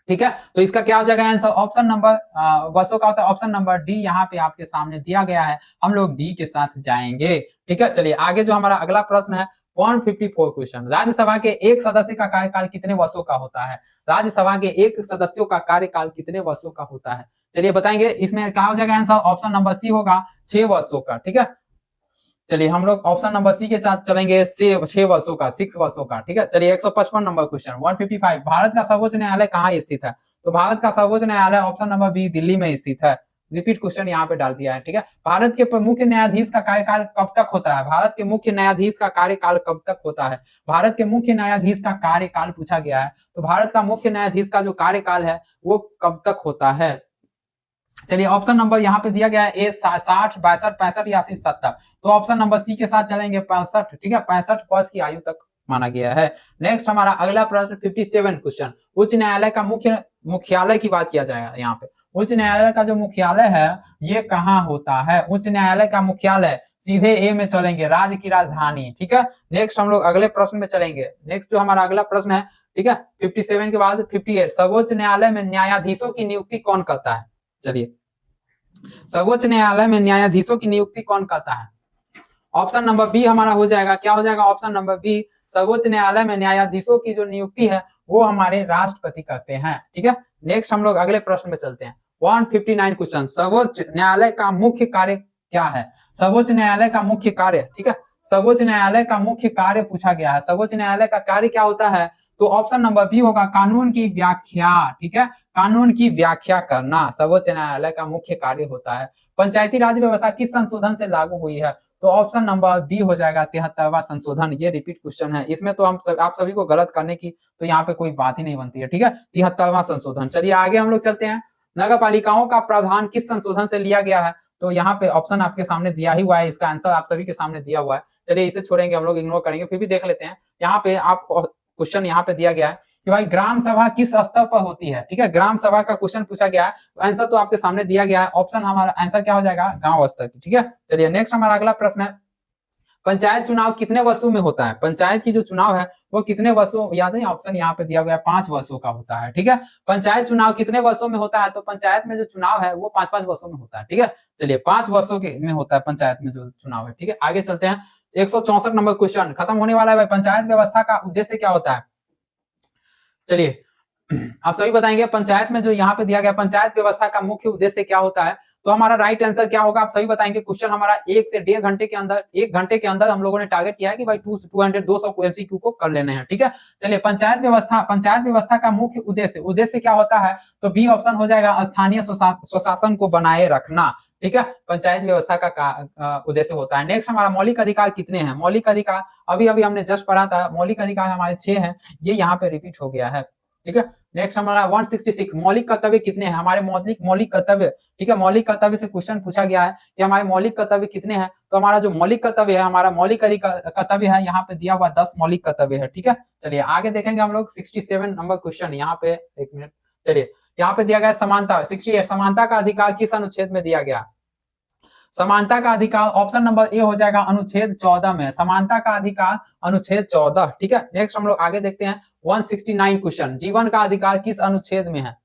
ठीक है। तो इसका क्या हो जाएगा आंसर? ऑप्शन नंबर वर्षों का होता है ऑप्शन नंबर डी, यहाँ पे आपके सामने दिया गया है, हम लोग डी के साथ जाएंगे, ठीक है। चलिए आगे जो हमारा अगला प्रश्न है 154 क्वेश्चन, राज्यसभा के एक सदस्य का कार्यकाल कितने वर्षों का होता है? राज्यसभा के एक सदस्यों का कार्यकाल कितने वर्षों का होता है? चलिए बताएंगे, इसमें क्या हो जाएगा आंसर? ऑप्शन नंबर सी होगा, 6 वर्षों का, ठीक है। चलिए हम लोग ऑप्शन नंबर सी के साथ चलेंगे, 6 वर्षों का, 6 वर्षों का, ठीक है। चलिए 155 नंबर क्वेश्चन 155, भारत का सर्वोच्च न्यायालय कहाँ स्थित है? तो भारत का सर्वोच्च न्यायालय ऑप्शन नंबर बी दिल्ली में स्थित है। रिपीट क्वेश्चन यहाँ पे डाल दिया है, ठीक है। भारत के मुख्य न्यायाधीश का कार्यकाल कब तक होता है? भारत के मुख्य न्यायाधीश का कार्यकाल कब तक होता है? भारत के मुख्य न्यायाधीश का कार्यकाल पूछा गया है, तो भारत का मुख्य न्यायाधीश का जो कार्यकाल है वो कब तक होता है? चलिए ऑप्शन नंबर यहाँ पे दिया गया है ए 60, 62, 65 या 70, तो ऑप्शन नंबर सी के साथ चलेंगे 65, ठीक है। 65 वर्ष की आयु तक माना गया है। नेक्स्ट हमारा अगला प्रश्न 57 क्वेश्चन, उच्च न्यायालय का मुख्यालय की बात किया जाएगा। यहाँ पे उच्च न्यायालय का जो मुख्यालय है ये कहाँ होता है? उच्च न्यायालय का मुख्यालय सीधे ए में चलेंगे, राज्य की राजधानी, ठीक है। नेक्स्ट हम लोग अगले प्रश्न में चलेंगे। नेक्स्ट जो हमारा अगला प्रश्न है, ठीक है, 57 के बाद 58, सर्वोच्च न्यायालय में न्यायाधीशों की नियुक्ति कौन करता है? चलिए सर्वोच्च न्यायालय में न्यायाधीशों की नियुक्ति कौन करता है? ऑप्शन नंबर बी हमारा हो जाएगा, क्या हो जाएगा? ऑप्शन नंबर बी, सर्वोच्च न्यायालय में न्यायाधीशों की जो नियुक्ति है वो हमारे राष्ट्रपति करते हैं, ठीक है। नेक्स्ट हम लोग अगले प्रश्न में चलते हैं 159 क्वेश्चन, सर्वोच्च न्यायालय का मुख्य कार्य क्या है? सर्वोच्च न्यायालय का मुख्य कार्य, ठीक है, सर्वोच्च न्यायालय का मुख्य कार्य पूछा गया है। सर्वोच्च न्यायालय का कार्य क्या होता है? तो ऑप्शन नंबर बी होगा, कानून की व्याख्या, ठीक है, कानून की व्याख्या करना सर्वोच्च न्यायालय का मुख्य कार्य होता है। पंचायती राज व्यवस्था किस संशोधन से लागू हुई है? तो ऑप्शन नंबर बी हो जाएगा 73वां संशोधन। ये रिपीट क्वेश्चन है, इसमें तो आप सभी को गलत करने की तो यहाँ पे कोई बात ही नहीं बनती है, ठीक है। 73वां संशोधन। चलिए आगे हम लोग चलते हैं, नगर पालिकाओं का प्रावधान किस संशोधन से लिया गया है? तो यहाँ पे ऑप्शन आपके सामने दिया ही हुआ है, इसका आंसर आप सभी के सामने दिया हुआ है। चलिए इसे छोड़ेंगे, हम लोग इग्नोर करेंगे, फिर भी देख लेते हैं। यहाँ पे आप क्वेश्चन यहाँ पे दिया गया है कि भाई ग्राम सभा किस स्तर पर होती है, ठीक है, ग्राम सभा का क्वेश्चन पूछा गया है। आंसर तो आपके सामने दिया गया है, ऑप्शन हमारा आंसर क्या हो जाएगा? गांव स्तर की, ठीक है। चलिए नेक्स्ट हमारा अगला प्रश्न है, पंचायत चुनाव कितने वर्षों में होता है? पंचायत की जो चुनाव है वो कितने वर्षों, याद है ऑप्शन यहाँ पे दिया गया है 5 वर्षों का होता है, ठीक है। पंचायत चुनाव कितने वर्षों में होता है? तो पंचायत में जो चुनाव है वो 5-5 वर्षों में होता है, ठीक है। चलिए 5 वर्षों के में होता है पंचायत में जो चुनाव है, ठीक है। आगे चलते हैं, 164 नंबर क्वेश्चन खत्म होने वाला है। पंचायत व्यवस्था का उद्देश्य क्या होता है? चलिए आप सभी बताएंगे, पंचायत में जो यहाँ पे दिया गया पंचायत व्यवस्था का मुख्य उद्देश्य क्या होता है? तो हमारा राइट आंसर क्या होगा आप सभी बताएंगे। क्वेश्चन हमारा 1 से 1.5 घंटे के अंदर, 1 घंटे के अंदर हम लोगों ने टारगेट किया है कि भाई 200 एमसीक्यू को कर लेने हैं, ठीक है। चलिए पंचायत व्यवस्था का मुख्य उद्देश्य क्या होता है? तो बी ऑप्शन हो जाएगा, स्थानीय स्वशासन को बनाए रखना, ठीक है, पंचायत व्यवस्था का उद्देश्य होता है। नेक्स्ट हमारा मौलिक अधिकार कितने हैं? मौलिक अधिकार अभी हमने जस्ट पढ़ा था, मौलिक अधिकार हमारे 6 हैं, ये यहाँ पे रिपीट हो गया है, ठीक है। नेक्स्ट हमारा 166 मौलिक कर्तव्य कितने हैं? हमारे मौलिक कर्तव्य, ठीक है, मौलिक कर्तव्य से क्वेश्चन पूछा गया है कि हमारे मौलिक कर्तव्य कितने हैं? तो हमारा जो मौलिक कर्तव्य है, हमारा मौलिक कर्तव्य है, यहाँ पे दिया हुआ 10 मौलिक कर्तव्य है, ठीक है। चलिए आगे देखेंगे हम लोग 67 नंबर क्वेश्चन, यहाँ पे एक मिनट चलिए यहाँ पे दिया गया समानता 68, समानता का अधिकार किस अनुच्छेद में दिया गया? समानता का अधिकार ऑप्शन नंबर ए हो जाएगा अनुच्छेद 14 में, समानता का अधिकार अनुच्छेद 14। ठीक है, नेक्स्ट हम लोग आगे देखते हैं 169 क्वेश्चन, जीवन का अधिकार किस अनुच्छेद में है?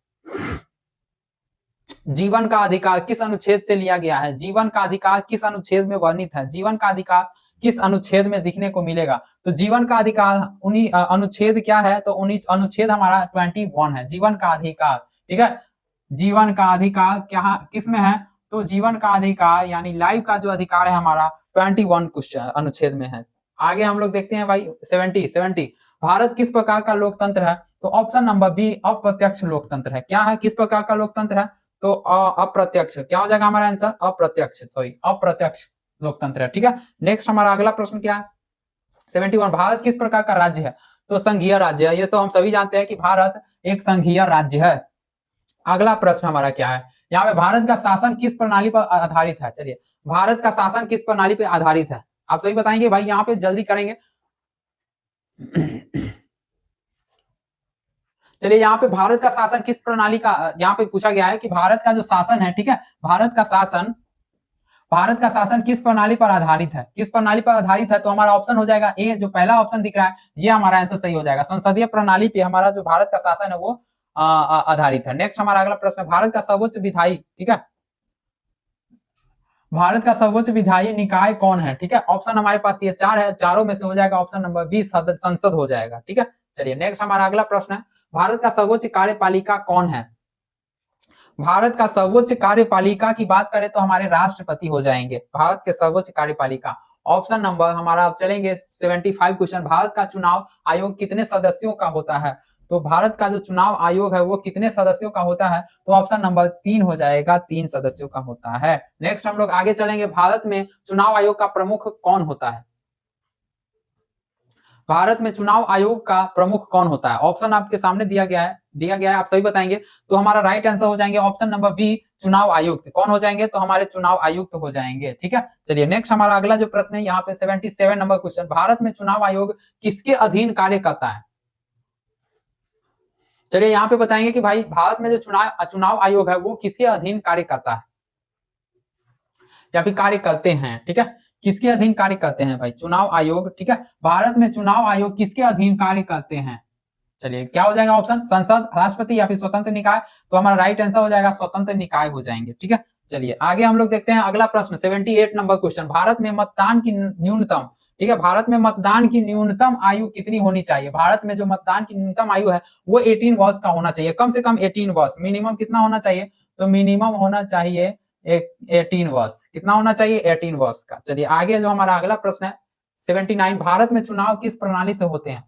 जीवन का अधिकार किस अनुच्छेद से लिया गया है? जीवन का अधिकार किस अनुच्छेद में वर्णित है? जीवन का अधिकार किस अनुच्छेद में दिखने को मिलेगा? तो जीवन का अधिकार उन्हीं अनुच्छेद क्या है? तो उन्हीं अनुच्छेद हमारा 21 है, जीवन का अधिकार। ठीक है, जीवन का अधिकार क्या किस में है? तो जीवन का अधिकार यानी लाइफ का जो अधिकार है हमारा 21 क्वेश्चन अनुच्छेद में है। आगे हम लोग देखते हैं भाई 70 भारत किस प्रकार का लोकतंत्र है? तो ऑप्शन नंबर बी अप्रत्यक्ष लोकतंत्र है। क्या है, किस प्रकार का लोकतंत्र है? तो अप्रत्यक्ष। क्या हो जाएगा हमारा आंसर? अप्रत्यक्ष, सॉरी अप्रत्यक्ष लोकतंत्र है। ठीक है, नेक्स्ट हमारा अगला प्रश्न क्या है? 71 भारत किस प्रकार का राज्य है? तो संघीय राज्य है। ये तो हम सभी जानते हैं कि भारत एक संघीय राज्य है। अगला प्रश्न हमारा क्या है? यहाँ पे भारत का शासन किस प्रणाली पर आधारित है? चलिए, भारत का शासन किस प्रणाली पर आधारित है? आप सभी बताएंगे भाई, यहाँ पे जल्दी करेंगे। चलिए, यहाँ पे भारत का शासन किस प्रणाली का यहाँ पे पूछा गया है कि भारत का जो शासन है, ठीक है, भारत का शासन किस प्रणाली पर आधारित है? किस प्रणाली पर आधारित है? तो हमारा ऑप्शन हो जाएगा ए, जो पहला ऑप्शन दिख रहा है ये हमारा आंसर सही हो जाएगा। संसदीय प्रणाली पे हमारा जो भारत का शासन है वो आधारित है। नेक्स्ट हमारा अगला प्रश्न, भारत का सर्वोच्च विधायी, ठीक है, भारत का सर्वोच्च विधायी निकाय कौन है? ठीक है, ऑप्शन हमारे पास ये 4 है, चारों में से हो जाएगा ऑप्शन नंबर बी, संसद हो जाएगा। ठीक है, चलिए नेक्स्ट हमारा अगला प्रश्न है, भारत का सर्वोच्च कार्यपालिका कौन है? भारत का सर्वोच्च कार्यपालिका की बात करें तो हमारे राष्ट्रपति हो जाएंगे, भारत के सर्वोच्च कार्यपालिका। ऑप्शन नंबर हमारा अब चलेंगे 75 क्वेश्चन, भारत का चुनाव आयोग कितने सदस्यों का होता है? तो भारत का जो चुनाव आयोग है वो कितने सदस्यों का होता है? तो ऑप्शन नंबर 3 हो जाएगा, 3 सदस्यों का होता है। नेक्स्ट हम लोग आगे चलेंगे, भारत में चुनाव आयोग का प्रमुख कौन होता है? भारत में चुनाव आयोग का प्रमुख कौन होता है? ऑप्शन आपके सामने दिया गया है, आप सभी बताएंगे। तो हमारा राइट आंसर हो जाएंगे ऑप्शन नंबर बी, चुनाव आयुक्त। कौन हो जाएंगे? तो हमारे चुनाव आयुक्त हो जाएंगे। ठीक है, चलिए नेक्स्ट हमारा अगला जो प्रश्न है यहाँ पे 77 नंबर क्वेश्चन, भारत में चुनाव आयोग किसके अधीन कार्य करता है? चलिए यहाँ पे बताएंगे कि भाई भारत में जो चुनाव आयोग है वो किसके अधीन कार्य करता है या फिर कार्य करते हैं? ठीक है, किसके अधीन कार्य करते हैं भाई? चुनाव आयोग। ठीक है, भारत में चुनाव आयोग किसके अधीन कार्य करते हैं? चलिए क्या हो जाएगा ऑप्शन? संसद, राष्ट्रपति या फिर स्वतंत्र निकाय। तो हमारा राइट आंसर हो जाएगा स्वतंत्र निकाय हो जाएंगे। ठीक है, चलिए आगे हम लोग देखते हैं अगला प्रश्न 78 नंबर क्वेश्चन, भारत में मतदान की न्यूनतम, ठीक है, भारत में मतदान की न्यूनतम आयु कितनी होनी चाहिए? भारत में जो मतदान की न्यूनतम आयु है वो 18 वर्ष का होना चाहिए, कम से कम 18 वर्ष। मिनिमम कितना होना चाहिए? तो मिनिमम होना चाहिए 18 वर्ष। कितना होना चाहिए? 18 वर्ष का। चलिए आगे जो हमारा अगला प्रश्न है 79, भारत में चुनाव किस प्रणाली से होते हैं?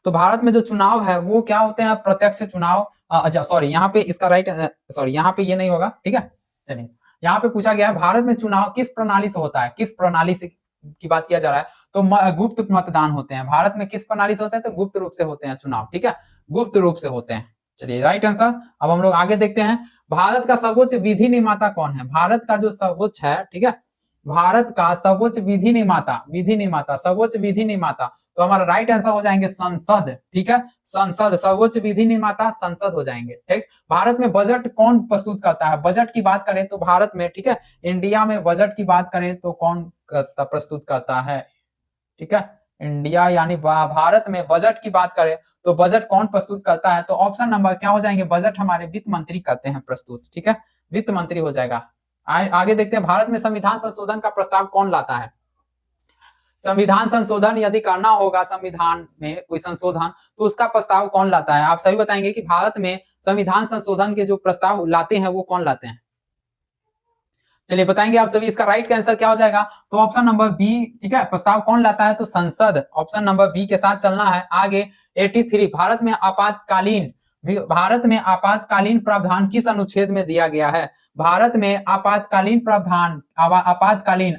तो भारत में जो चुनाव है वो क्या होते हैं? प्रत्यक्ष चुनाव। सॉरी यहाँ पे इसका राइट, सॉरी यहाँ पे ये नहीं होगा। ठीक है, चलिए यहाँ पे पूछा गया है भारत में चुनाव किस प्रणाली से होता है? किस प्रणाली से की बात किया जा रहा है? तो गुप्त मतदान होते हैं। भारत में किस प्रणाली से होते हैं? तो गुप्त रूप से होते हैं चुनाव। ठीक है, गुप्त रूप से होते हैं। चलिए राइट आंसर। अब हम लोग आगे देखते हैं, भारत का सर्वोच्च विधि निर्माता कौन है? भारत का जो सर्वोच्च है, ठीक है, भारत का सर्वोच्च विधि निर्माता, सर्वोच्च विधि निर्माता। तो हमारा राइट आंसर हो जाएंगे संसद। ठीक है, संसद, सर्वोच्च विधि निर्माता संसद हो जाएंगे। ठीक, भारत में बजट कौन प्रस्तुत करता है? बजट की बात करें तो भारत में, ठीक है, इंडिया में बजट की बात करें तो कौन प्रस्तुत करता है? ठीक है, इंडिया यानी भारत में बजट की बात करें तो बजट कौन प्रस्तुत करता है? तो ऑप्शन नंबर क्या हो जाएंगे? बजट हमारे वित्त मंत्री करते हैं प्रस्तुत। ठीक है, वित्त मंत्री हो जाएगा। आगे देखते हैं, भारत में संविधान संशोधन का प्रस्ताव कौन लाता है? संविधान संशोधन यदि करना होगा, संविधान में कोई संशोधन, तो उसका प्रस्ताव कौन लाता है? आप सभी बताएंगे कि भारत में संविधान संशोधन के जो प्रस्ताव लाते हैं वो कौन लाते हैं? चलिए बताएंगे आप सभी, इसका राइट आंसर क्या हो जाएगा? तो ऑप्शन नंबर बी। ठीक है, प्रस्ताव कौन लाता है? तो संसद। ऑप्शन नंबर बी के साथ चलना है। आगे 83, भारत में आपातकालीन प्रावधान किस अनुच्छेद में दिया गया है? भारत में आपातकालीन प्रावधान,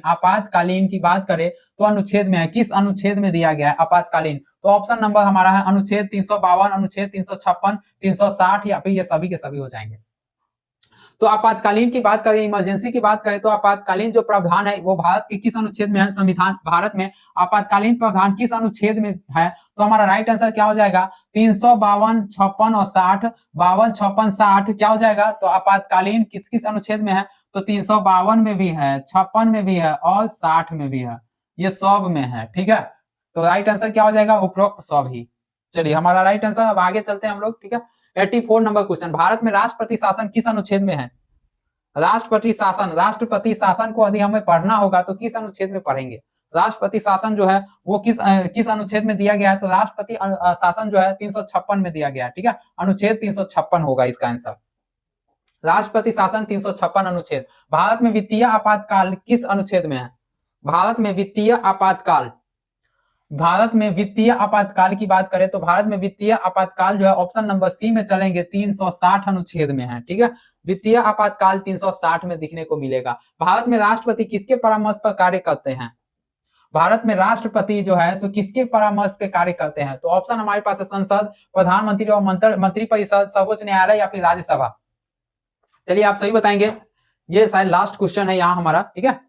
आपातकालीन की बात करें तो अनुच्छेद में है। किस अनुच्छेद में दिया गया है आपातकालीन? तो ऑप्शन नंबर हमारा है अनुच्छेद 352, अनुच्छेद 356, 360 या फिर ये सभी के सभी हो जाएंगे। तो आपातकालीन की बात करें, इमरजेंसी की बात करें, तो आपातकालीन जो प्रावधान है वो भारत के किस अनुच्छेद में है? संविधान भारत में आपातकालीन प्रावधान किस अनुच्छेद में है? तो हमारा राइट आंसर क्या हो जाएगा? 352, 56 और 60, 52, 56, 60 क्या हो जाएगा? तो आपातकालीन किस किस अनुच्छेद में है? तो 352 में भी है, 56 में भी है और 60 में भी है, ये सब में है। ठीक है, तो राइट आंसर क्या हो जाएगा? उपरोक्त सब ही। चलिए हमारा राइट आंसर, अब आगे चलते हैं हम लोग। ठीक है, 84 नंबर क्वेश्चन, भारत में राष्ट्रपति शासन किस अनुच्छेद में है? राष्ट्रपति शासन को यदि हमें पढ़ना होगा तो किस अनुच्छेद में पढ़ेंगे? राष्ट्रपति शासन जो है वो किस अनुच्छेद में दिया गया है? तो राष्ट्रपति शासन जो है 356 में दिया गया है। ठीक है, अनुच्छेद 356 होगा इसका आंसर। राष्ट्रपति शासन 356 अनुच्छेद। भारत में वित्तीय आपातकाल किस अनुच्छेद में है? भारत में वित्तीय आपातकाल, भारत में वित्तीय आपातकाल की बात करें तो भारत में वित्तीय आपातकाल जो है ऑप्शन नंबर सी में चलेंगे, 360 अनुच्छेद में है। ठीक है, वित्तीय आपातकाल 360 में दिखने को मिलेगा। भारत में राष्ट्रपति किसके परामर्श पर कार्य करते हैं? भारत में राष्ट्रपति जो है सो किसके परामर्श पे कार्य करते हैं? तो ऑप्शन हमारे पास है संसद, प्रधानमंत्री और मंत्रिपरिषद, सर्वोच्च न्यायालय या फिर राज्यसभा। चलिए आप सही बताएंगे, ये शायद लास्ट क्वेश्चन है यहाँ हमारा। ठीक है,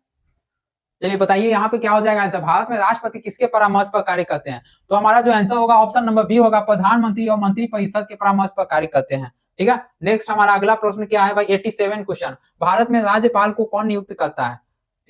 चलिए बताइए यहाँ पे क्या हो जाएगा आंसर? भारत में राष्ट्रपति किसके परामर्श पर कार्य करते हैं? तो हमारा जो आंसर होगा ऑप्शन नंबर बी होगा, प्रधानमंत्री और मंत्रिपरिषद के परामर्श पर कार्य करते हैं। ठीक है, नेक्स्ट हमारा अगला प्रश्न क्या है भाई? 87 क्वेश्चन, भारत में राज्यपाल को कौन नियुक्त करता है?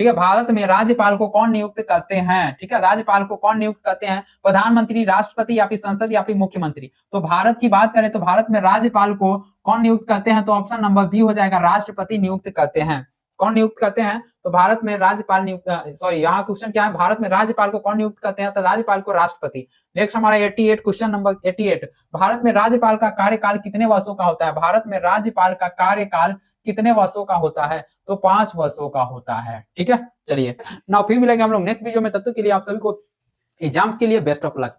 ठीक है, भारत में राज्यपाल को कौन नियुक्त करते हैं? ठीक है, राज्यपाल को कौन नियुक्त करते हैं? प्रधानमंत्री, राष्ट्रपति या फिर संसद या फिर मुख्यमंत्री? तो भारत की बात करें तो भारत में राज्यपाल को कौन नियुक्त करते हैं? तो ऑप्शन नंबर बी हो जाएगा, राष्ट्रपति नियुक्त करते हैं। कौन नियुक्त करते हैं? तो भारत में राज्यपाल नियुक्त, सॉरी यहाँ क्वेश्चन क्या है? भारत में राज्यपाल को कौन नियुक्त करते हैं? तो राज्यपाल को राष्ट्रपति। नेक्स्ट हमारा 88 क्वेश्चन नंबर 88, भारत में राज्यपाल का कार्यकाल कितने वर्षों का होता है? भारत में राज्यपाल का कार्यकाल कितने वर्षों का होता है? तो 5 वर्षों का होता है। ठीक है, चलिए नाउ फिर मिलेंगे हम लोग नेक्स्ट वीडियो में, तब तक के लिए आप सभी को एग्जाम्स के लिए बेस्ट ऑफ लक।